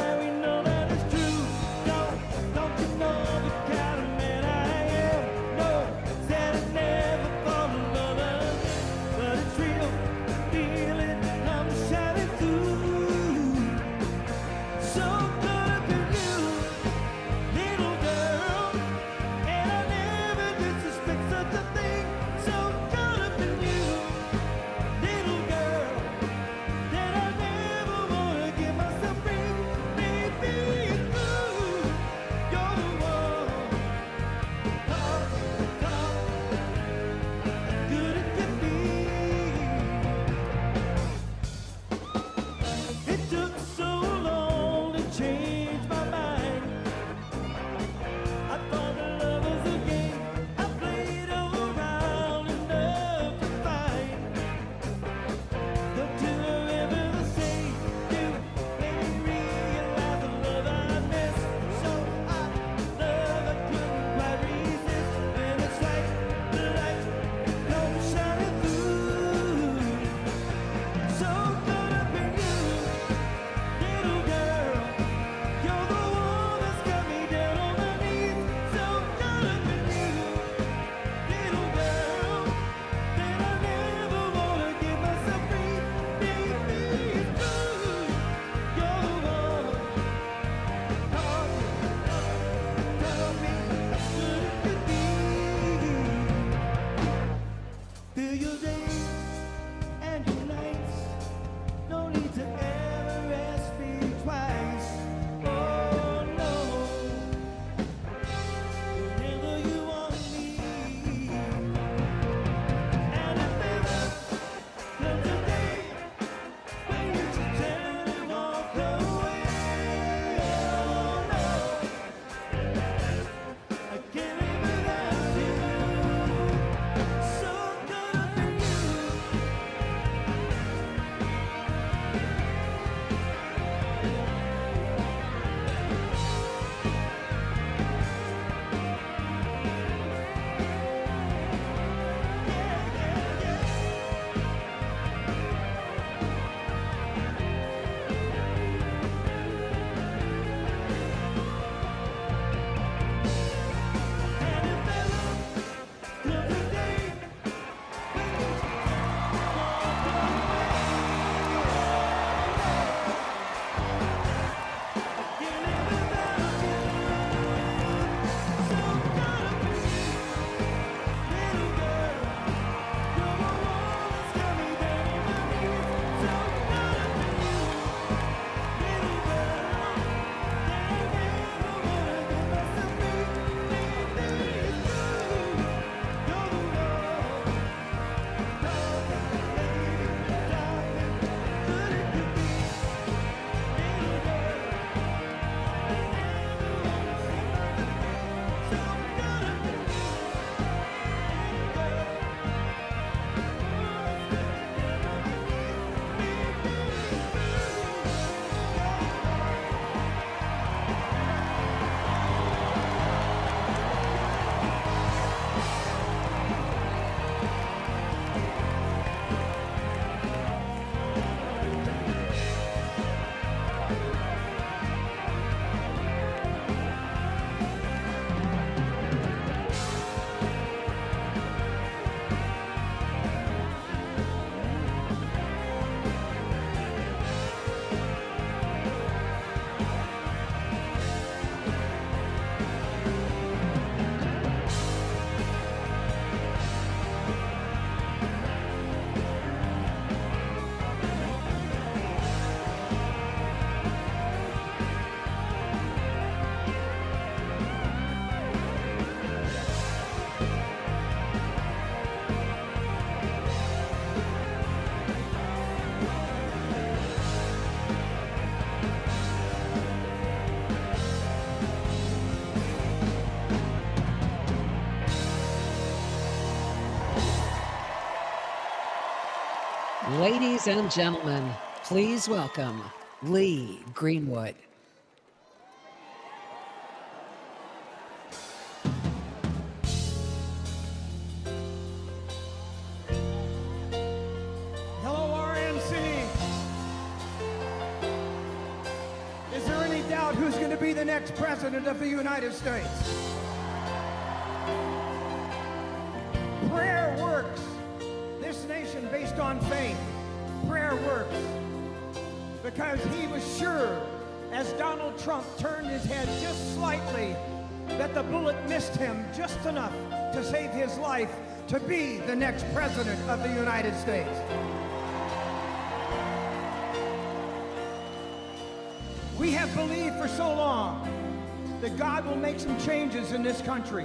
Ladies and gentlemen, please welcome Lee Greenwood. Hello, RNC. Is there any doubt who's going to be the next president of the United States? Prayer works. This nation based on faith. Prayer works. Because he was sure, as Donald Trump turned his head just slightly, that the bullet missed him just enough to save his life to be the next president of the United States. We have believed for so long that God will make some changes in this country,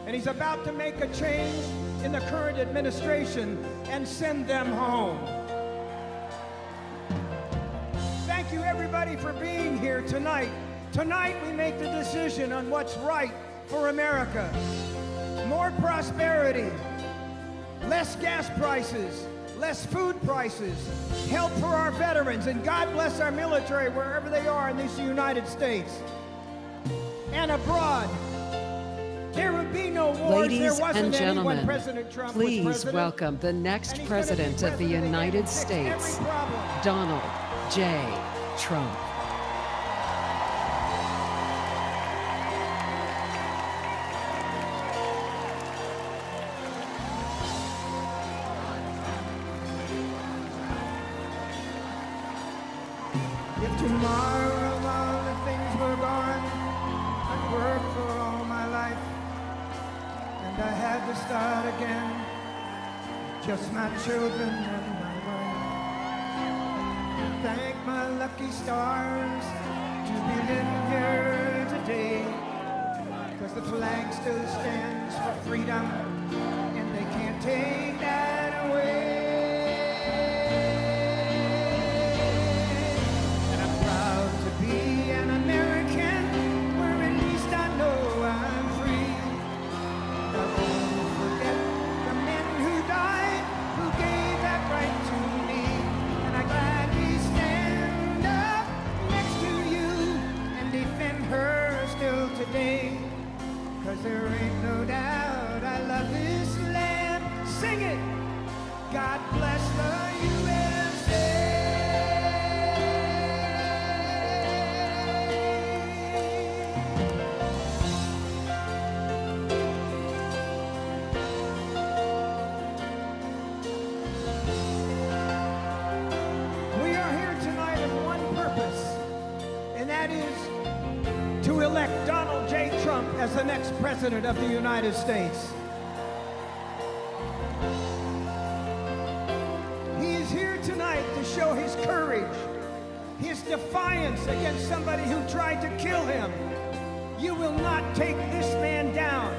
and he's about to make a change in the current administration and send them home. Thank you, everybody, for being here tonight. Tonight, we make the decision on what's right for America. More prosperity, less gas prices, less food prices, help for our veterans, and God bless our military wherever they are in these United States and abroad. There would be no wars. Ladies there wasn't and any when gentlemen, President Trump please was president. welcome the next president of the United States, Donald J. Trump. If tomorrow all the things were gone, I'd worked for all my life, and I had to start again, just my children and my wife. Thank my lucky stars to be living here today, 'cause the flag still stands for freedom, and they can't take that away. Today, 'cause there ain't no doubt I love this land. Sing it! God bless the USA. We are here tonight with one purpose, and that is to elect Donald J. Trump as the next president of the United States. He is here tonight to show his courage, his defiance against somebody who tried to kill him. You will not take this man down.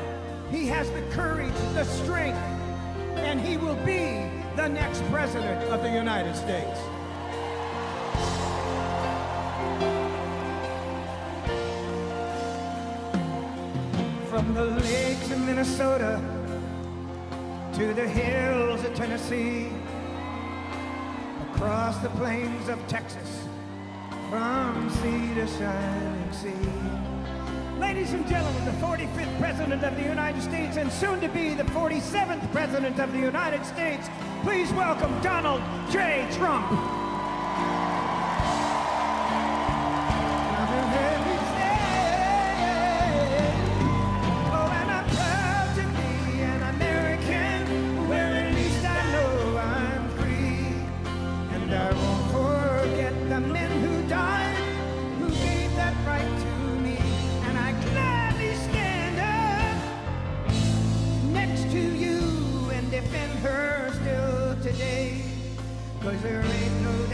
He has the courage, the strength, and he will be the next president of the United States. From the lakes of Minnesota to the hills of Tennessee, across the plains of Texas, from sea to shining sea. Ladies and gentlemen, the 45th President of the United States and soon to be the 47th President of the United States, please welcome Donald J. Trump. Cause there ain't no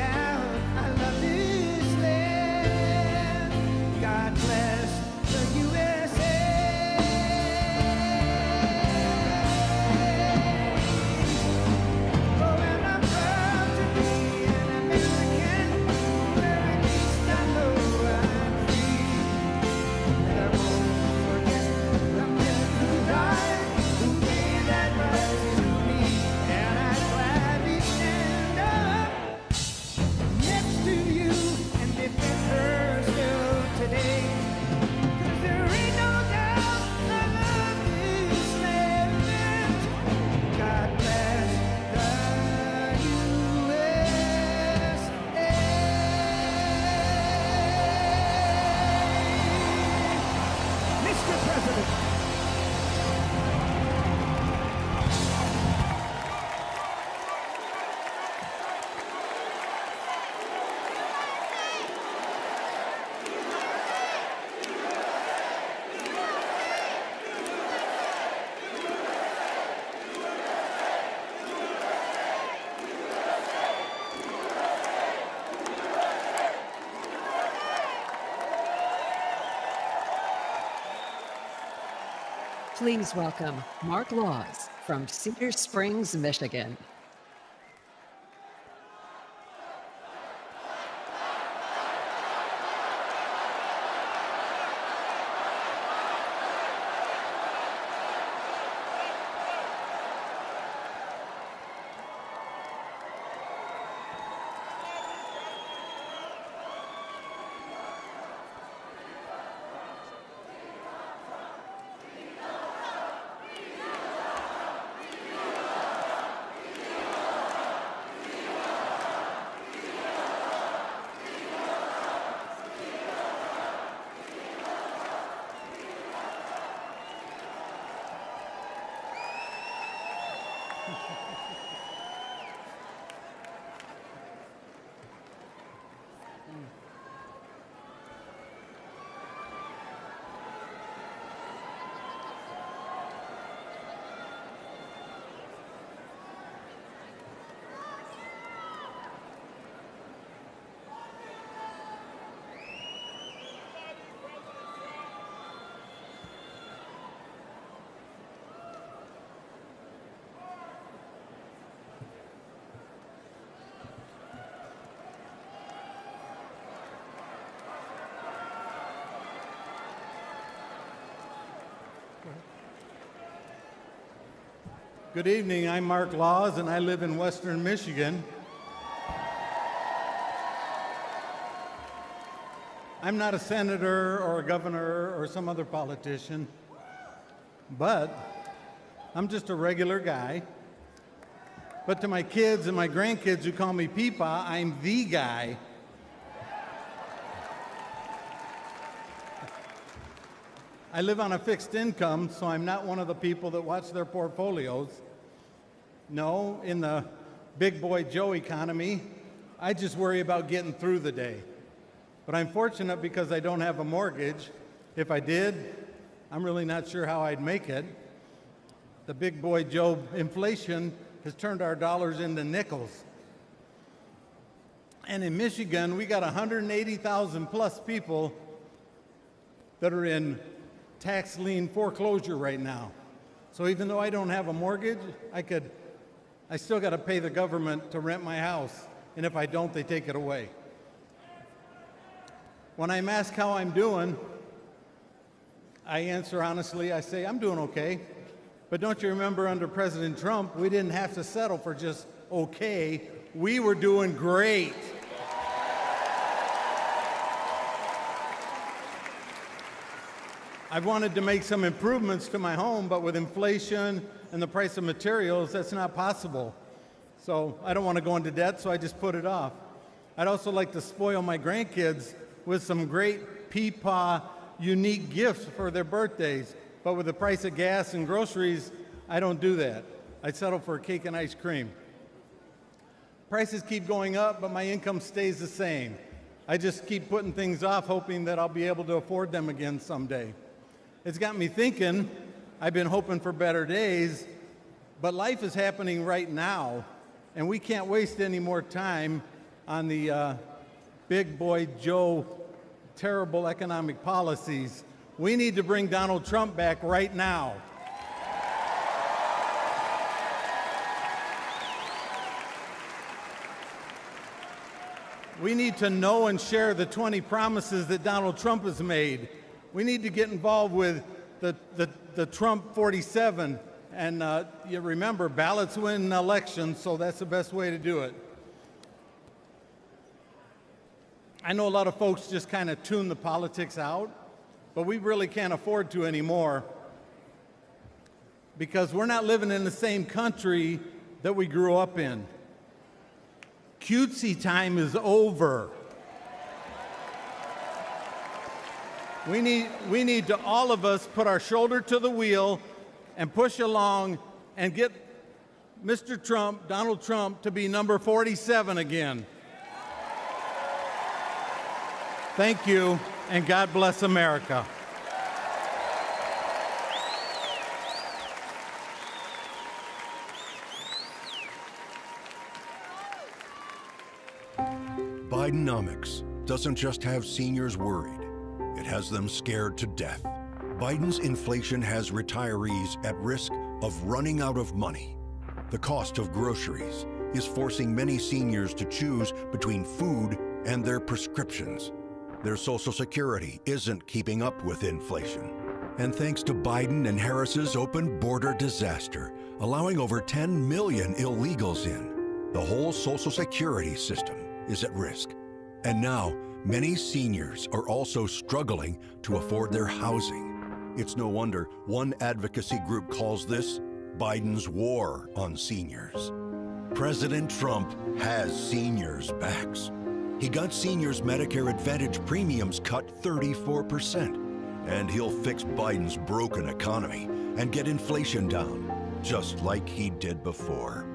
Please welcome Mark Laws from Cedar Springs, Michigan. Good evening, I'm Mark Laws and I live in Western Michigan. I'm not a senator or a governor or some other politician, but I'm just a regular guy. But to my kids and my grandkids who call me Peepaw, I'm the guy. I live on a fixed income, so I'm not one of the people that watch their portfolios. No, in the big boy Joe economy, I just worry about getting through the day. But I'm fortunate because I don't have a mortgage. If I did, I'm really not sure how I'd make it. The big boy Joe inflation has turned our dollars into nickels. And in Michigan, we got 180,000 plus people that are in tax lien foreclosure right now. So even though I don't have a mortgage, I still got to pay the government to rent my house. And if I don't, they take it away. When I'm asked how I'm doing, I answer honestly, I say, I'm doing okay. But don't you remember under President Trump, we didn't have to settle for just okay. We were doing great. I've wanted to make some improvements to my home, but with inflation and the price of materials, that's not possible. So I don't want to go into debt, so I just put it off. I'd also like to spoil my grandkids with some great Peepaw unique gifts for their birthdays. But with the price of gas and groceries, I don't do that. I settle for a cake and ice cream. Prices keep going up, but my income stays the same. I just keep putting things off, hoping that I'll be able to afford them again someday. It's got me thinking, I've been hoping for better days, but life is happening right now, and we can't waste any more time on the big boy Joe terrible economic policies. We need to bring Donald Trump back right now. We need to know and share the 20 promises that Donald Trump has made. We need to get involved with the Trump 47. And you remember, ballots win elections, so that's the best way to do it. I know a lot of folks just kind of tune the politics out, but we really can't afford to anymore because we're not living in the same country that we grew up in. Cutesy time is over. We need to, all of us, put our shoulder to the wheel and push along and get Mr. Trump, Donald Trump, to be number 47 again. Thank you, and God bless America. Bidenomics doesn't just have seniors worried. It has them scared to death. Biden's inflation has retirees at risk of running out of money. The cost of groceries is forcing many seniors to choose between food and their prescriptions. Their Social Security isn't keeping up with inflation. And thanks to Biden and Harris's open border disaster, allowing over 10 million illegals in, the whole Social Security system is at risk. And now, many seniors are also struggling to afford their housing. It's no wonder one advocacy group calls this Biden's war on seniors. President Trump has seniors' backs. He got seniors' Medicare Advantage premiums cut 34%. And he'll fix Biden's broken economy and get inflation down, just like he did before.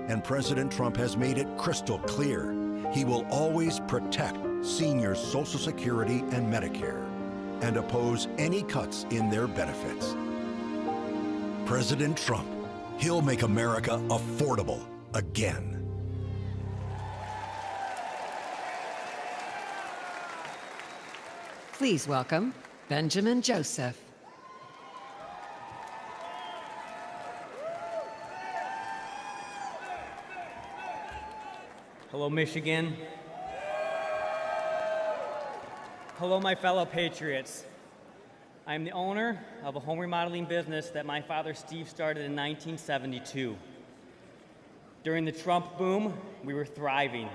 And President Trump has made it crystal clear he will always protect seniors' Social Security and Medicare and oppose any cuts in their benefits. President Trump, he'll make America affordable again. Please welcome Benjamin Joseph. Hello, Michigan. Hello, my fellow patriots. I am the owner of a home remodeling business that my father Steve started in 1972. During the Trump boom, we were thriving.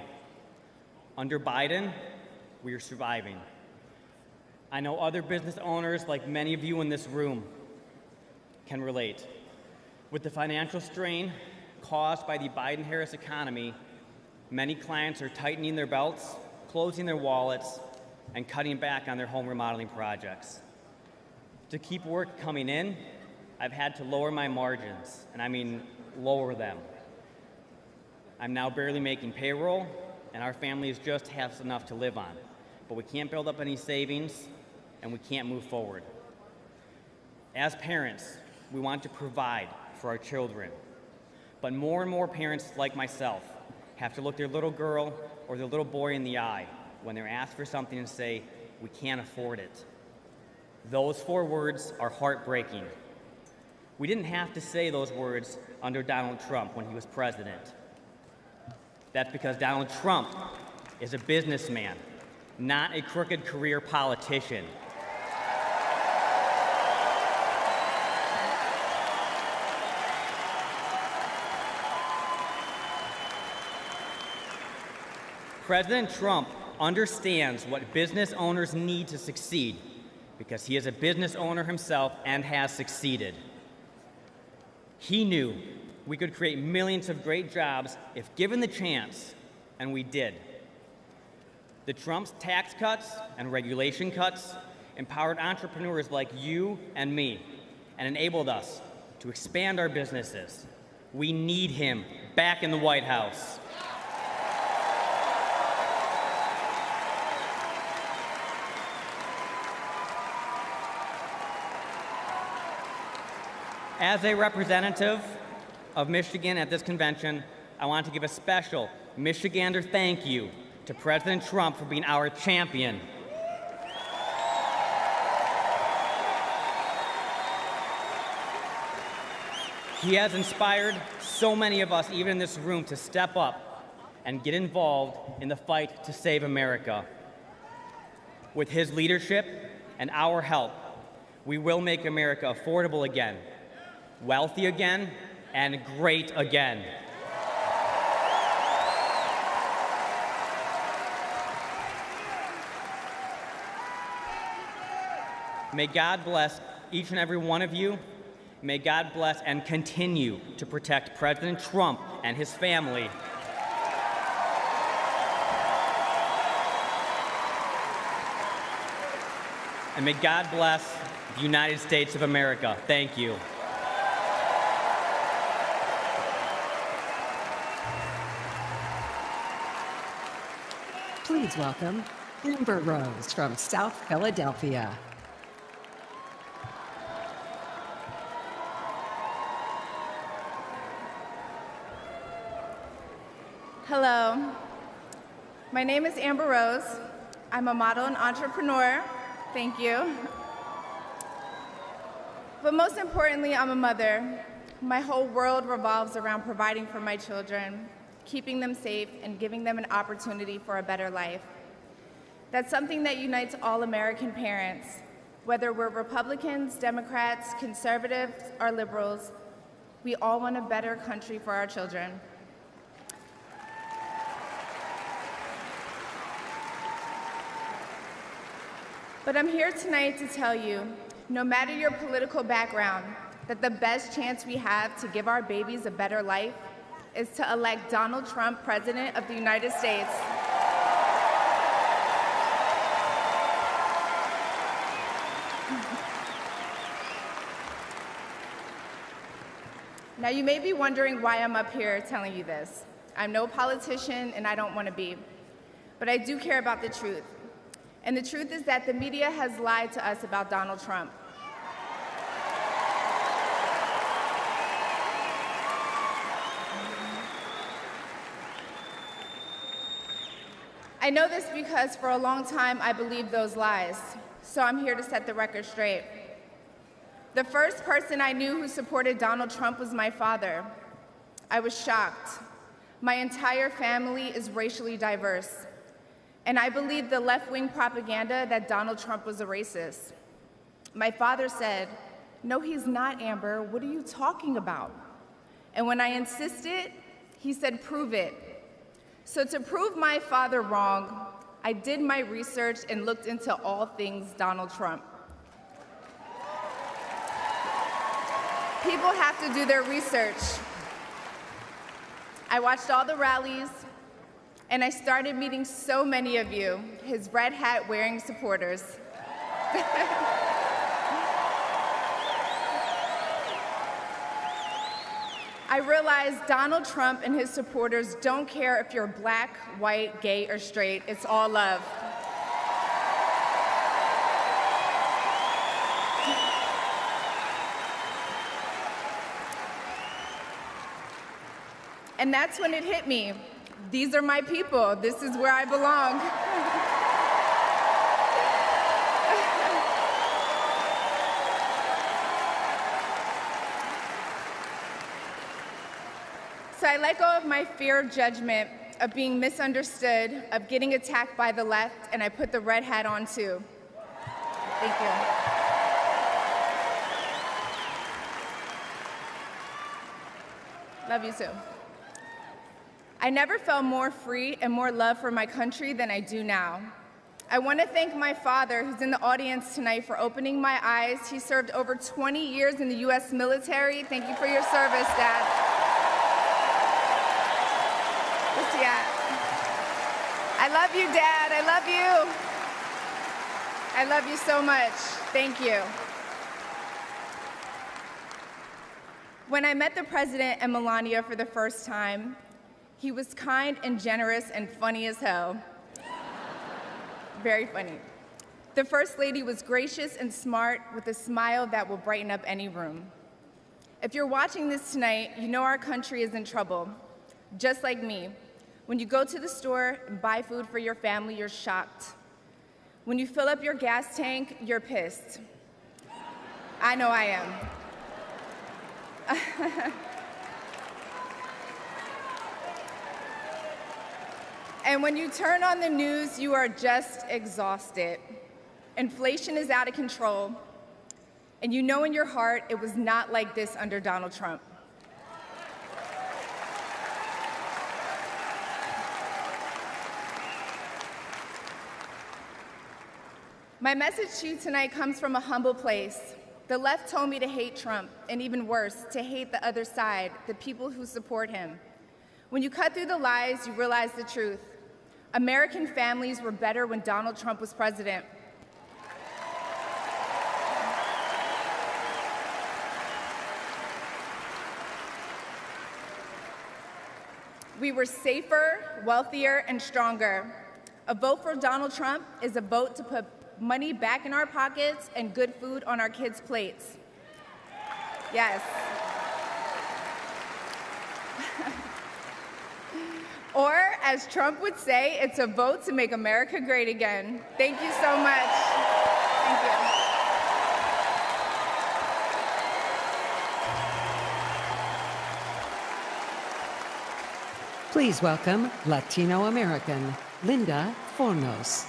Under Biden, we are surviving. I know other business owners, like many of you in this room, can relate. With the financial strain caused by the Biden-Harris economy, many clients are tightening their belts, closing their wallets, and cutting back on their home remodeling projects. To keep work coming in, I've had to lower my margins, and I mean lower them. I'm now barely making payroll, and our families just have enough to live on. But we can't build up any savings, and we can't move forward. As parents, we want to provide for our children. But more and more parents like myself have to look their little girl or their little boy in the eye when they're asked for something and say, "We can't afford it." Those 4 words are heartbreaking. We didn't have to say those words under Donald Trump when he was president. That's because Donald Trump is a businessman, not a crooked career politician. President Trump understands what business owners need to succeed because he is a business owner himself and has succeeded. He knew we could create millions of great jobs if given the chance, and we did. The Trump's tax cuts and regulation cuts empowered entrepreneurs like you and me and enabled us to expand our businesses. We need him back in the White House. As a representative of Michigan at this convention, I want to give a special Michigander thank you to President Trump for being our champion. He has inspired so many of us, even in this room, to step up and get involved in the fight to save America. With his leadership and our help, we will make America affordable again, wealthy again, and great again. May God bless each and every one of you. May God bless and continue to protect President Trump and his family. And may God bless the United States of America. Thank you. Please welcome Amber Rose from South Philadelphia. Hello, my name is Amber Rose. I'm a model and entrepreneur. Thank you. But most importantly, I'm a mother. My whole world revolves around providing for my children, keeping them safe, and giving them an opportunity for a better life. That's something that unites all American parents, whether we're Republicans, Democrats, conservatives, or liberals. We all want a better country for our children. But I'm here tonight to tell you, no matter your political background, that the best chance we have to give our babies a better life is to elect Donald Trump President of the United States. Now, you may be wondering why I'm up here telling you this. I'm no politician, and I don't want to be. But I do care about the truth. And the truth is that the media has lied to us about Donald Trump. I know this because for a long time I believed those lies, so I'm here to set the record straight. The first person I knew who supported Donald Trump was my father. I was shocked. My entire family is racially diverse, and I believed the left-wing propaganda that Donald Trump was a racist. My father said, "No, he's not, Amber. What are you talking about?" And when I insisted, he said, "Prove it." So to prove my father wrong, I did my research and looked into all things Donald Trump. People have to do their research. I watched all the rallies, and I started meeting so many of you, his red hat wearing supporters. I realized Donald Trump and his supporters don't care if you're black, white, gay, or straight. It's all love. And that's when it hit me. These are my people. This is where I belong. So I let go of my fear of judgment, of being misunderstood, of getting attacked by the left, and I put the red hat on too. Thank you. Love you too. I never felt more free and more love for my country than I do now. I want to thank my father, who's in the audience tonight, for opening my eyes. He served over 20 years in the U.S. military. Thank you for your service, Dad. Where's he at? I love you, Dad. I love you. I love you so much. Thank you. When I met the president and Melania for the first time, he was kind and generous and funny as hell. Very funny. The First Lady was gracious and smart with a smile that will brighten up any room. If you're watching this tonight, you know our country is in trouble. Just like me. When you go to the store and buy food for your family, you're shocked. When you fill up your gas tank, you're pissed. I know I am. And when you turn on the news, you are just exhausted. Inflation is out of control, and you know in your heart it was not like this under Donald Trump. My message to you tonight comes from a humble place. The left told me to hate Trump, and even worse, to hate the other side, the people who support him. When you cut through the lies, you realize the truth. American families were better when Donald Trump was president. We were safer, wealthier, and stronger. A vote for Donald Trump is a vote to put money back in our pockets and good food on our kids' plates. Yes. Or, as Trump would say, it's a vote to make America great again. Thank you so much. Thank you. Please welcome Latino American Linda Fornos.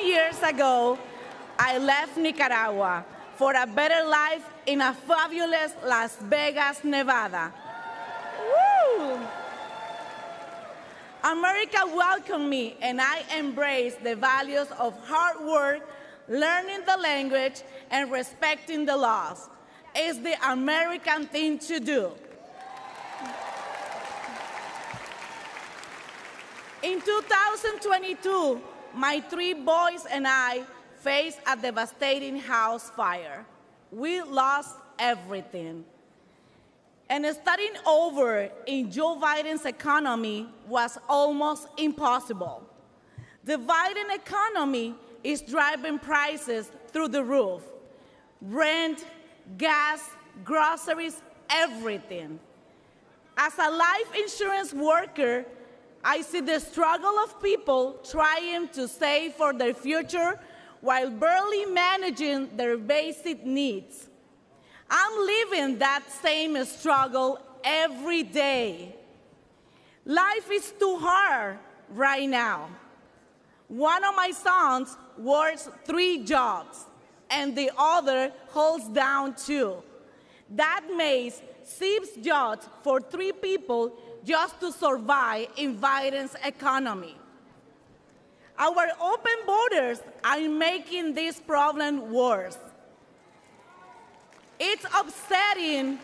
Years ago, I left Nicaragua for a better life in a fabulous Las Vegas, Nevada. Woo! America welcomed me, and I embraced the values of hard work, learning the language, and respecting the laws. It's the American thing to do. In 2022, my 3 boys and I faced a devastating house fire. We lost everything. And starting over in Joe Biden's economy was almost impossible. The Biden economy is driving prices through the roof. Rent, gas, groceries, everything. As a life insurance worker, I see the struggle of people trying to save for their future while barely managing their basic needs. I'm living that same struggle every day. Life is too hard right now. One of my sons works 3 jobs, and the other holds down 2. That makes 6 jobs for 3 people just to survive in Biden's economy. Our open borders are making this problem worse. It's upsetting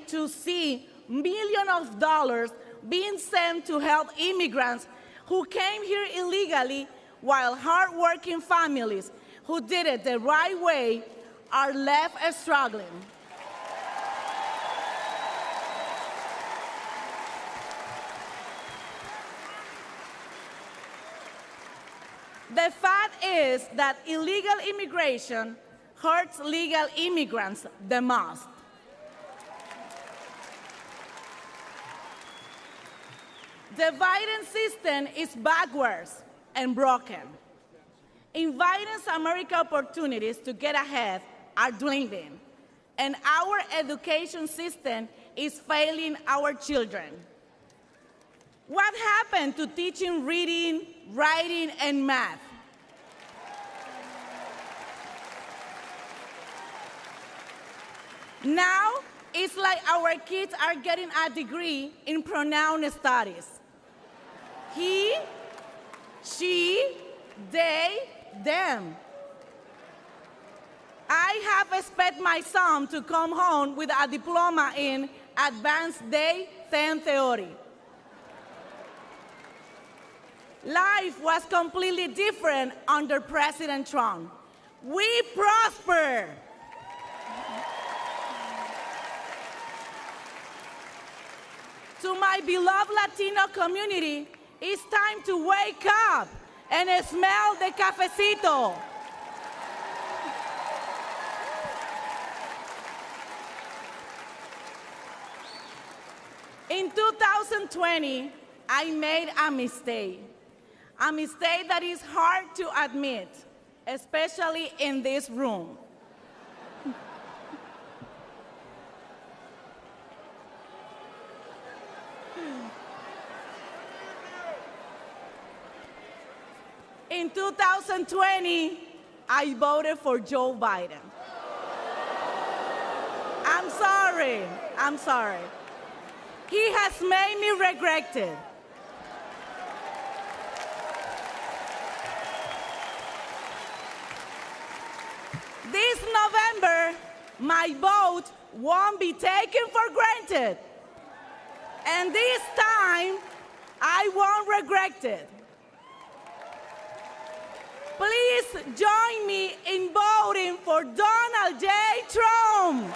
to see millions of dollars being sent to help immigrants who came here illegally, while hardworking families who did it the right way are left struggling. The fact is that illegal immigration hurts legal immigrants the most. The Biden system is backwards and broken. In Biden's America, opportunities to get ahead are dwindling, and our education system is failing our children. What happened to teaching reading, writing, and math? Now, it's like our kids are getting a degree in pronoun studies. He, she, they, them. I have expected my son to come home with a diploma in advanced day 10 theory. Life was completely different under President Trump. We prosper. To my beloved Latino community, it's time to wake up and smell the cafecito. In 2020, I made a mistake that is hard to admit, especially in this room. In 2020, I voted for Joe Biden. I'm sorry. He has made me regret it. This November, my vote won't be taken for granted. And this time, I won't regret it. Please join me in voting for Donald J. Trump.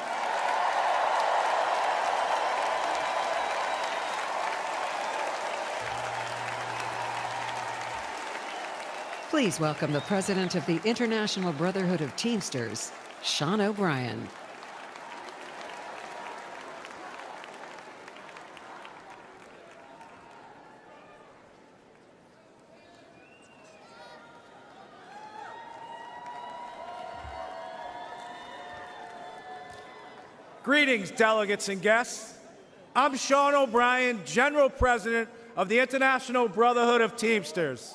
Please welcome the president of the International Brotherhood of Teamsters, Sean O'Brien. Greetings, delegates and guests. I'm Sean O'Brien, General President of the International Brotherhood of Teamsters.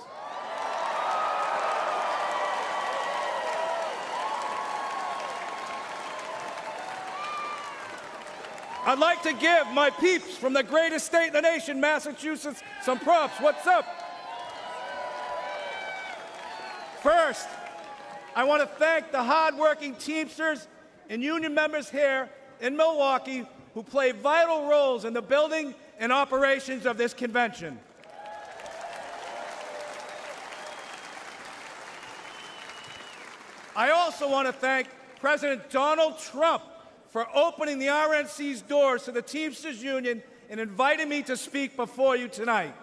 I'd like to give my peeps from the greatest state in the nation, Massachusetts, some props. What's up? First, I want to thank the hardworking Teamsters and union members here in Milwaukee who play vital roles in the building and operations of this convention. I also want to thank President Donald Trump for opening the RNC's doors to the Teamsters Union and inviting me to speak before you tonight.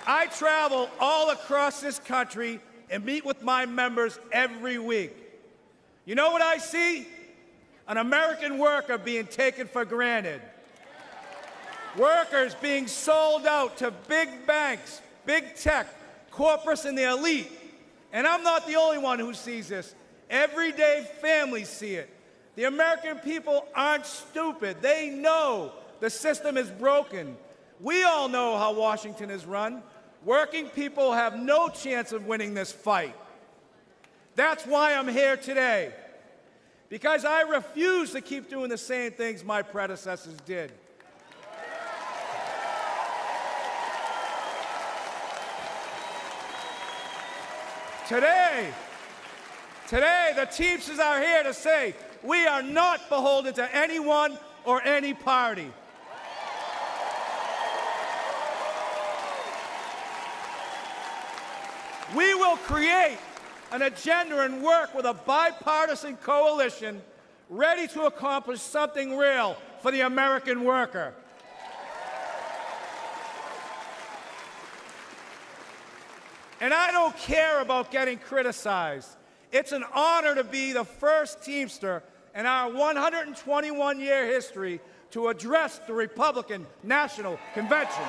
I travel all across this country and meet with my members every week. You know what I see? An American worker being taken for granted. Workers being sold out to big banks, big tech, corporates, and the elite. And I'm not the only one who sees this. Everyday families see it. The American people aren't stupid. They know the system is broken. We all know how Washington is run. Working people have no chance of winning this fight. That's why I'm here today. Because I refuse to keep doing the same things my predecessors did. Today, the Teamsters are here to say we are not beholden to anyone or any party. We will create an agenda and work with a bipartisan coalition ready to accomplish something real for the American worker. And I don't care about getting criticized. It's an honor to be the first Teamster in our 121-year history to address the Republican National Convention.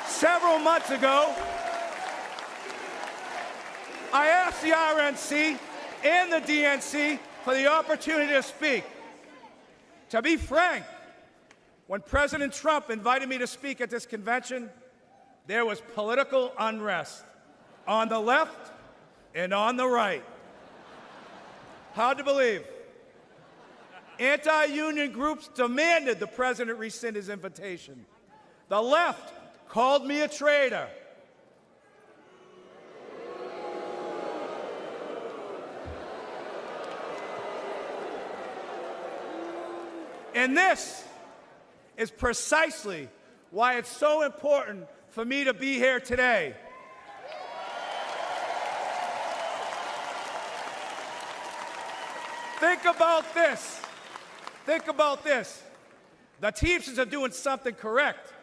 Several months ago, I asked the RNC and the DNC for the opportunity to speak. To be frank, when President Trump invited me to speak at this convention, there was political unrest on the left and on the right. Hard to believe. Anti-union groups demanded the president rescind his invitation. The left called me a traitor. And this is precisely why it's so important for me to be here today. Think about this. Think about this. The Teamsters are doing something correct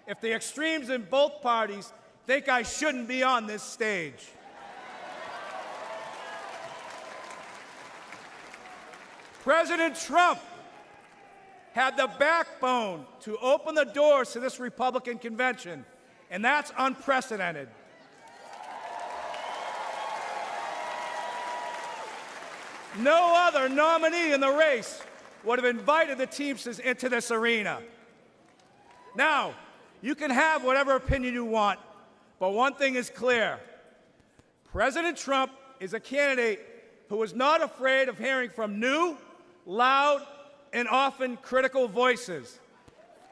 if the extremes in both parties think I shouldn't be on this stage. President Trump had the backbone to open the doors to this Republican convention, and that's unprecedented. No other nominee in the race would have invited the Teamsters into this arena. Now, you can have whatever opinion you want, but one thing is clear. President Trump is a candidate who is not afraid of hearing from new, loud, and often critical voices.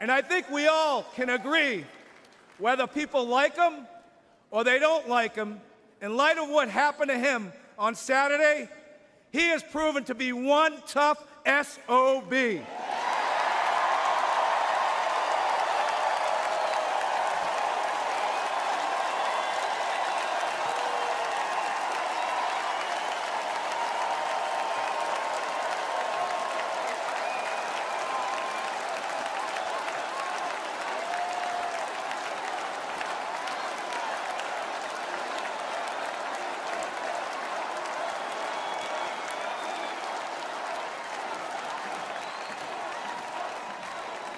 And I think we all can agree, whether people like him or they don't like him, in light of what happened to him on Saturday, he has proven to be one tough SOB.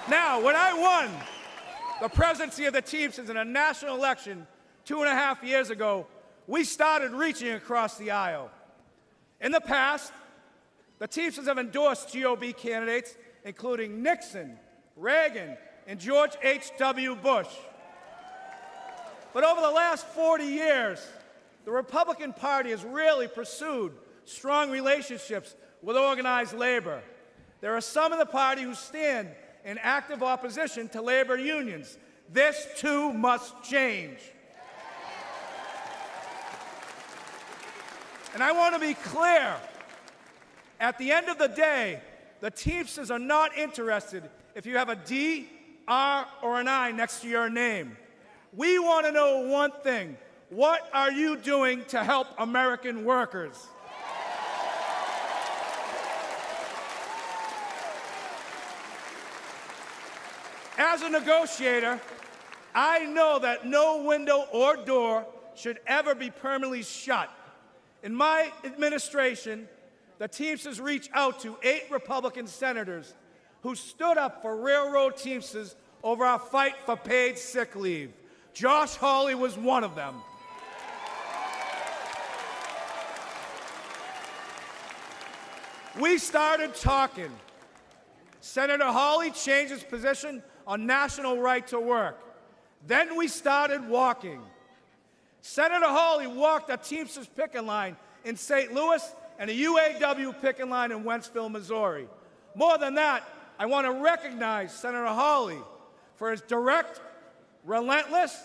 Now, when I won the presidency of the Teamsters in a national election 2.5 years ago, we started reaching across the aisle. In the past, the Teamsters have endorsed GOP candidates, including Nixon, Reagan, and George H.W. Bush. But over the last 40 years, the Republican Party has really pursued strong relationships with organized labor. There are some in the party who stand in active opposition to labor unions. This too must change. And I want to be clear. At the end of the day, the Teamsters are not interested if you have a D, R, or an I next to your name. We want to know one thing. What are you doing to help American workers? As a negotiator, I know that no window or door should ever be permanently shut. In my administration, the Teamsters reached out to 8 Republican senators who stood up for railroad Teamsters over our fight for paid sick leave. Josh Hawley was one of them. We started talking. Senator Hawley changed his position on national right to work. Then we started walking. Senator Hawley walked a Teamsters picket line in St. Louis and a UAW picket line in Wentzville, Missouri. More than that, I want to recognize Senator Hawley for his direct, relentless,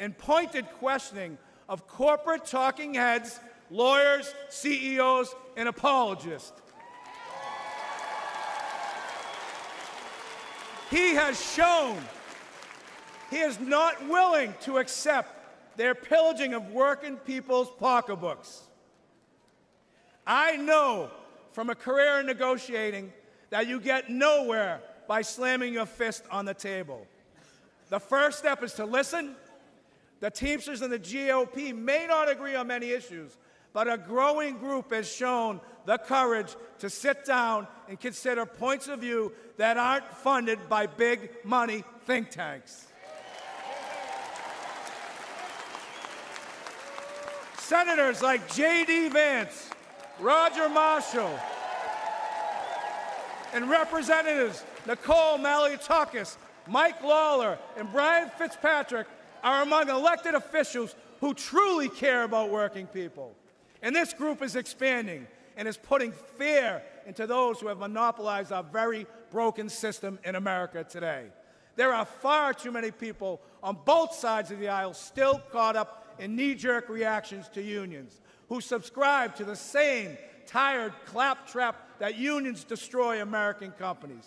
and pointed questioning of corporate talking heads, lawyers, CEOs, and apologists. He has shown he is not willing to accept their pillaging of working people's pocketbooks. I know from a career in negotiating that you get nowhere by slamming your fist on the table. The first step is to listen. The Teamsters and the GOP may not agree on many issues, but a growing group has shown the courage to sit down and consider points of view that aren't funded by big money think tanks. Senators like J.D. Vance, Roger Marshall, and Representatives Nicole Malliotakis, Mike Lawler, and Brian Fitzpatrick are among elected officials who truly care about working people. And this group is expanding and is putting fear into those who have monopolized our very broken system in America today. There are far too many people on both sides of the aisle still caught up in knee-jerk reactions to unions, who subscribe to the same tired claptrap that unions destroy American companies.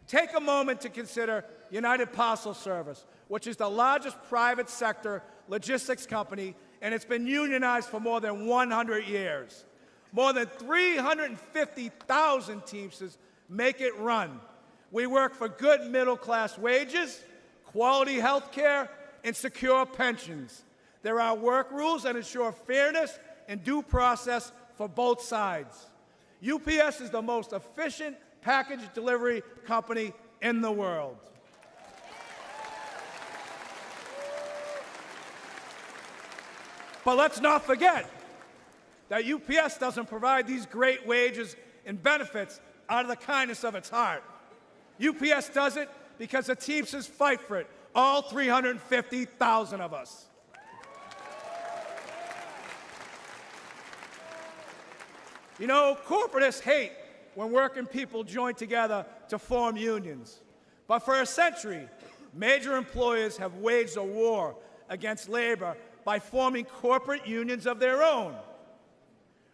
Take a moment to consider United Parcel Service, which is the largest private sector logistics company, and it's been unionized for more than 100 years. More than 350,000 Teamsters make it run. We work for good middle-class wages, quality health care, and secure pensions. There are work rules that ensure fairness and due process for both sides. UPS is the most efficient package delivery company in the world. But let's not forget that UPS doesn't provide these great wages and benefits out of the kindness of its heart. UPS does it because the Teamsters fight for it, all 350,000 of us. You know, corporatists hate when working people join together to form unions. But for a century, major employers have waged a war against labor by forming corporate unions of their own.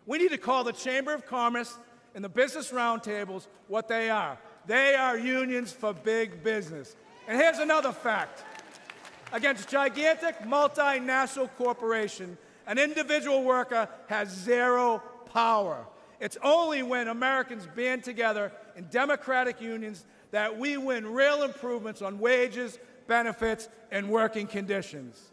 We need to call the Chamber of Commerce and the business roundtables what they are. They are unions for big business. And here's another fact. Against gigantic multinational corporation, an individual worker has zero power. It's only when Americans band together in democratic unions that we win real improvements on wages, benefits, and working conditions.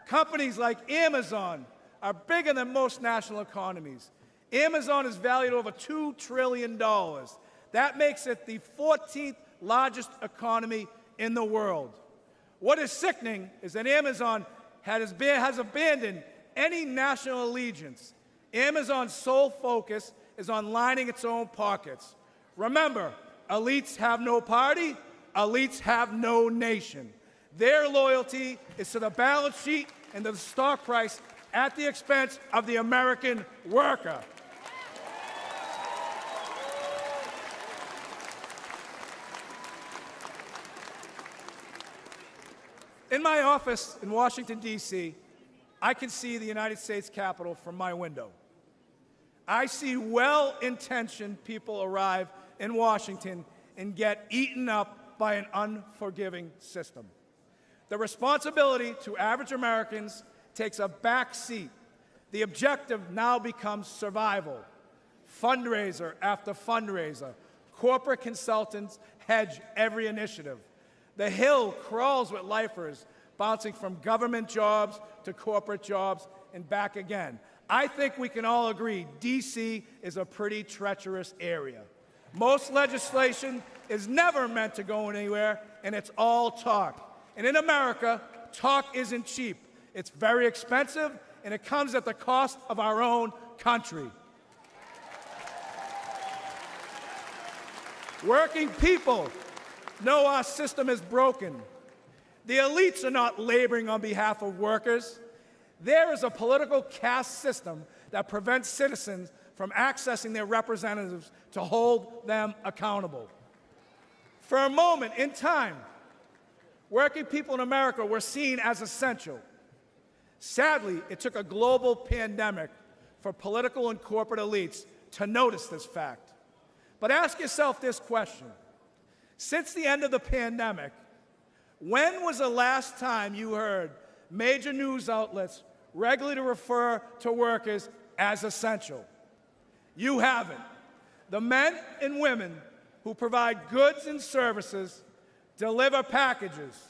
Companies like Amazon are bigger than most national economies. Amazon is valued over $2 trillion. That makes it the 14th largest economy in the world. What is sickening is that Amazon has abandoned any national allegiance. Amazon's sole focus is on lining its own pockets. Remember, elites have no party, elites have no nation. Their loyalty is to the balance sheet and to the stock price at the expense of the American worker. In my office in Washington, D.C., I can see the United States Capitol from my window. I see well-intentioned people arrive in Washington and get eaten up by an unforgiving system. The responsibility to average Americans takes a back seat. The objective now becomes survival. Fundraiser after fundraiser, corporate consultants hedge every initiative. The Hill crawls with lifers, bouncing from government jobs to corporate jobs and back again. I think we can all agree D.C. is a pretty treacherous area. Most legislation is never meant to go anywhere, and it's all talk. And in America, talk isn't cheap. It's very expensive, and it comes at the cost of our own country. Working people know our system is broken. The elites are not laboring on behalf of workers. There is a political caste system that prevents citizens from accessing their representatives to hold them accountable. For a moment in time, working people in America were seen as essential. Sadly, it took a global pandemic for political and corporate elites to notice this fact. But ask yourself this question. Since the end of the pandemic, when was the last time you heard major news outlets regularly refer to workers as essential? You haven't. The men and women who provide goods and services, deliver packages,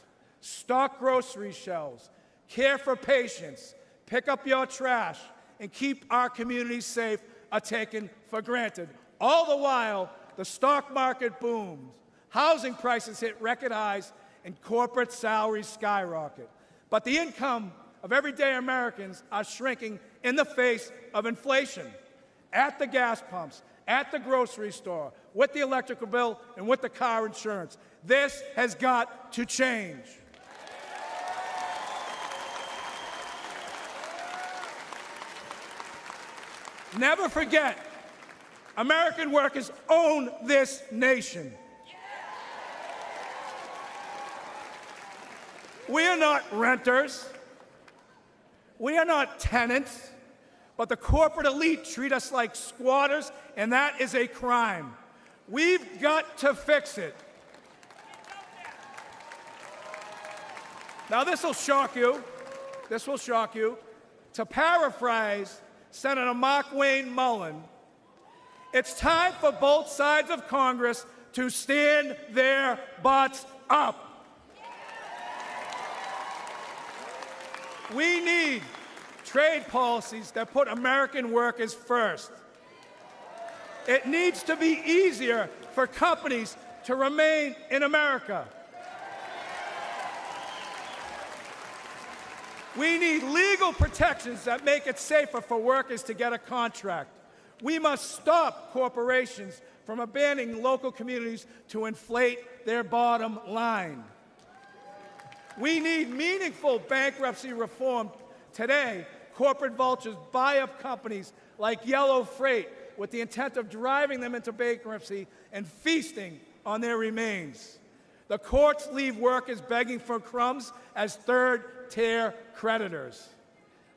stock grocery shelves, care for patients, pick up your trash, and keep our communities safe are taken for granted. All the while, the stock market booms, housing prices hit record highs, and corporate salaries skyrocket. But the income of everyday Americans are shrinking in the face of inflation. At the gas pumps, at the grocery store, with the electrical bill, and with the car insurance. This has got to change. Never forget, American workers own this nation. We are not renters. We are not tenants. But the corporate elite treat us like squatters, and that is a crime. We've got to fix it. Now, this will shock you. This will shock you. To paraphrase Senator Mark Wayne Mullen, it's time for both sides of Congress to stand their butts up. We need trade policies that put American workers first. It needs to be easier for companies to remain in America. We need legal protections that make it safer for workers to get a contract. We must stop corporations from abandoning local communities to inflate their bottom line. We need meaningful bankruptcy reform. Today, corporate vultures buy up companies like Yellow Freight with the intent of driving them into bankruptcy and feasting on their remains. The courts leave workers begging for crumbs as third-tier creditors.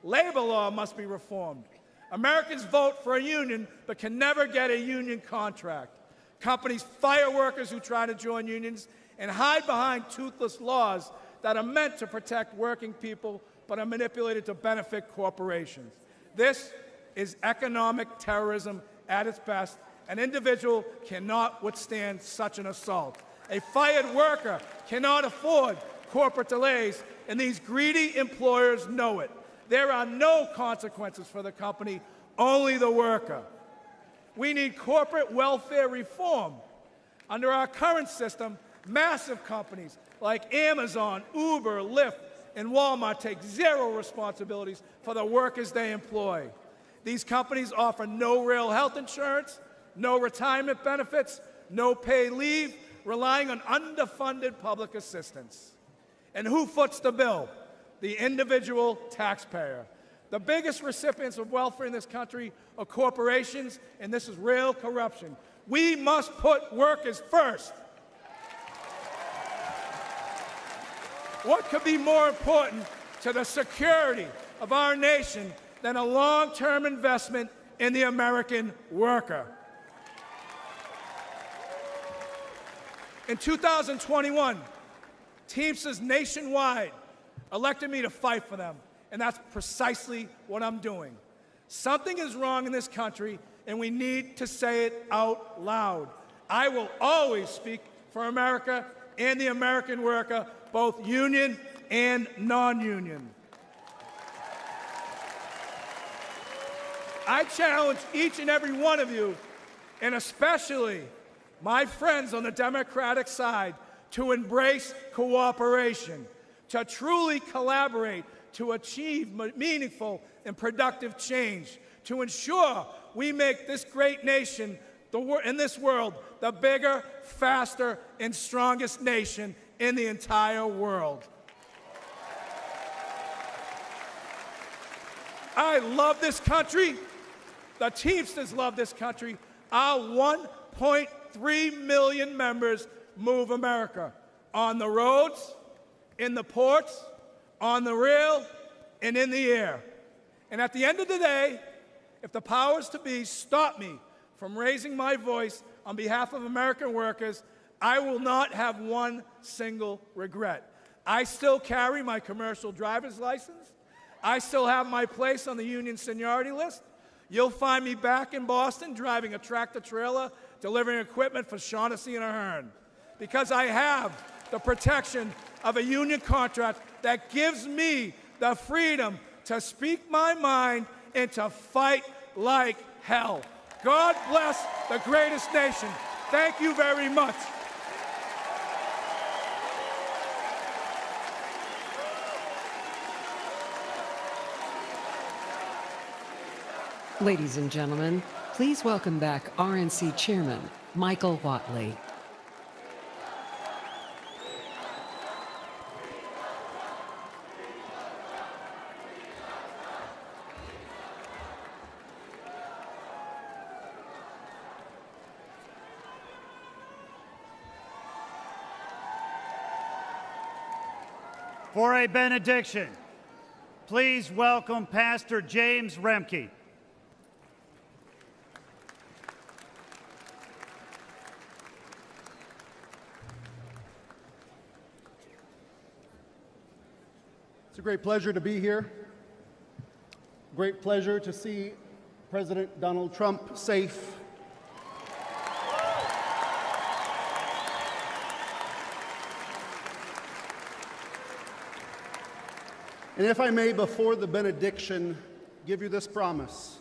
Labor law must be reformed. Americans vote for a union but can never get a union contract. Companies fire workers who try to join unions and hide behind toothless laws that are meant to protect working people but are manipulated to benefit corporations. This is economic terrorism at its best. An individual cannot withstand such an assault. A fired worker cannot afford corporate delays, and these greedy employers know it. There are no consequences for the company, only the worker. We need corporate welfare reform. Under our current system, Massive companies like Amazon, Uber, Lyft, and Walmart take zero responsibilities for the workers they employ. These companies offer no real health insurance, no retirement benefits, no paid leave, relying on underfunded public assistance. And who foots the bill? The individual taxpayer. The biggest recipients of welfare in this country are corporations, and this is real corruption. We must put workers first. What could be more important to the security of our nation than a long-term investment in the American worker? In 2021, Teamsters nationwide elected me to fight for them, and that's precisely what I'm doing. Something is wrong in this country, and we need to say it out loud. I will always speak for America and the American worker, both union and non-union. I challenge each and every one of you, and especially my friends on the Democratic side, to embrace cooperation, to truly collaborate, to achieve meaningful and productive change, to ensure we make this great nation in this world the bigger, faster, and strongest nation in the entire world. I love this country. The Teamsters love this country. Our 1.3 million members move America on the roads, in the ports, on the rail, and in the air. And at the end of the day, if the powers to be stop me from raising my voice on behalf of American workers, I will not have one single regret. I still carry my commercial driver's license. I still have my place on the union seniority list. You'll find me back in Boston driving a tractor-trailer, delivering equipment for Shaughnessy and Ahern, because I have the protection of a union contract that gives me the freedom to speak my mind and to fight like hell. God bless the greatest nation. Thank you very much. Ladies and gentlemen, please welcome back RNC Chairman Michael Whatley. For a benediction, please welcome Pastor James Remke. It's a great pleasure to be here. Great pleasure to see President Donald Trump safe. And if I may, before the benediction, give you this promise.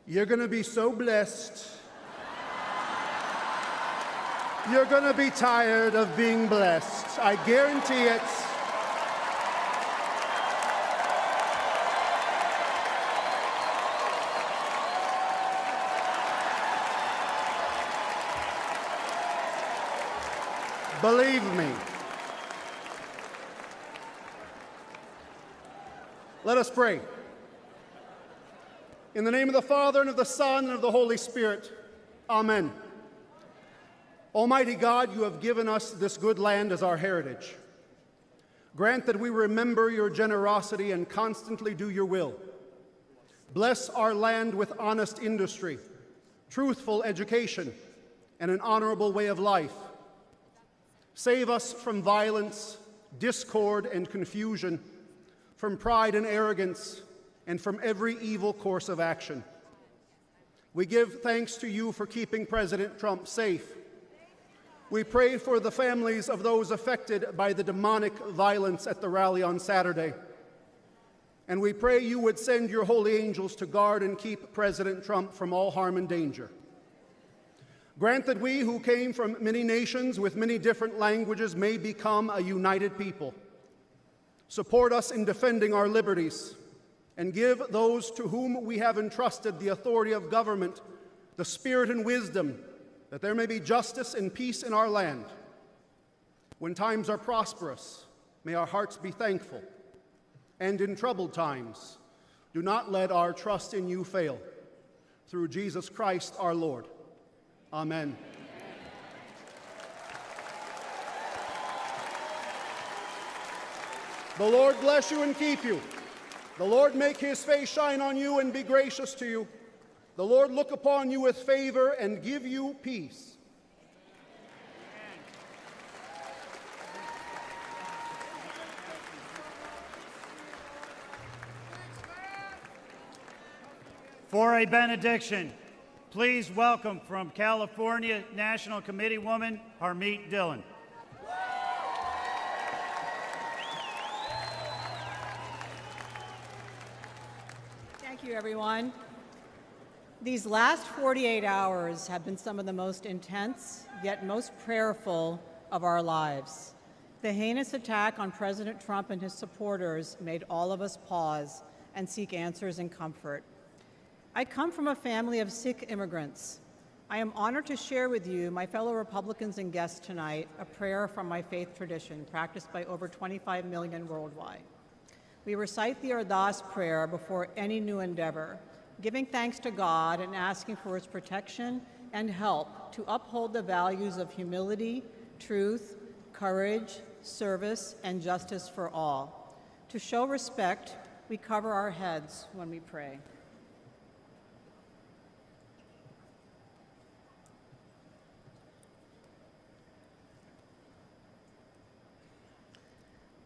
You're going to be so blessed. You're going to be tired of being blessed. I guarantee it. Believe me. Let us pray. In the name of the Father, and of the Son, and of the Holy Spirit. Amen. Almighty God, you have given us this good land as our heritage. Grant that we remember your generosity and constantly do your will. Bless our land with honest industry, truthful education, and an honorable way of life. Save us from violence, discord, and confusion, from pride and arrogance, and from every evil course of action. We give thanks to you for keeping President Trump safe. We pray for the families of those affected by the demonic violence at the rally on Saturday. And we pray you would send your holy angels to guard and keep President Trump from all harm and danger. Grant that we who came from many nations with many different languages may become a united people. Support us in defending our liberties, and give those to whom we have entrusted the authority of government the spirit and wisdom that there may be justice and peace in our land. When times are prosperous, may our hearts be thankful, and in troubled times, do not let our trust in you fail. Through Jesus Christ our Lord. Amen. The Lord bless you and keep you. The Lord make his face shine on you and be gracious to you. The Lord look upon you with favor and give you peace. For a benediction, please welcome from California National Committee woman Harmeet Dillon. Thank you, everyone. These last 48 hours have been some of the most intense, yet most prayerful of our lives. The heinous attack on President Trump and his supporters made all of us pause and seek answers and comfort. I come from a family of Sikh immigrants. I am honored to share with you, my fellow Republicans and guests tonight, a prayer from my faith tradition practiced by over 25 million worldwide. We recite the Ardas prayer before any new endeavor, giving thanks to God and asking for his protection and help to uphold the values of humility, truth, courage, service, and justice for all. To show respect, we cover our heads when we pray.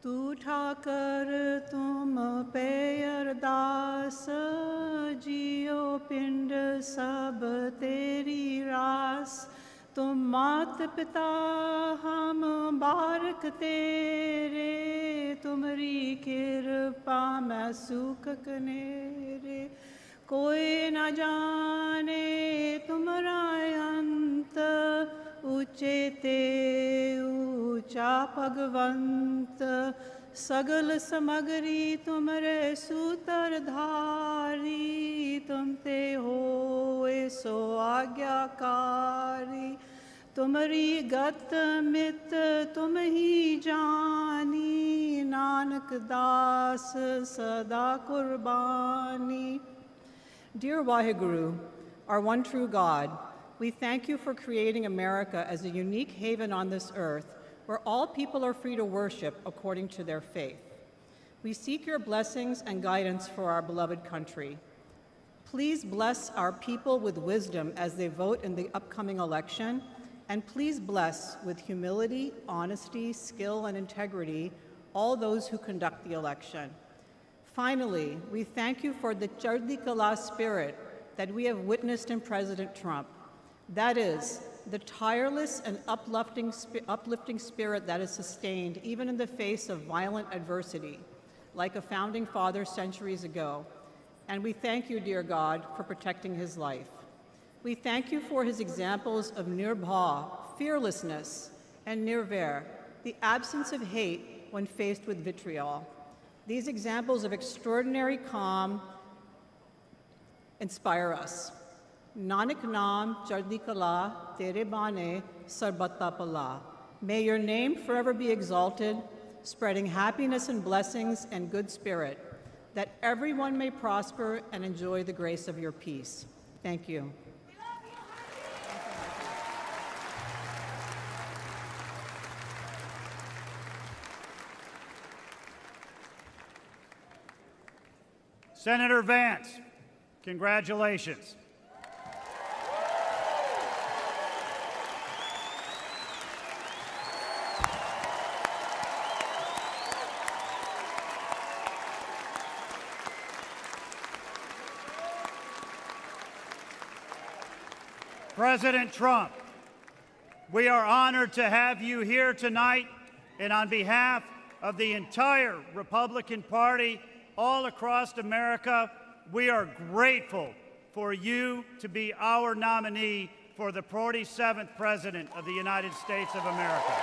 तू ठाकर तुम पे अरदास जियो पिंड सब तेरी रास तुम मात पिता हम बारक तेरे तुमरी कृपा मैं सुख कनेरे कोई न जाने तुमरा अंत ऊंचे ते ऊंचा भगवंत सगल समगरी तुमरे सूत्रधारी तुम ते होए सो आज्ञाकारी तुमरी गत मित तुम ही जानी नानक दास सदा कुर्बानी. Dear Waheguru, our one true God, we thank you for creating America as a unique haven on this earth where all people are free to worship according to their faith. We seek your blessings and guidance for our beloved country. Please bless our people with wisdom as they vote in the upcoming election, and please bless with humility, honesty, skill, and integrity all those who conduct the election. Finally, we thank you for the Chardi Kala spirit that we have witnessed in President Trump. That is, the tireless and uplifting spirit that is sustained even in the face of violent adversity, like a founding father centuries ago. And we thank you, dear God, for protecting his life. We thank you for his examples of nirbha, fearlessness, and nirvair, the absence of hate when faced with vitriol. These examples of extraordinary calm inspire us. Nanak Naam Chardi Kala Tere Bane Sarbata Pala. May your name forever be exalted, spreading happiness and blessings and good spirit, that everyone may prosper and enjoy the grace of your peace. Thank you. Senator Vance, congratulations. President Trump, we are honored to have you here tonight, and on behalf of the entire Republican Party all across America, we are grateful for you to be our nominee for the 47th President of the United States of America.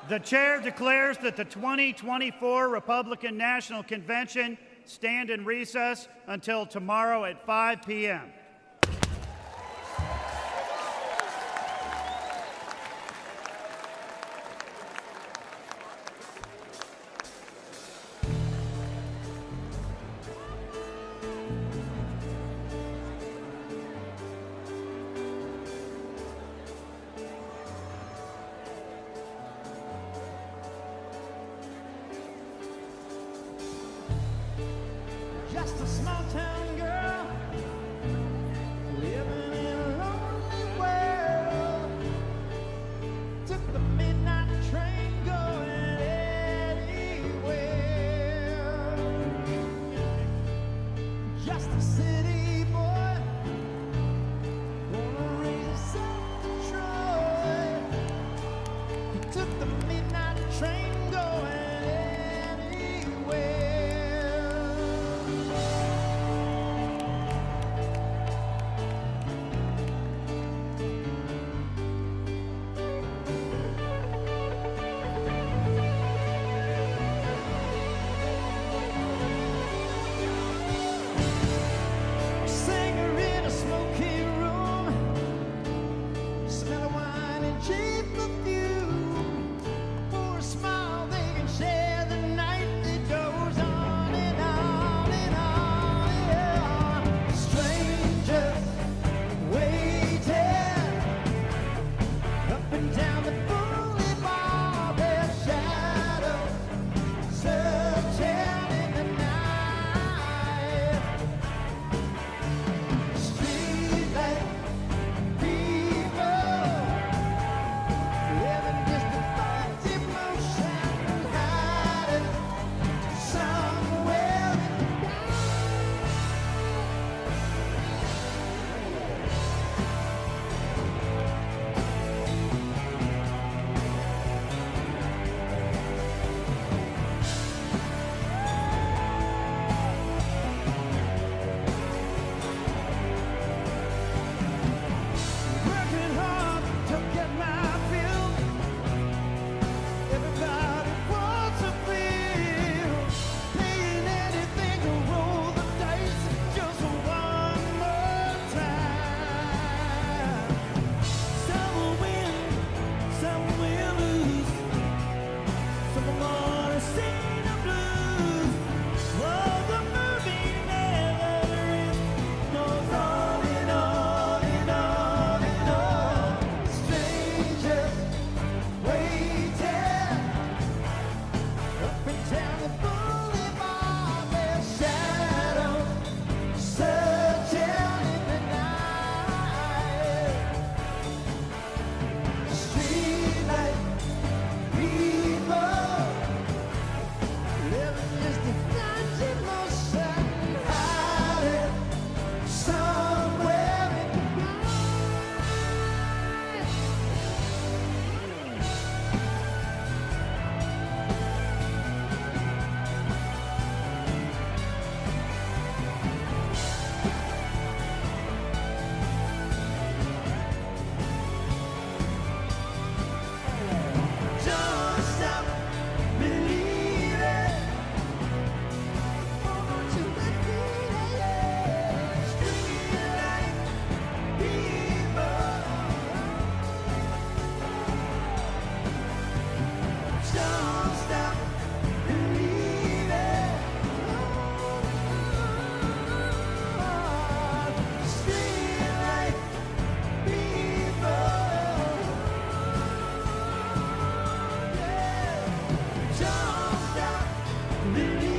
The chair declares that the 2024 Republican National Convention stand in recess until tomorrow at 5 p.m. Just a small town girl living in a lonely world. Took the midnight train going anywhere. Just a city boy, born and raised in South Detroit. He took the midnight train going anywhere. Many